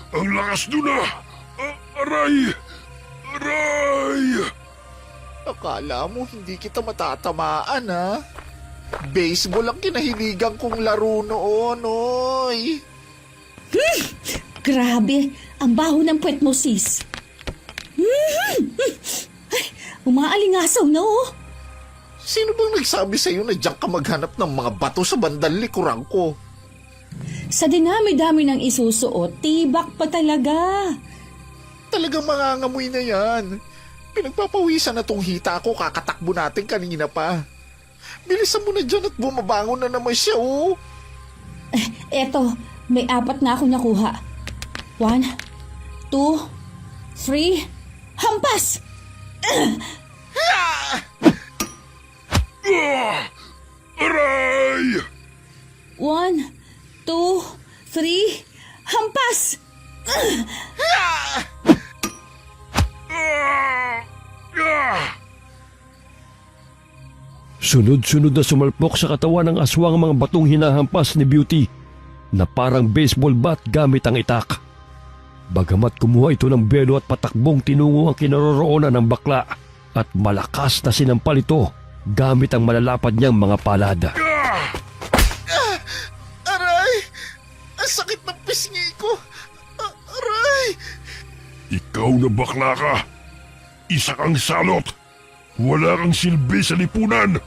Ang lakas doon ah! Aray! Aray! Akala mo hindi kita matatamaan, ha? Baseball ang kinahiligan kong laro noon, oy. Grabe, ang baho ng puwet mo, sis. Ay, umaalingasaw na oh. Sino bang nagsabi sa'yo na diyan ka maghanap ng mga bato sa bandang likuran ko? Sa dinami-dami ng isusuot, tibak pa talaga. Talagang mangangamoy na yan. Pinagpapawisan na tong hita ko, kakatakbo natin kanina pa. Bilisan mo na dyan at bumabangon na naman siya, oh. Eto, may 4 na ako nakuha. 1, 2, 3, hampas! Aray! 1, 2, 3, hampas! Sunod-sunod na sumalpok sa katawan ng aswang ang mga batong hinahampas ni Beauty na parang baseball bat gamit ang itak. Bagamat kumuha ito ng belo at patakbong tinungo ang kinaroroonan ng bakla at malakas na sinampal ito gamit ang malalapad niyang mga palad. Aray! Ang sakit ng pisngi ko! Aray! Ikaw na bakla ka. Isa kang salot. Wala kang silbi sa lipunan.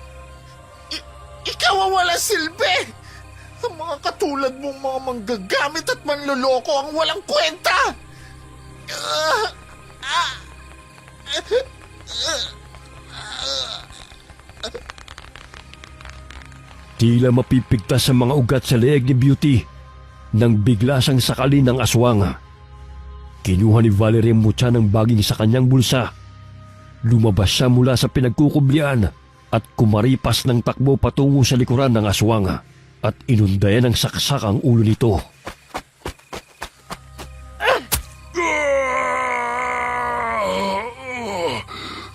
Ikaw ang wala silbi! Ang mga katulad mong mga manggagamit at manloloko ang walang kwenta! Tila mapipigtas sa mga ugat sa leeg ni Beauty nang bigla siyang sakalin ng aswang. Kinuha ni Valerie ang mutya ng baging sa kanyang bulsa. Lumabas siya mula sa pinagkukublian at kumaripas ng takbo patungo sa likuran ng aswang at inundayan ng saksak ang ulo nito.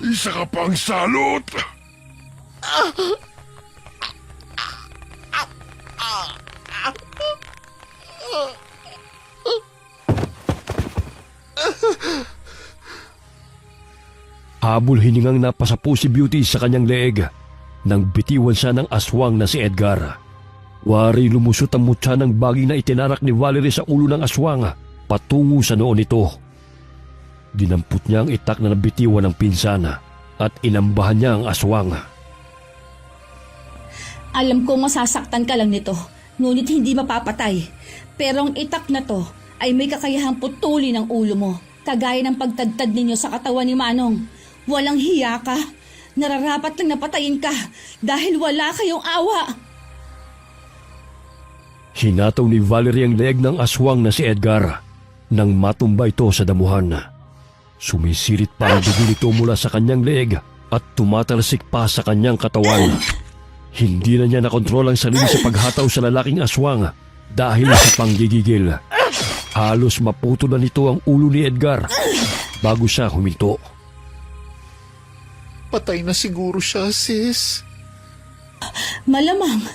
Isa ka pang salot. Habol hiningang napasapo si Beauty sa kanyang leeg nang bitiwan siya ng aswang na si Edgar. Wari lumusot ang mutya ng baging na itinarak ni Valerie sa ulo ng aswang patungo sa noo nito. Dinampot niya ang itak na nabitiwan ng pinsan at inambahan niya ang aswang. Alam ko masasaktan ka lang nito, ngunit hindi mapapatay. Pero ang itak na to ay may kakayahang putulin ang ulo mo, kagaya ng pagtadtad ninyo sa katawan ni Manong. Walang hiya ka. Nararapat lang napatayin ka dahil wala kayong awa. Hinataw ni Valerie ang leeg ng aswang na si Edgar nang matumba ito sa damuhan. Sumisirit pa ang dugo nito mula sa kanyang leeg at tumatalsik pa sa kanyang katawan. Hindi na niya nakontrol ang sarili sa paghataw sa lalaking aswang dahil sa panggigigil. Halos maputol na nito ang ulo ni Edgar bago siya huminto. Patay na siguro siya, sis. Malamang.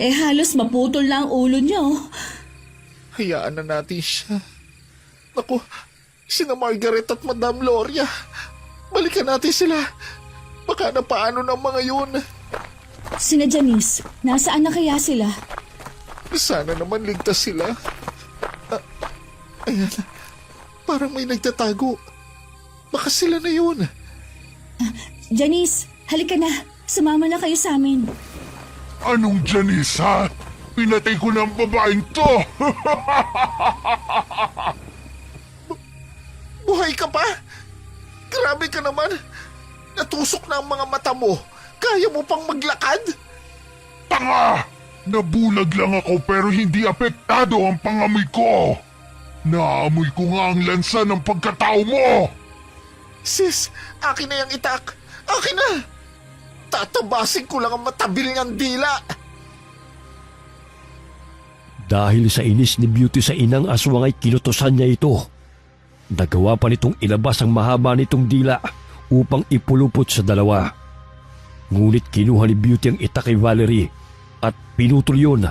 Halos maputol na ang ulo niya, oh. Hayaan na natin siya. Naku, sina Margaret at Madam Gloria. Balikan natin sila. Baka na paano ng mga yun. Sina Janice, nasaan na kaya sila? Sana naman ligtas sila. Ayan, parang may nagtatago. Baka sila na yun. Janice, halika na. Sumama na kayo sa amin. Anong Janice, ha? Pinatay ko ng babaeng to! Buhay ka pa? Grabe ka naman. Natusok na ang mga mata mo. Kaya mo pang maglakad? Tanga! Nabulag lang ako pero hindi apektado ang pangamoy ko. Naamoy ko nga ang lansa ng pagkatao mo. Sis, akin na yung itak. Akin na. Tatabasin ko lang ang matabil niyang dila. Dahil sa inis ni Beauty sa inang aswang ay kinutusan niya ito. Nagawa pa nitong ilabas ang mahaba nitong dila upang ipulupot sa dalawa. Ngunit kinuha ni Beauty ang itak kay Valerie at pinutol yun.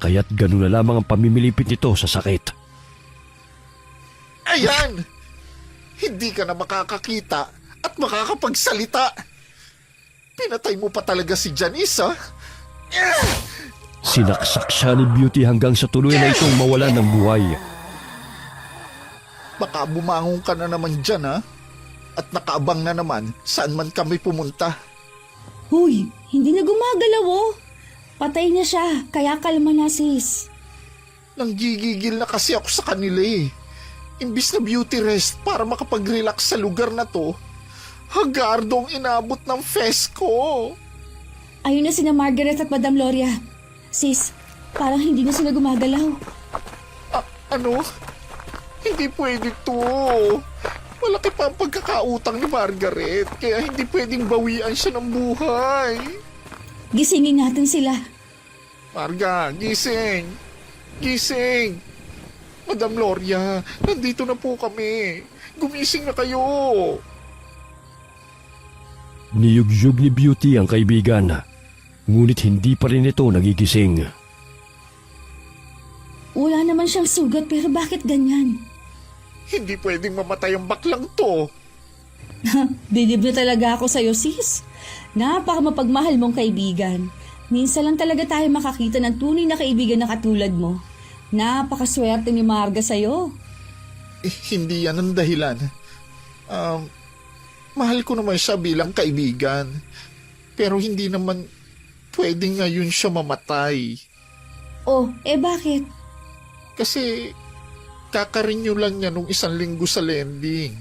Kaya't ganun na lamang ang pamimilipit nito sa sakit. Ayan! Hindi ka na makakakita at makakapagsalita. Pinatay mo pa talaga si Janice, ha? Sinaksak siya ni Beauty hanggang sa tuluyan na itong mawala ng buhay. Baka bumangon ka na naman dyan, ha? At nakaabang na naman saan man kami pumunta. Huy, hindi na gumagalaw, oh. Patay na siya, kaya kalma na, sis. Nanggigigil na kasi ako sa kanila, eh. Imbis na beauty rest para makapag-relax sa lugar na to, hagardong inabot ng fest ko. Ayun na sina Margaret at Madam Gloria. Sis, parang hindi na sila gumagalaw. Ano? Hindi pwede to. Malaki pa ang pagkakautang ni Margaret, kaya hindi pwedeng bawian siya ng buhay. Gisingin natin sila. Marga, gising! Gising! Madam Gloria, nandito na po kami. Gumising na kayo. Niyugyug ni Beauty ang kaibigan, ngunit hindi pa rin ito nagigising. Wala naman siyang sugat pero bakit ganyan? Hindi pwedeng mamatay ang baklang to. Bilib na talaga ako sa'yo, sis. Napaka mapagmahal mong kaibigan. Minsan lang talaga tayo makakita ng tunay na kaibigan na katulad mo. Napakaswerte ni Marga sa'yo. Hindi yan ang dahilan. Mahal ko naman siya bilang kaibigan. Pero hindi naman pwedeng ngayon siya mamatay. Oh, bakit? Kasi kakarenew lang niya nung 1 linggo sa lending.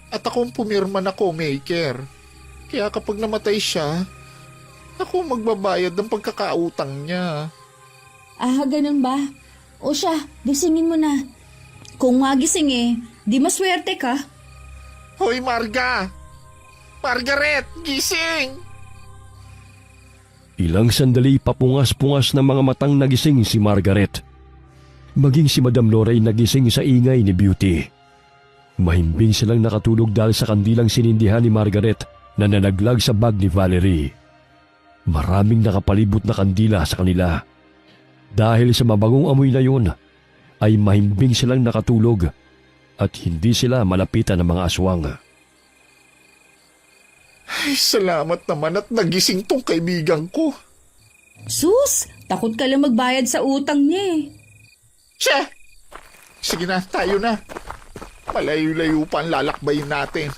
At akong pumirma na co-maker. Kaya kapag namatay siya, ako magbabayad ng pagkakautang niya. Ganun ba? O siya, gisingin mo na. Kung magising di maswerte ka. Hoy Marga! Margaret, gising! Ilang sandali papungas-pungas ng mga matang nagising si Margaret. Maging si Madam Laura ay nagising sa ingay ni Beauty. Mahimbing silang nakatulog dahil sa kandilang sinindihan ni Margaret na nanaglag sa bag ni Valerie. Maraming nakapalibot na kandila sa kanila. Dahil sa mabangong amoy na yun, ay mahimbing silang nakatulog at hindi sila malapitan ng mga aswang. Ay, salamat naman at nagising tong kaibigan ko. Sus, takot ka lang magbayad sa utang niya Siya! Sige na, tayo na. Malayo-layo pa ang lalakbayin natin.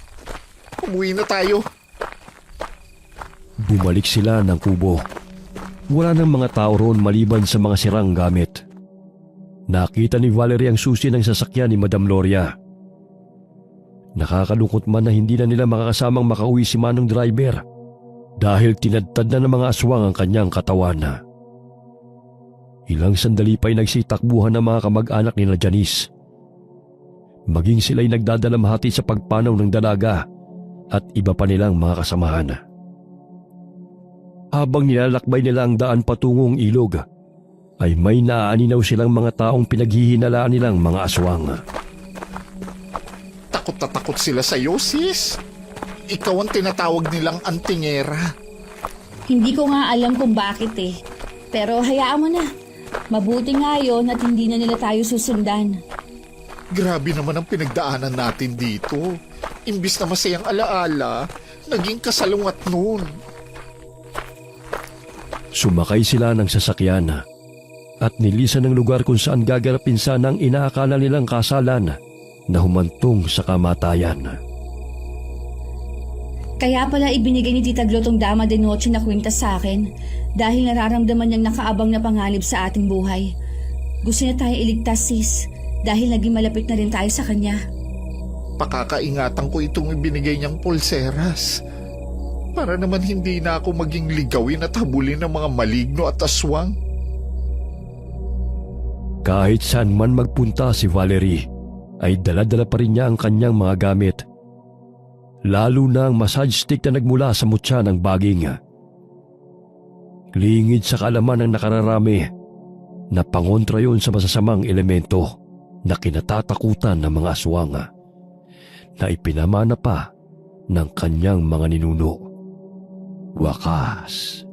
Umuwi na tayo. Bumalik sila ng kubo. Wala nang mga tao roon maliban sa mga sirang gamit. Nakita ni Valerie ang susi ng sasakyan ni Madam Gloria. Nakakalungkot man na hindi na nila makakasamang makauwi si Manong driver dahil tinadtad na ng mga aswang ang kanyang katawan. Ilang sandali pa'y nagsitakbuhan ng mga kamag-anak ni Janice. Maging sila'y nagdadalamhati sa pagpanaw ng dalaga at iba pa nilang mga kasamahan. Habang nilalakbay nila ang daan patungong ilog, ay may naaaninaw silang mga taong pinaghihinalaan nilang mga aswang. Takot na takot sila sa'yo, sis. Ikaw ang tinatawag nilang antingera. Hindi ko nga alam kung bakit Pero hayaan mo na. Mabuti nga yun at hindi na nila tayo susundan. Grabe naman ang pinagdaanan natin dito. Imbis na masayang alaala, naging kasalungat nun. Sumakay sila ng sasakyan at nilisan ng lugar kung saan gagarapin sana ang inaakala nilang kasalan na humantong sa kamatayan. Kaya pala ibinigay ni Tita Glo tong Dama de Noche na kwintas sa akin dahil nararamdaman niyang nakaabang na panganib sa ating buhay. Gusto niya tayo iligtas, sis, dahil naging malapit na rin tayo sa kanya. Pakakaingatan ko itong ibinigay niyang pulseras. Para naman hindi na ako maging ligawin at habulin ng mga maligno at aswang. Kahit saan man magpunta si Valerie, ay dala-dala pa rin niya ang kanyang mga gamit. Lalo na ang massage stick na nagmula sa mutya ng baging. Lingid sa kaalaman ng nakararami na pangontra yun sa masasamang elemento na kinatatakutan ng mga aswang na ipinamana pa ng kanyang mga ninuno. Wakas.